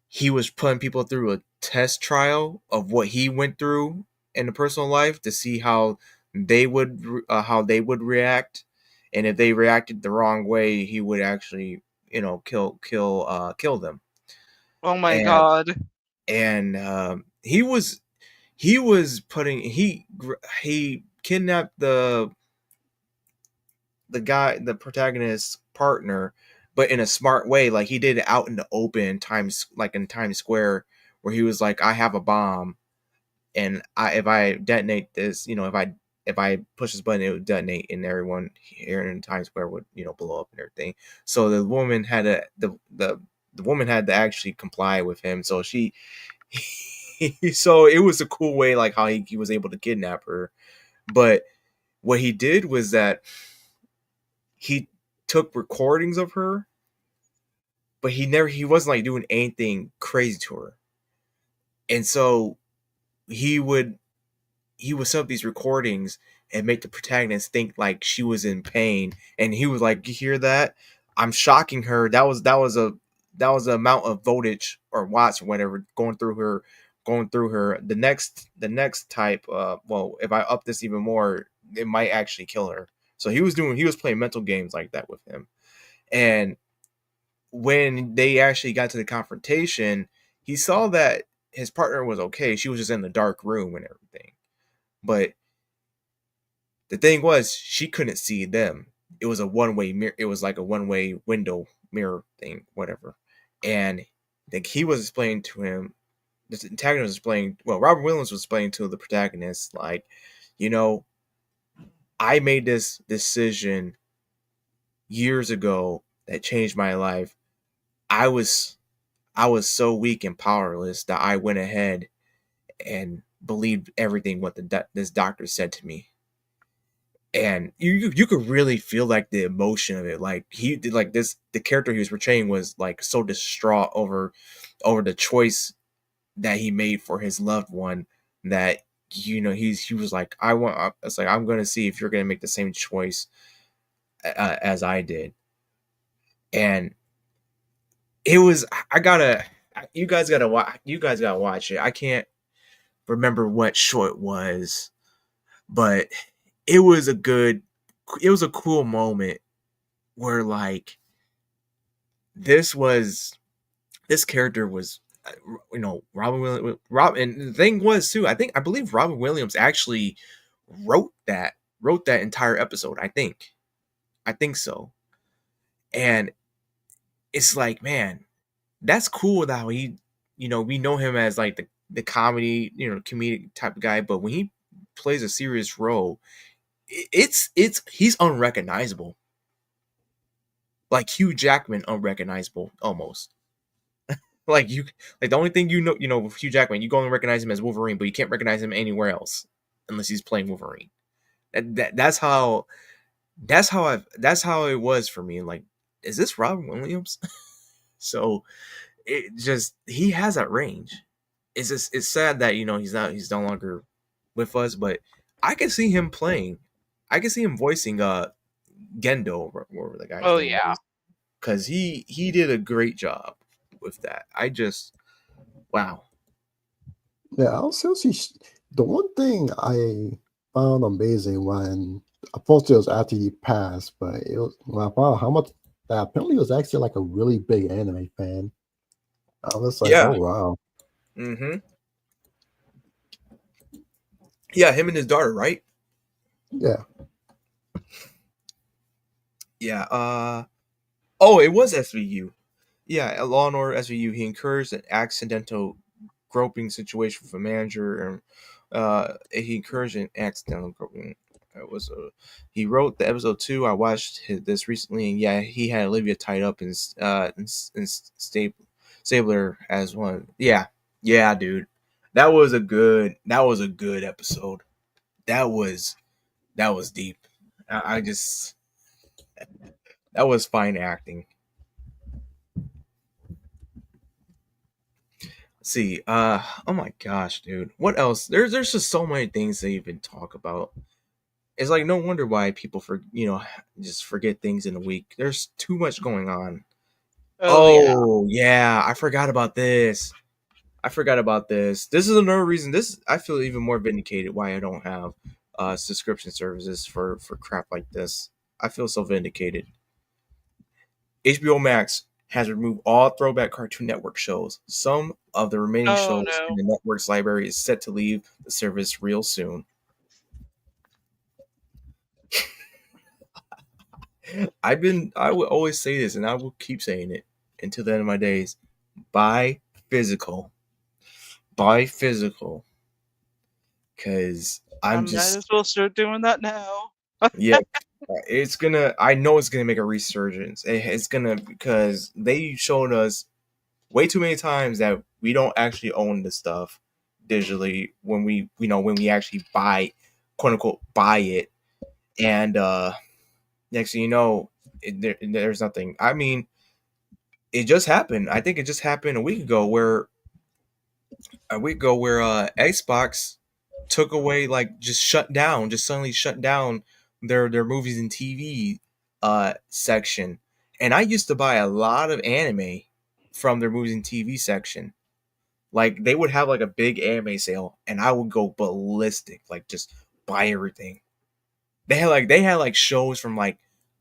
Speaker 1: he was putting people through a test trial of what he went through in the personal life to see how they would react, and if they reacted the wrong way, he would actually kill them.
Speaker 3: Oh my
Speaker 1: And
Speaker 3: god.
Speaker 1: he was putting he kidnapped the protagonist's partner, but in a smart way. Like, he did it out in the open, in Times Square, where he was like, I have a bomb, and if I detonate this, if I push this button, it would detonate, and everyone here in Times Square would, blow up and everything. So the woman had to actually comply with him. So so it was a cool way, like how he was able to kidnap her. But what he did was that he took recordings of her, but he wasn't like doing anything crazy to her. And so he would set up these recordings and make the protagonist think like she was in pain. And he was like, you hear that? I'm shocking her. That was the amount of voltage or watts or whatever going through her. The next type, well, if I up this even more, it might actually kill her. So he was playing mental games like that with him. And when they actually got to the confrontation, he saw that his partner was okay. She was just in the dark room and everything. But the thing was, she couldn't see them. It was a one-way mirror. It was like a one-way window mirror thing, whatever. And he was explaining to him, the antagonist was explaining, well, Robert Williams was explaining to the protagonist, like, I made this decision years ago that changed my life. I was so weak and powerless that I went ahead and believed everything what this doctor said to me. And you could really feel like the emotion of it. Like, he did, like, the character he was portraying was like so distraught over the choice that he made for his loved one, that he was like, it's like, I'm going to see if you're going to make the same choice as I did. And it was, you guys gotta watch it. I can't remember what show it was, but it was a cool moment where, like, this character was, Rob, and the thing was too, I believe Robin Williams actually wrote that entire episode. I think so. And it's like, man, that's cool that he, we know him as like the comedy, comedic type of guy, but when he plays a serious role, he's unrecognizable. Like Hugh Jackman, unrecognizable almost. Like the only thing with Hugh Jackman, you go and recognize him as Wolverine, but you can't recognize him anywhere else unless he's playing Wolverine. That's how it was for me. Like, is this Robin Williams? So he has that range. It's sad that he's no longer with us, but I can see him playing. I can see him voicing Gendo, whatever the guy's name
Speaker 3: Yeah.
Speaker 1: is, because he did a great job with that. Wow.
Speaker 2: Yeah, I'll say the one thing I found amazing when, of course, it was after he passed, but it was when I found how much that apparently was actually like a really big anime fan. I was like,
Speaker 1: Yeah.
Speaker 2: oh wow.
Speaker 1: Mm-hmm. Yeah, him and his daughter, right?
Speaker 2: Yeah.
Speaker 1: Yeah. Oh, it was SVU. Yeah, Law and Order SVU. He encouraged an accidental groping situation with a manager, and he encouraged an accidental groping. It was he wrote the episode 2. I watched this recently, and yeah, he had Olivia tied up in Stabler as one. Yeah, yeah, dude, that was a good episode. That was deep. I just that was fine acting. See, oh my gosh, dude, what else? There's just so many things to even talk about. It's like no wonder why people just forget things in a week. There's too much going on.
Speaker 3: Oh yeah.
Speaker 1: Oh yeah, I forgot about this. This is another reason. This I feel even more vindicated why I don't have subscription services for crap like this. I feel so vindicated. HBO Max has removed all throwback Cartoon Network shows. Some of the remaining
Speaker 3: Oh
Speaker 1: shows in
Speaker 3: no.
Speaker 1: the network's library is set to leave the service real soon. I will always say this, and I will keep saying it until the end of my days. Buy physical. Because
Speaker 3: I
Speaker 1: I'm
Speaker 3: might as
Speaker 1: just,
Speaker 3: well start doing that now.
Speaker 1: yeah, I know it's gonna make a resurgence. It's gonna, because they showed us way too many times that we don't actually own the stuff digitally when when we actually buy, quote unquote, buy it, and next thing you know, there's nothing. I mean, it just happened. I think it just happened a week ago where Xbox took away, like, just suddenly shut down their movies and TV section. And I used to buy a lot of anime from their movies and TV section. Like, they would have like a big anime sale and I would go ballistic, like just buy everything. They had shows from, like,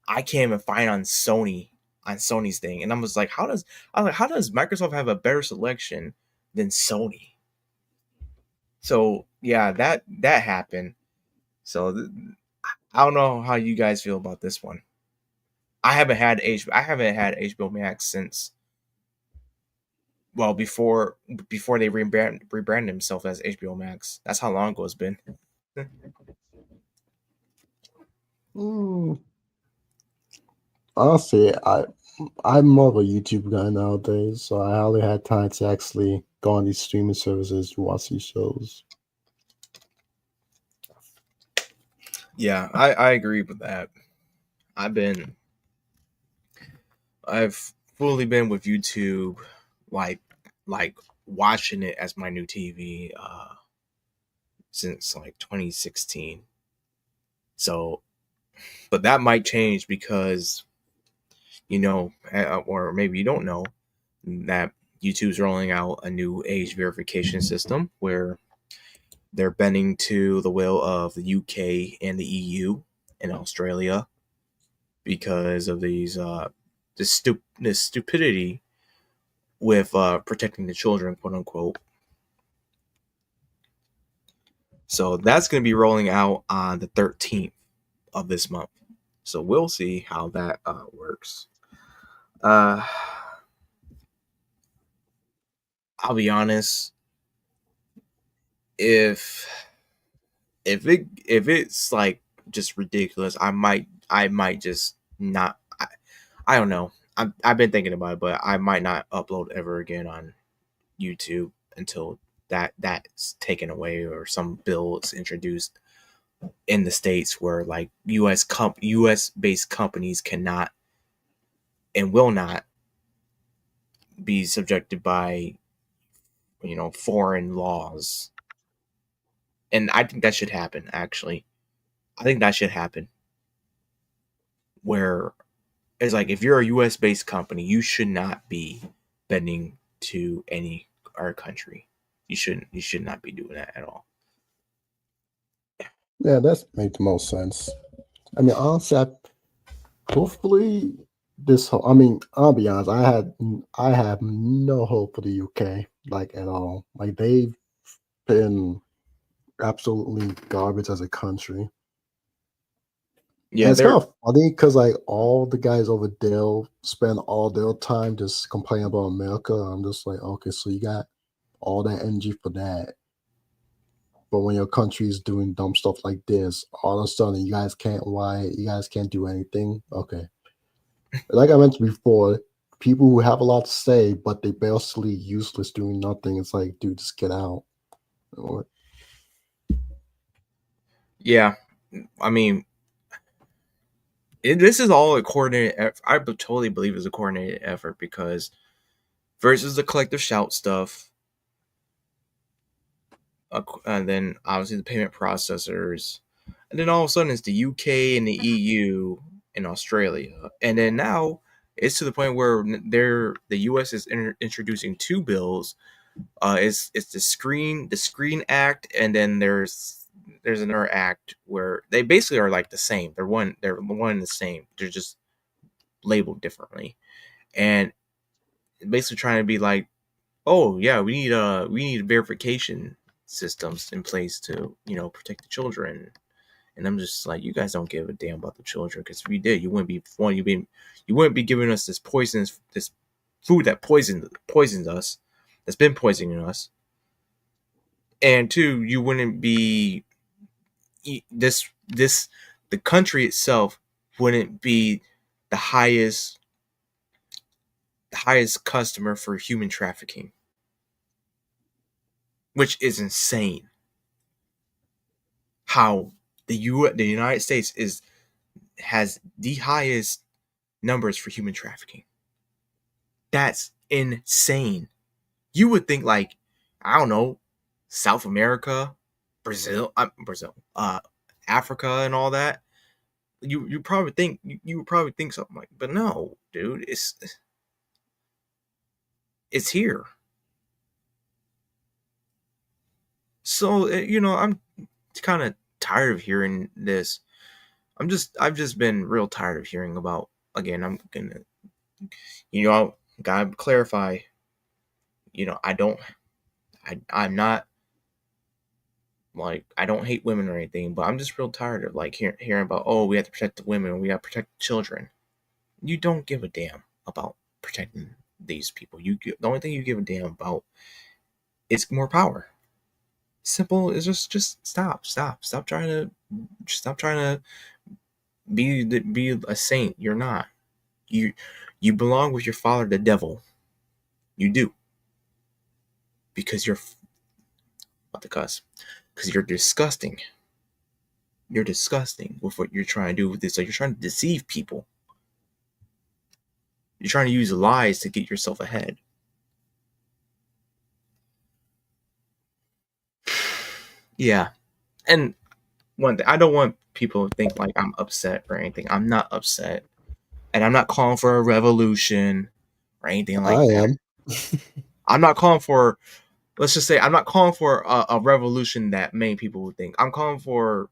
Speaker 1: I can't even find on Sony's thing. And how does Microsoft have a better selection than Sony? So yeah, that happened. So I don't know how you guys feel about this one. I haven't had HBO Max since, well, before they rebranded themselves as HBO Max. That's how long ago it's been.
Speaker 2: Mm, honestly, I'm more of a YouTube guy nowadays, so I hardly had time to actually go on these streaming services to watch these shows.
Speaker 1: Yeah, I agree with that. I've fully been with YouTube, like like watching it as my new TV since like 2016. So, but that might change because, or maybe you don't know, that YouTube's rolling out a new age verification system where they're bending to the will of the UK and the EU and Australia because of this stupidity with protecting the children, quote unquote. So that's going to be rolling out on the 13th of this month. So we'll see how that works. I'll be honest. If it's like just ridiculous, I might just not. I don't know. I've been thinking about it, but I might not upload ever again on YouTube until that's taken away or some bill is introduced in the States where, like, US based companies cannot and will not be subjected by foreign laws. And I think that should happen, actually. I think that should happen where it's like, if you're a US based company, you should not be bending to any our country. You should not be doing that at all.
Speaker 2: Yeah, that makes the most sense. I mean, honestly, hopefully this whole, I mean, I'll be honest, I have no hope for the UK, like at all. Like they've been absolutely garbage as a country. And
Speaker 1: Yeah,
Speaker 2: it's kind
Speaker 1: they're
Speaker 2: of funny because like all the guys over there spend all their time just complaining about America. I'm just like, okay, so you got all that energy for that. But when your country is doing dumb stuff like this, all of a sudden you guys can't why you guys can't do anything. Okay. Like I mentioned before, people who have a lot to say, but they basically useless doing nothing. It's like, dude, just get out. Or,
Speaker 1: yeah. I mean, this is all a coordinated effort. I totally believe it's a coordinated effort because versus the collective shout stuff, and then obviously the payment processors, and then all of a sudden it's the UK and the EU and Australia, and then now it's to the point where the US is introducing two bills. It's the Screen Act, and then there's another act where they basically are like the same. They're one and the same. They're just labeled differently, and basically trying to be like, oh yeah, we need verification systems in place to protect the children. And I'm just like, you guys don't give a damn about the children, because if you did, you wouldn't be giving us this food that poisons us, that's been poisoning us. And two, you wouldn't be this the country itself wouldn't be the highest customer for human trafficking, which is insane. How the United States has the highest numbers for human trafficking. That's insane. You would think like, I don't know, South America, Brazil, Africa, and all that. You probably think you would probably think something like, but no, dude, it's here. So I'm kind of tired of hearing this. I've just been real tired of hearing about. Again, I'm gonna gotta clarify. I don't. I'm not like, I don't hate women or anything, but I'm just real tired of like hearing about, oh, we have to protect the women, we have to protect the children. You don't give a damn about protecting these people. The only thing you give a damn about is more power. Simple. Is just stop trying to be a saint. You're not. You belong with your father, the devil. You do, because you're about to cuss, because you're disgusting. You're disgusting with what you're trying to do with this. So you're trying to deceive people. You're trying to use lies to get yourself ahead. Yeah. And one thing, I don't want people to think like I'm upset or anything. I'm not upset. And I'm not calling for a revolution or anything like
Speaker 2: I
Speaker 1: that.
Speaker 2: am.
Speaker 1: I'm not calling for, let's just say, I'm not calling for a revolution that many people would think. I'm calling for,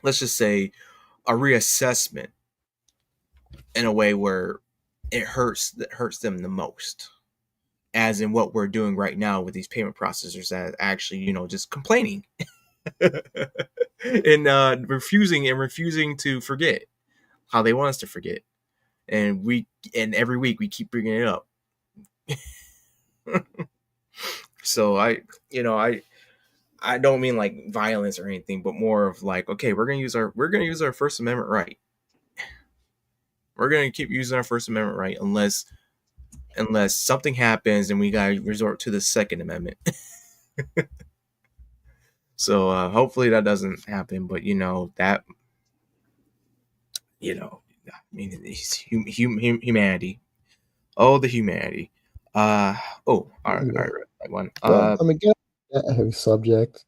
Speaker 1: let's just say, a reassessment in a way where that hurts them the most. As in what we're doing right now with these payment processors that actually, just complaining and refusing to forget how they want us to forget. And every week we keep bringing it up. So I don't mean like violence or anything, but more of like, okay, we're gonna use our First Amendment right. We're gonna keep using our First Amendment right unless something happens and we gotta resort to the Second Amendment. So hopefully that doesn't happen. But that I mean, it's humanity. Oh, the humanity. Oh, all right,
Speaker 2: Yeah.
Speaker 1: right one.
Speaker 2: Well, I mean, get that heavy subject.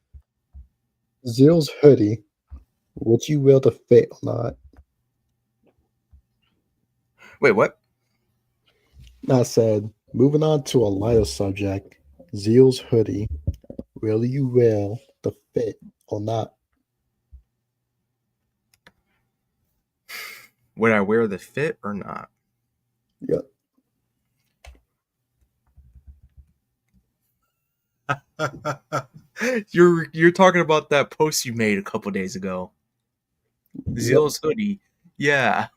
Speaker 2: Zeal's hoodie. Would you will to fit or not?
Speaker 1: Wait, what?
Speaker 2: I said, moving on to a lighter subject. Zeal's hoodie. Will you wear the fit or not?
Speaker 1: Would I wear the fit or not?
Speaker 2: Yep.
Speaker 1: You're talking about that post you made a couple days ago. Zeal's hoodie. Yeah.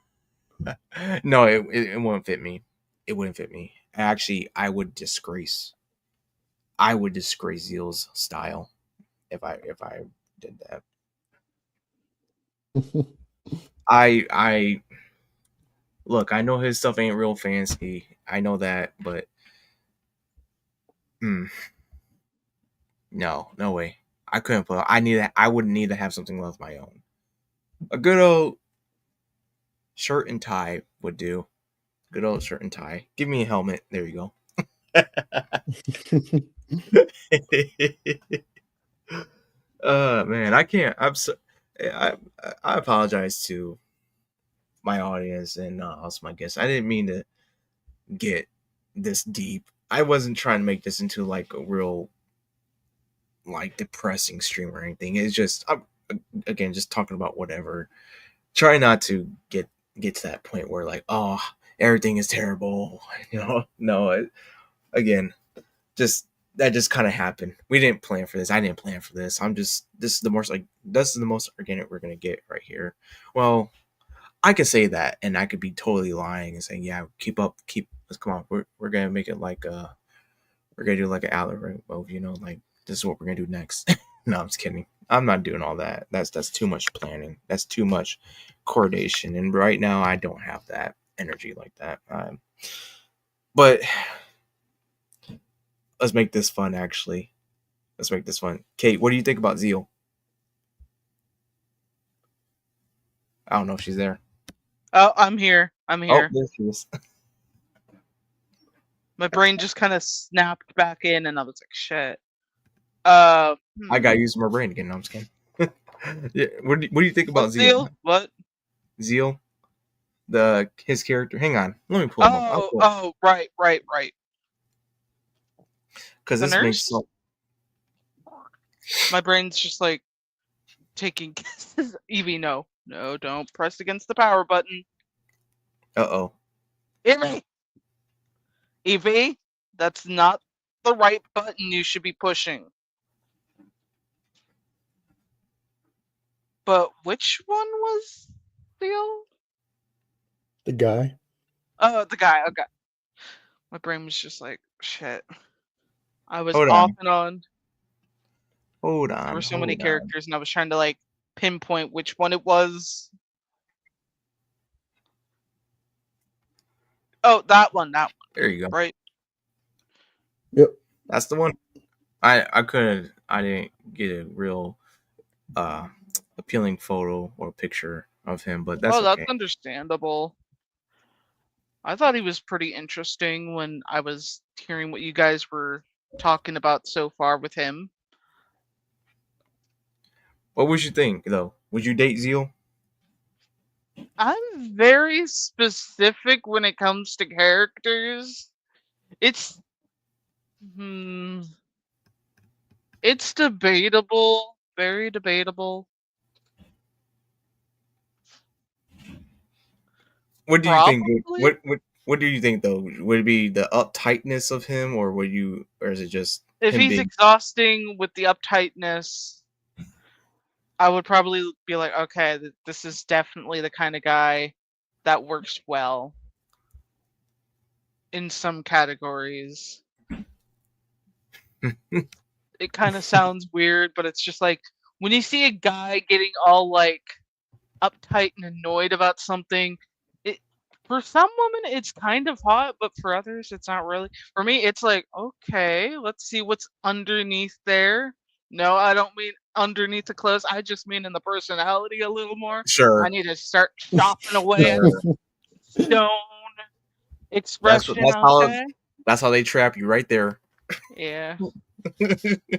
Speaker 1: No, it wouldn't fit me. It wouldn't fit me. Actually, I would disgrace Zeal's style if I did that. I look, I know his stuff ain't real fancy. I know that, but no way. I couldn't put. I would need to have something of my own. A good old shirt and tie would do. Good old shirt and tie. Give me a helmet. There you go. Man, I can't. I apologize to my audience and also my guests. I didn't mean to get this deep. I wasn't trying to make this into like a real like depressing stream or anything. It's just I'm again just talking about whatever. Try not to get to that point where like, oh, everything is terrible. No. Again, just that just kind of happened. We didn't plan for this. I didn't plan for this. This is the most organic we're gonna get right here. Well, I could say that, and I could be totally lying and saying, yeah, let's come on. We're gonna make it like we're gonna do like an Alaric move, like this is what we're gonna do next. No, I'm just kidding. I'm not doing all that. That's too much planning. That's too much coordination, and right now I don't have that energy like that. But let's make this fun. Actually, let's make this fun. Kate, what do you think about Zeal? I don't know if she's there.
Speaker 3: Oh, I'm here.
Speaker 1: Oh, there she is.
Speaker 3: My brain just kind of snapped back in, and I was like, "Shit."
Speaker 1: I gotta use my brain again. No, I'm just kidding. Yeah, what do you think about Zeal?
Speaker 3: What?
Speaker 1: Zeal, his character. Hang on, let me pull him up.
Speaker 3: Oh, right.
Speaker 1: Because this makes sense.
Speaker 3: My brain's just like taking guesses. Evie, no, don't press against the power button.
Speaker 1: Uh-oh.
Speaker 3: Evie, that's not the right button you should be pushing. But which one was Zeal?
Speaker 2: The guy.
Speaker 3: Oh, the guy. Okay. My brain was just like, shit. I was
Speaker 1: Hold
Speaker 3: off
Speaker 1: on.
Speaker 3: and on.
Speaker 1: Hold on.
Speaker 3: There were so many characters, and I was trying to like pinpoint which one it was. Oh, that one.
Speaker 1: There you go.
Speaker 3: Right.
Speaker 2: Yep.
Speaker 1: That's the one. I didn't get a real appealing photo or picture of him, but that's okay.
Speaker 3: That's understandable. I thought he was pretty interesting when I was hearing what you guys were talking about so far with him.
Speaker 1: What would you think, though? Would you date Zeal?
Speaker 3: I'm very specific when it comes to characters. It's debatable, very debatable.
Speaker 1: What do you think? What do you think though? Would it be the uptightness of him, or is it just
Speaker 3: if he's exhausting with the uptightness? I would probably be like, okay, this is definitely the kind of guy that works well in some categories. It kind of sounds weird, but it's just like when you see a guy getting all like uptight and annoyed about something, for some women it's kind of hot, but for others it's not really. For me, it's like, okay, let's see what's underneath there. No, I don't mean underneath the clothes. I just mean in the personality a little more.
Speaker 1: Sure.
Speaker 3: I need to start chopping away at stone expression.
Speaker 1: That's how they trap you right there.
Speaker 3: Yeah. Let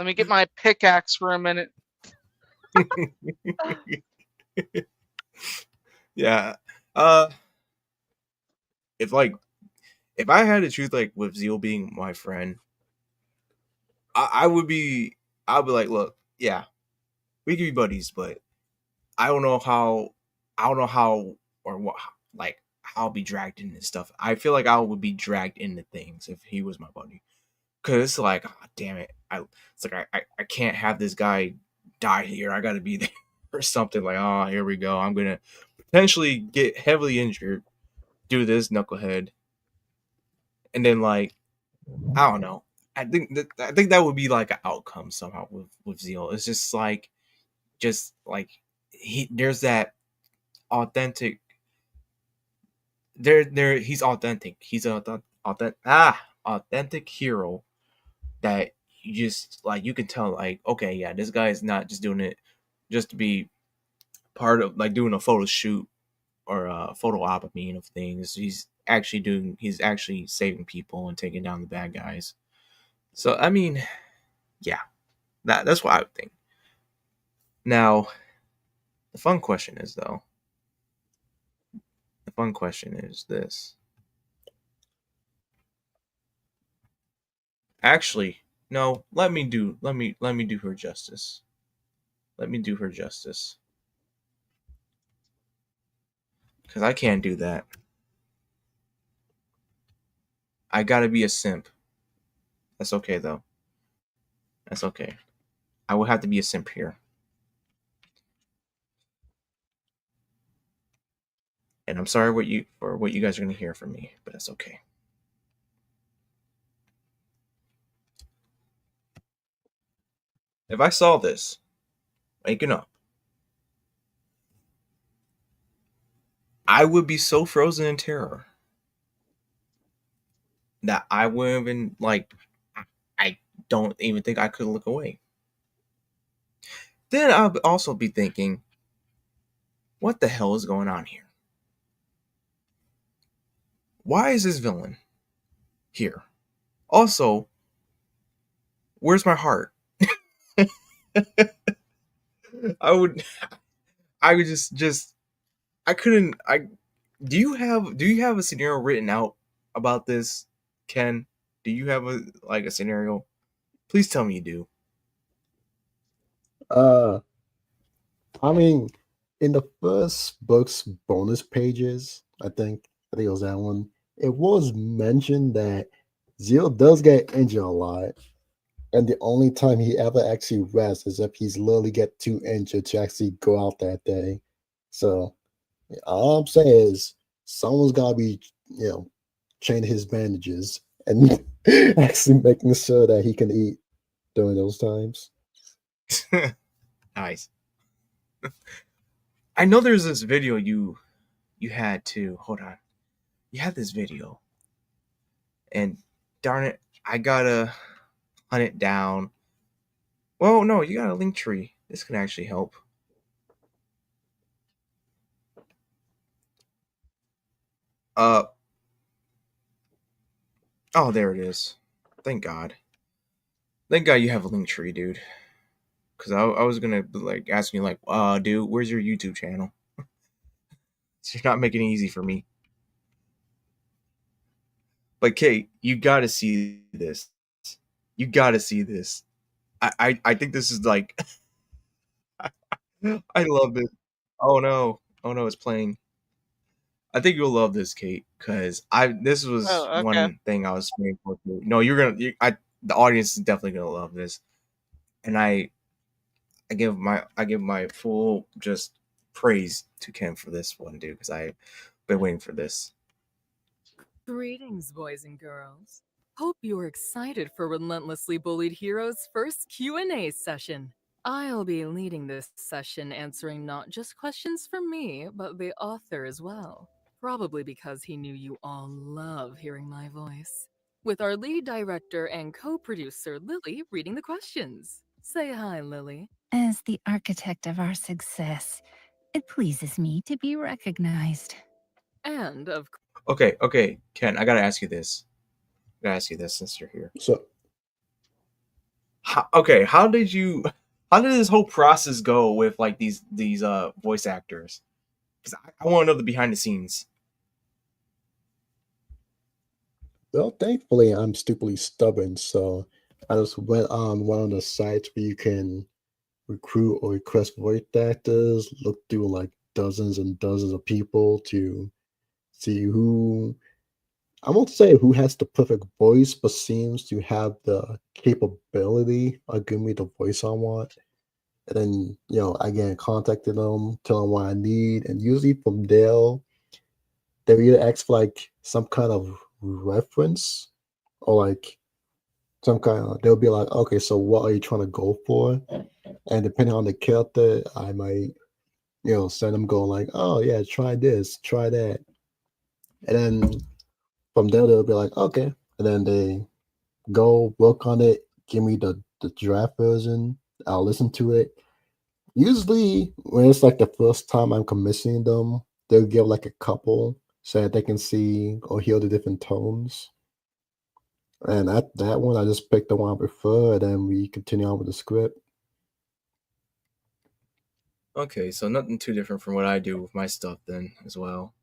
Speaker 3: me get my pickaxe for a minute.
Speaker 1: Yeah. If I had to choose like with Zeal being my friend, I would be like, look, yeah, we can be buddies, but I don't know how or what, like I'll be dragged into stuff. I feel like I would be dragged into things if he was my buddy. Cause it's like, oh, damn it. It's like I can't have this guy die here. I gotta be there or something. Like, oh, here we go. I'm gonna potentially get heavily injured, do this knucklehead. And then like, I don't know. I think that would be like an outcome somehow with Zeal. It's just like there's that authentic he's authentic. He's a authentic hero that you just like, you can tell like, okay, yeah, this guy is not just doing it just to be part of like doing a photo shoot or a photo op of things. He's actually saving people and taking down the bad guys. So I mean, yeah, that's what I would think. Now, the fun question is this. Actually, no, let me do her justice. Let me do her justice. Because I can't do that. I gotta be a simp. That's okay though. That's okay. I will have to be a simp here. And I'm sorry for what you guys are gonna hear from me, but that's okay. If I saw this waking up, I would be so frozen in terror that I wouldn't even like. I don't even think I could look away. Then I'll also be thinking, what the hell is going on here? Why is this villain here? Also, where's my heart? I would just I couldn't. Do you have a scenario written out about this, Ken? Do you have a scenario? Please tell me you do.
Speaker 2: I mean, in the first book's bonus pages, I think it was that one. It was mentioned that Zeal does get injured a lot, and the only time he ever actually rests is if he's literally get too injured to actually go out that day. So all I'm saying is someone's gotta be, chaining his bandages and actually making sure that he can eat during those times.
Speaker 1: Nice. I know there's this video you had too. Hold on. You had this video. And darn it, I gotta hunt it down. Well, no, you got a link tree. This can actually help. Oh, there it is. Thank God. Thank God you have a link tree, dude. Because I was gonna like ask you like, dude, where's your YouTube channel? You're not making it easy for me. But Kate, you gotta see this. You gotta see this. I think this is like I love it. Oh no, it's playing. I think you'll love this, Kate, because this was
Speaker 3: Oh, okay.
Speaker 1: one thing I was waiting for. No, the audience is definitely gonna love this, and I give my full just praise to Ken for this one, dude, because I've been waiting for this.
Speaker 4: Greetings, boys and girls. Hope you're excited for Relentlessly Bullied Hero's first Q&A session. I'll be leading this session answering not just questions from me, but the author as well. Probably because he knew you all love hearing my voice. With our lead director and co-producer, Lily, reading the questions. Say hi, Lily.
Speaker 5: As the architect of our success, it pleases me to be recognized.
Speaker 4: And of
Speaker 1: Okay, Ken, I gotta ask you this. Since you're here.
Speaker 2: So,
Speaker 1: How did this whole process go with like these voice actors? Because I want to know the behind the scenes.
Speaker 2: well, thankfully, I'm stupidly stubborn, so I just went on one of the sites where you can recruit or request voice actors, look through like dozens and dozens of people to see who, I won't say who has the perfect voice, but seems to have the capability of giving me the voice I want. And then, again, contacted them, tell them what I need. And usually from there, they either ask for like some kind of reference or like some kind of, they'll be like, okay, so what are you trying to go for? And depending on the character, I might, send them going like, oh yeah, try this, try that. And then from there, they'll be like, okay. And then they go work on it, give me the draft version. I'll listen to it. Usually, when it's like the first time I'm commissioning them, they'll give like a couple so that they can see or hear the different tones. And at that one, I just pick the one I prefer, and then we continue on with the script.
Speaker 1: Okay, so nothing too different from what I do with my stuff then as well.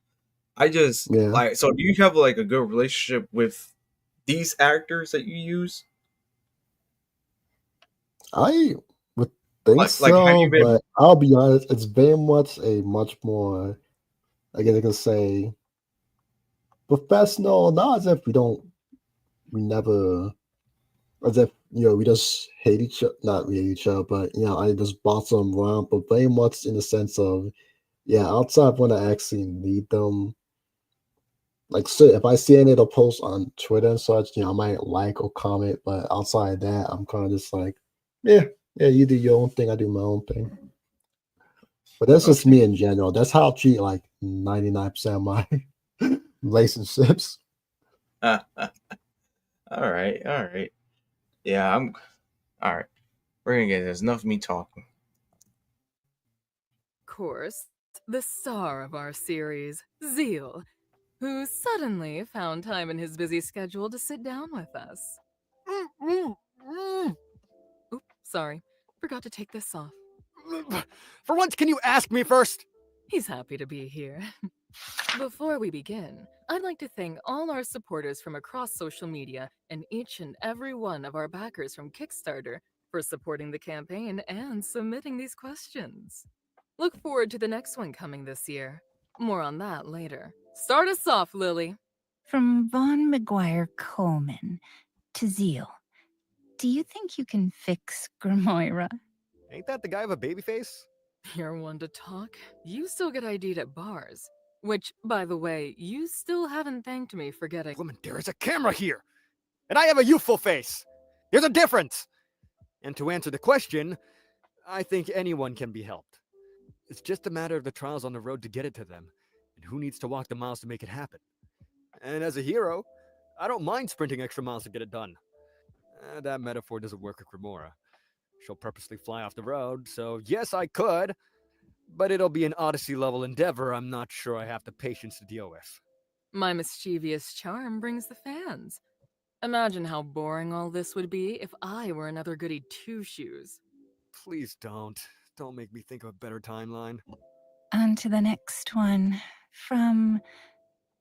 Speaker 1: I just
Speaker 2: Yeah.
Speaker 1: like, so do you have like a good relationship with these actors that you use?
Speaker 2: I would think
Speaker 1: Like,
Speaker 2: so,
Speaker 1: have you been?
Speaker 2: but I'll be honest, it's very much a much more, I guess I can say, professional. Not as if we never, as if, we just hate each other, not hate each other, but, I just boss them around, but very much in the sense of, yeah, outside when I actually need them, like, so if I see any of the posts on Twitter and such, I might like or comment, but outside of that, I'm kind of just like, yeah, you do your own thing, I do my own thing. But that's just me in general. That's how I treat like 99% of my relationships.
Speaker 1: All right. Yeah, I'm all right. We're gonna get this. Enough of me talking.
Speaker 4: Of course, the star of our series, Zeal, who suddenly found time in his busy schedule to sit down with us. Oops, sorry. Forgot to take this off.
Speaker 6: For once, can you ask me first?
Speaker 4: He's happy to be here. Before we begin, I'd like to thank all our supporters from across social media and each and every one of our backers from Kickstarter for supporting the campaign and submitting these questions. Look forward to the next one coming this year. More on that later. Start us off, Lily.
Speaker 5: From Von McGuire Coleman to Zeal, do you think you can fix Grimoira?
Speaker 6: Ain't that the guy with a baby face?
Speaker 4: You're one to talk. You still get ID'd at bars. Which, by the way, you still haven't thanked me for getting—
Speaker 6: Woman, there is a camera here! And I have a youthful face! There's a difference! And to answer the question, I think anyone can be helped. It's just a matter of the trials on the road to get it to them, and who needs to walk the miles to make it happen. And as a hero, I don't mind sprinting extra miles to get it done. That metaphor doesn't work with Grimoira. She'll purposely fly off the road, so yes, I could, but it'll be an Odyssey-level endeavor I'm not sure I have the patience to deal with.
Speaker 4: My mischievous charm brings the fans. Imagine how boring all this would be if I were another goody two-shoes.
Speaker 6: Please don't. Don't make me think of a better timeline.
Speaker 5: On to the next one. From...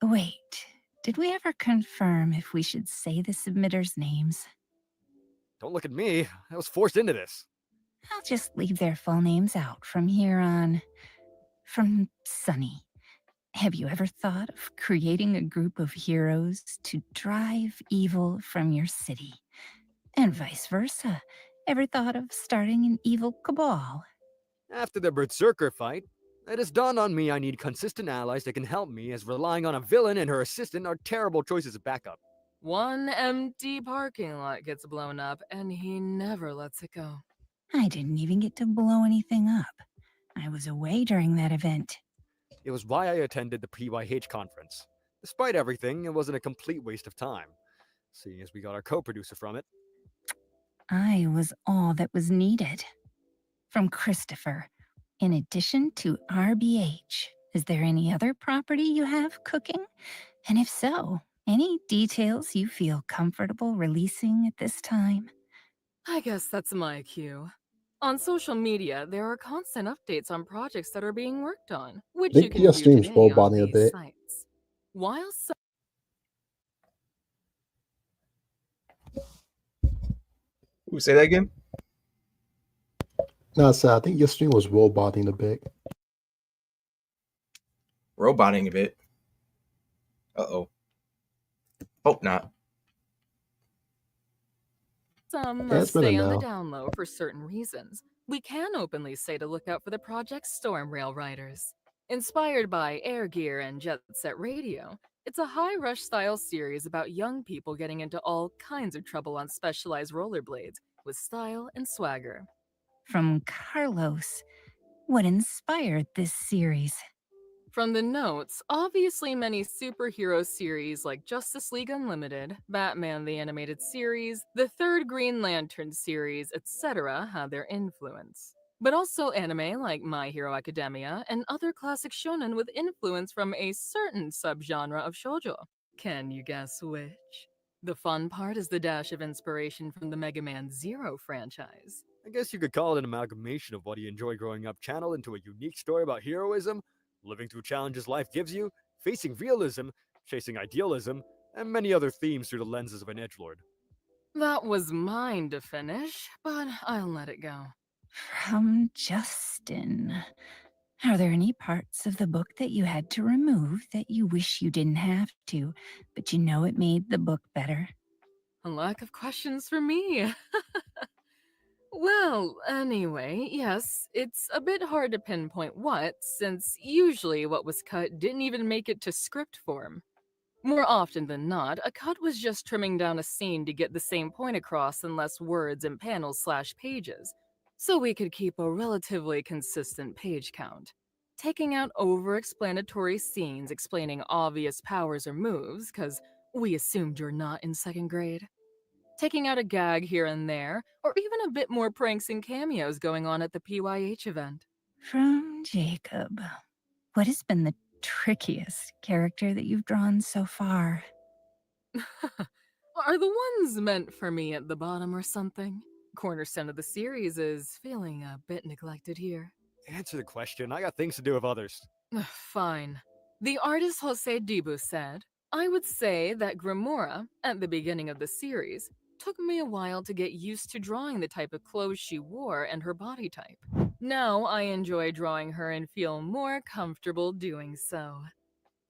Speaker 5: Wait, did we ever confirm if we should say the submitters' names?
Speaker 6: Don't look at me. I was forced into this.
Speaker 5: I'll just leave their full names out from here on. From Sunny. Have you ever thought of creating a group of heroes to drive evil from your city? And vice versa. Ever thought of starting an evil cabal?
Speaker 6: After the Berserker fight, it has dawned on me I need consistent allies that can help me, as relying on a villain and her assistant are terrible choices of backup.
Speaker 4: One empty parking lot gets blown up, and he never lets it go.
Speaker 5: I didn't even get to blow anything up. I was away during that event.
Speaker 6: It was why I attended the PYH conference. Despite everything, it wasn't a complete waste of time, seeing as we got our co-producer from it.
Speaker 5: I was all that was needed. From Christopher. In addition to RBH, is there any other property you have cooking? And if so, any details you feel comfortable releasing at this time?
Speaker 4: I guess that's my cue. On social media, there are constant updates on projects that are being worked on, which you can view
Speaker 2: stream's
Speaker 4: today on
Speaker 2: roboting a
Speaker 4: these
Speaker 2: bit.
Speaker 4: sites. While some
Speaker 1: Ooh, say that again.
Speaker 2: No, so I think your stream was roboting a bit.
Speaker 1: Roboting a bit. Uh-oh. Hope not.
Speaker 4: Some
Speaker 2: Yeah,
Speaker 4: must
Speaker 2: it's better
Speaker 4: stay on the
Speaker 2: now.
Speaker 4: down low for certain reasons. We can openly say to look out for the Project Storm Rail Riders. Inspired by Air Gear and Jet Set Radio, it's a high rush style series about young people getting into all kinds of trouble on specialized rollerblades with style and swagger.
Speaker 5: From Carlos, what inspired this series?
Speaker 4: From the notes, obviously many superhero series like Justice League Unlimited, Batman the Animated Series, the third Green Lantern series, etc. had their influence. But also anime like My Hero Academia and other classic shonen with influence from a certain subgenre of shoujo. Can you guess which? The fun part is the dash of inspiration from the Mega Man Zero franchise.
Speaker 6: I guess you could call it an amalgamation of what you enjoyed growing up channeled into a unique story about heroism, living through challenges life gives you, facing realism, chasing idealism, and many other themes through the lenses of an edgelord.
Speaker 4: That was mine to finish, but I'll let it go.
Speaker 5: From Justin. Are there any parts of the book that you had to remove that you wish you didn't have to, but you know it made the book better?
Speaker 4: A lack of questions for me. Well, anyway, yes, it's a bit hard to pinpoint what, since usually what was cut didn't even make it to script form. More often than not, a cut was just trimming down a scene to get the same point across in less words and panels/pages, so we could keep a relatively consistent page count. Taking out over-explanatory scenes explaining obvious powers or moves, because we assumed you're not in second grade. Taking out a gag here and there, or even a bit more pranks and cameos going on at the PYH event.
Speaker 5: From Jacob. What has been the trickiest character that you've drawn so far?
Speaker 4: Are the ones meant for me at the bottom or something? Cornerstone of the series is feeling a bit neglected here.
Speaker 6: Answer the question. I got things to do with others.
Speaker 4: Fine. The artist Jose Dibu said, I would say that Grimoira, at the beginning of the series, took me a while to get used to drawing the type of clothes she wore and her body type. Now I enjoy drawing her and feel more comfortable doing so.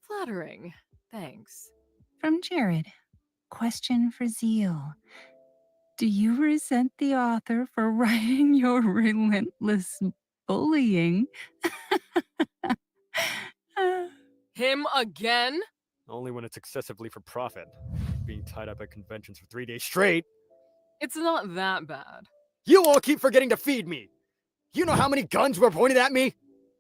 Speaker 4: Flattering. Thanks.
Speaker 5: From Jared. Question for Zeal. Do you resent the author for writing your relentless bullying?
Speaker 4: Him again?
Speaker 6: Only when it's excessively for profit. Being tied up at conventions for 3 days straight.
Speaker 4: It's not that bad.
Speaker 6: You all keep forgetting to feed me. You know how many guns were pointed at me?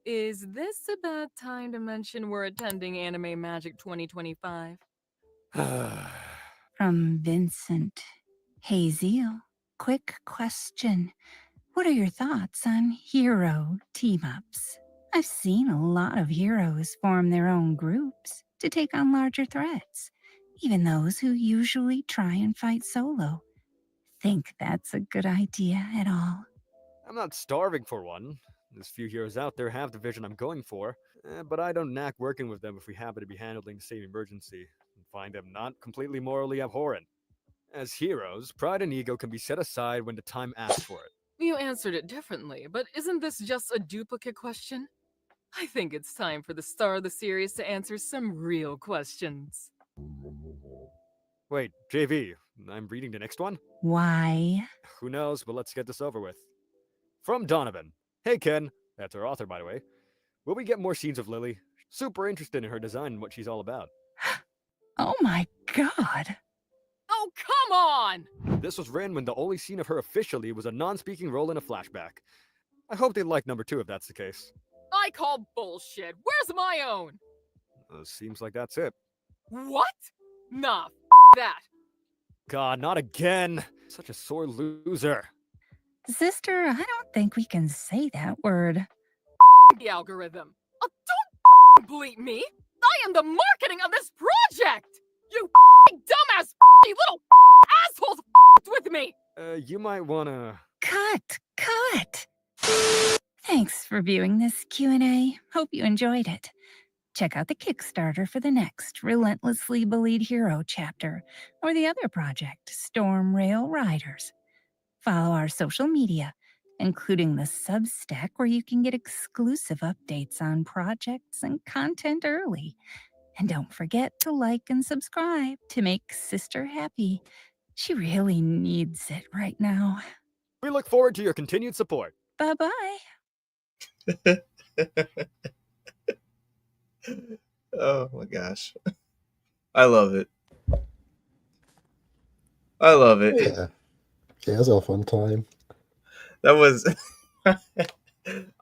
Speaker 4: Is this a bad time to mention we're attending Anime Magic 2025?
Speaker 5: From Vincent. Hey Zeal, quick question. What are your thoughts on hero team-ups? I've seen a lot of heroes form their own groups to take on larger threats, even those who usually try and fight solo. Think that's a good idea at all?
Speaker 6: I'm not starving for one. There's few heroes out there have the vision I'm going for, but I don't knack working with them if we happen to be handling the same emergency and find them not completely morally abhorrent. As heroes, pride and ego can be set aside when the time asks for it.
Speaker 4: You answered it differently, but isn't this just a duplicate question? I think it's time for the star of the series to answer some real questions.
Speaker 6: Wait, JV, I'm reading the next one?
Speaker 5: Why?
Speaker 6: Who knows, but let's get this over with. From Donovan. Hey Ken, that's our author by the way. Will we get more scenes of Lily? Super interested in her design and what she's all about.
Speaker 5: Oh my god!
Speaker 4: Oh, come on!
Speaker 6: This was written when the only scene of her officially was a non-speaking role in a flashback. I hope they like number 2 if that's the case.
Speaker 4: I call bullshit. Where's my own?
Speaker 6: Seems like that's it.
Speaker 4: What? Nah, that.
Speaker 6: God, not again! Such a sore loser.
Speaker 5: Sister, I don't think we can say that word.
Speaker 4: The algorithm. Oh, don't bleep me. I am the marketing of this project. You dumbass little assholes with me.
Speaker 6: You might wanna...
Speaker 5: Cut! Thanks for viewing this Q&A. Hope you enjoyed it. Check out the Kickstarter for the next Relentlessly Bullied Hero chapter, or the other project, Storm Rail Riders. Follow our social media, including the Substack where you can get exclusive updates on projects and content early. And don't forget to like and subscribe to make Sister happy. She really needs it right now.
Speaker 6: We look forward to your continued support.
Speaker 5: Bye-bye.
Speaker 1: Oh my gosh. I love it. I love it.
Speaker 2: Yeah, it was a fun time.
Speaker 1: That was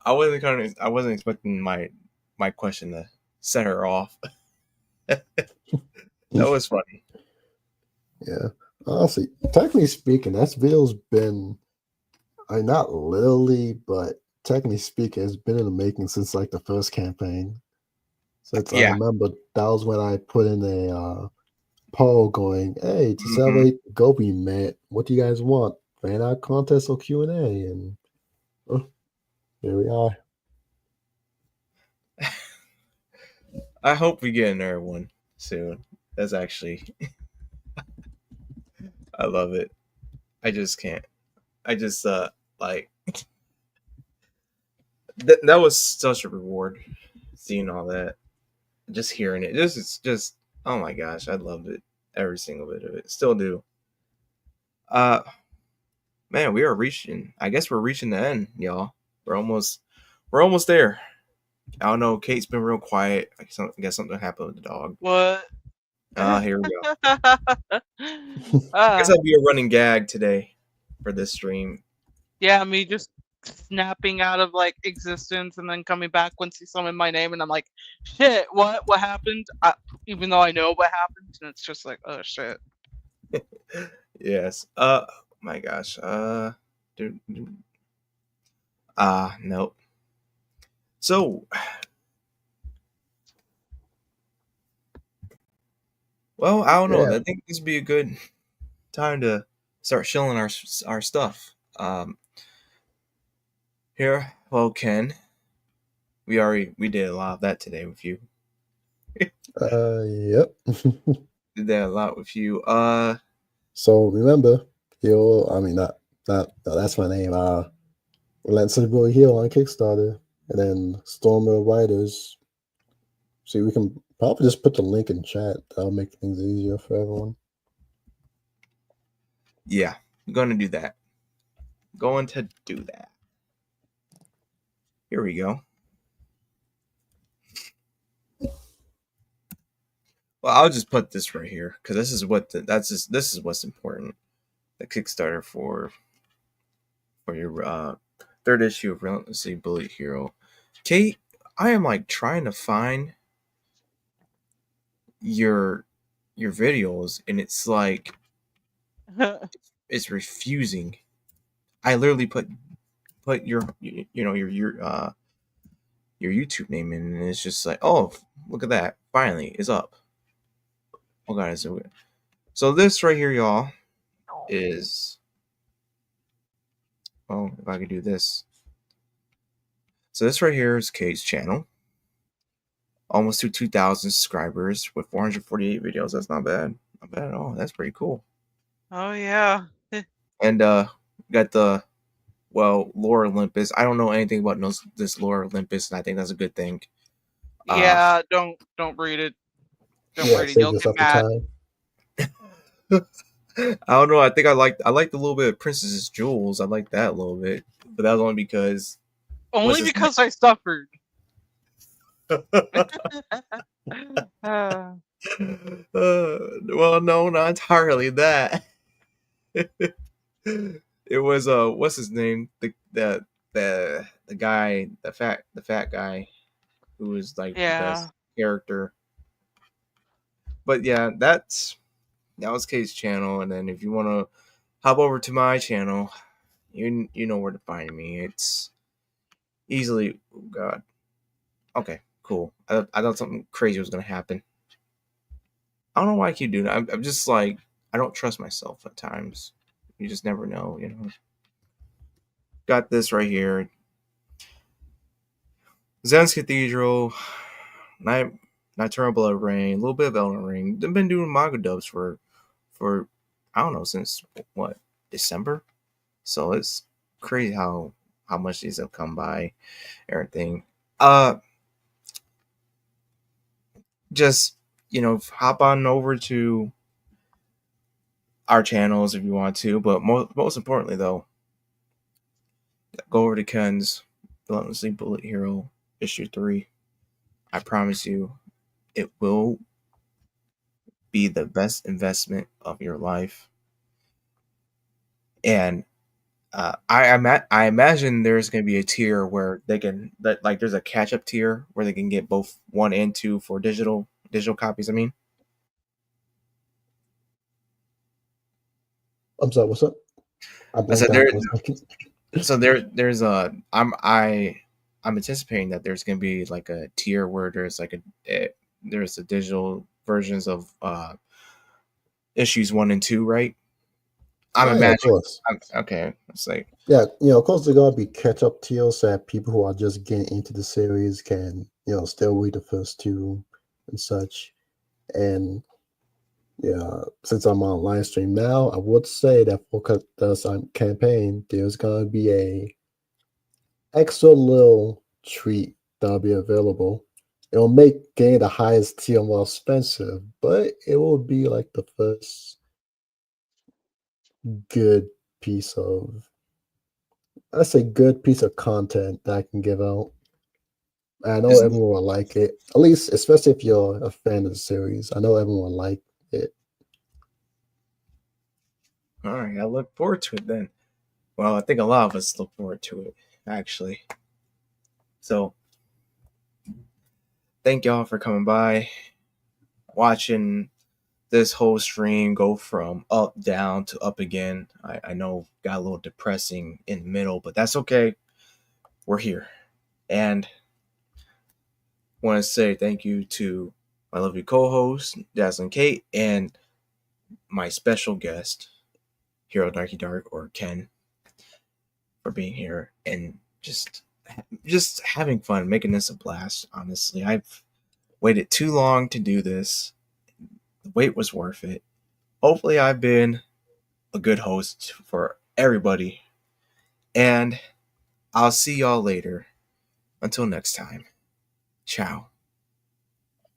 Speaker 1: I wasn't expecting my question to set her off. That was funny.
Speaker 2: Yeah, honestly, technically speaking, that video's been, not literally, but technically speaking, it's been in the making since like the first campaign. So I
Speaker 1: Yeah.
Speaker 2: remember that was when I put in a poll going, "Hey, to celebrate Gobi, man, what do you guys want? Fan art contest or Q&A?" And here we are.
Speaker 1: I hope we get another one soon. That's actually I love it. I just can't. I just like that was such a reward seeing all that. Just hearing it. It's just oh my gosh, I loved it. Every single bit of it. Still do. Man, we are reaching. I guess we're reaching the end, y'all. We're almost there. I don't know. Kate's been real quiet. I guess something happened with the dog.
Speaker 3: What?
Speaker 1: Here we go. I guess I'll be a running gag today for this stream.
Speaker 3: Yeah, me just snapping out of like existence and then coming back once you summon my name, and I'm like, shit, what happened? Even though I know what happened, and it's just like, oh shit.
Speaker 1: Yes. My gosh. Nope. So, well, I don't know.
Speaker 2: Yeah.
Speaker 1: I think this would be a good time to start shilling our stuff. Here, well, Ken, we did a lot of that today with you.
Speaker 2: Yep.
Speaker 1: Did that a lot with you.
Speaker 2: So remember, that's my name. Relentlessly Bullied Hero on Kickstarter, and then Stormer Writers. See, we can probably just put the link in chat. That'll make things easier for everyone.
Speaker 1: Yeah, I'm going to do that. Going to do that. Here we go. Well, I'll just put this right here because this is what's important. The Kickstarter for your third issue of Relentlessly Bullied Hero. Kate, I am like trying to find your videos, and it's like it's refusing. I literally put your your YouTube name in, and it's just like, oh, look at that! Finally, it's up. Oh god, it's so good. So this right here, y'all, is if I could do this. So this right here is Kate's channel. Almost to 2,000 subscribers with 448 videos. That's not bad. Not bad at all. That's pretty cool.
Speaker 3: Oh yeah.
Speaker 1: And got the lore Olympus. I don't know anything about this lore Olympus, and I think that's a good thing.
Speaker 3: Yeah, don't read it. Don't read it.
Speaker 2: Save
Speaker 3: You'll
Speaker 2: yourself
Speaker 3: get mad.
Speaker 2: the time.
Speaker 1: I don't know. I think I liked a little bit of Princess's Jewels. I like that a little bit, but that was only because
Speaker 3: I suffered.
Speaker 1: Well, no, not entirely that. It was what's his name? The guy, the fat guy, who was like the best character. But yeah, that was Kate's channel, and then if you want to hop over to my channel, you know where to find me. It's easily. Oh God. Okay, cool. I thought something crazy was gonna happen. I don't know why I keep doing that. I'm just like, I don't trust myself at times. You just never know, you know. Got this right here. Zen's Cathedral, Nocturnal Blood Rain, a little bit of Elden Ring. They've been doing manga dubs for I don't know, since what, December? So it's crazy how much these have come by, everything. Just hop on over to our channels if you want to. But most importantly, though, go over to Ken's Relentlessly Bullied Hero issue 3. I promise you, it will be the best investment of your life. And I imagine there's going to be a tier where they can there's a catch up tier where they can get both 1 and 2 for digital copies. I mean,
Speaker 2: I'm sorry, what's up?
Speaker 1: I said there's I'm anticipating that there's going to be like a tier where there's like there's the digital versions of issues 1 and 2, right? I'm imagining.
Speaker 2: Of course.
Speaker 1: Okay, it's like
Speaker 2: of course there gotta be catch up tiers so that people who are just getting into the series can still read the first 2 and such. And since I'm on live stream now, I would say that for the campaign, there's gonna be a extra little treat that'll be available. It'll make getting the highest tier more expensive, but it will be like the first good piece of content that I can give out. I know everyone will like it, at least, especially if you're a fan of the series. I know everyone will like it.
Speaker 1: All right, I look forward to it then. Well, I think a lot of us look forward to it, actually. So, thank y'all for coming by, watching this whole stream go from up, down to up again. I know got a little depressing in the middle, but that's okay. We're here. And want to say thank you to my lovely co-host, Dazzling Kate, and my special guest, Hero Darky Dark, or Ken, for being here and just having fun, making this a blast. Honestly, I've waited too long to do this. The wait was worth it. Hopefully I've been a good host for everybody, and I'll see y'all later. Until next time, ciao.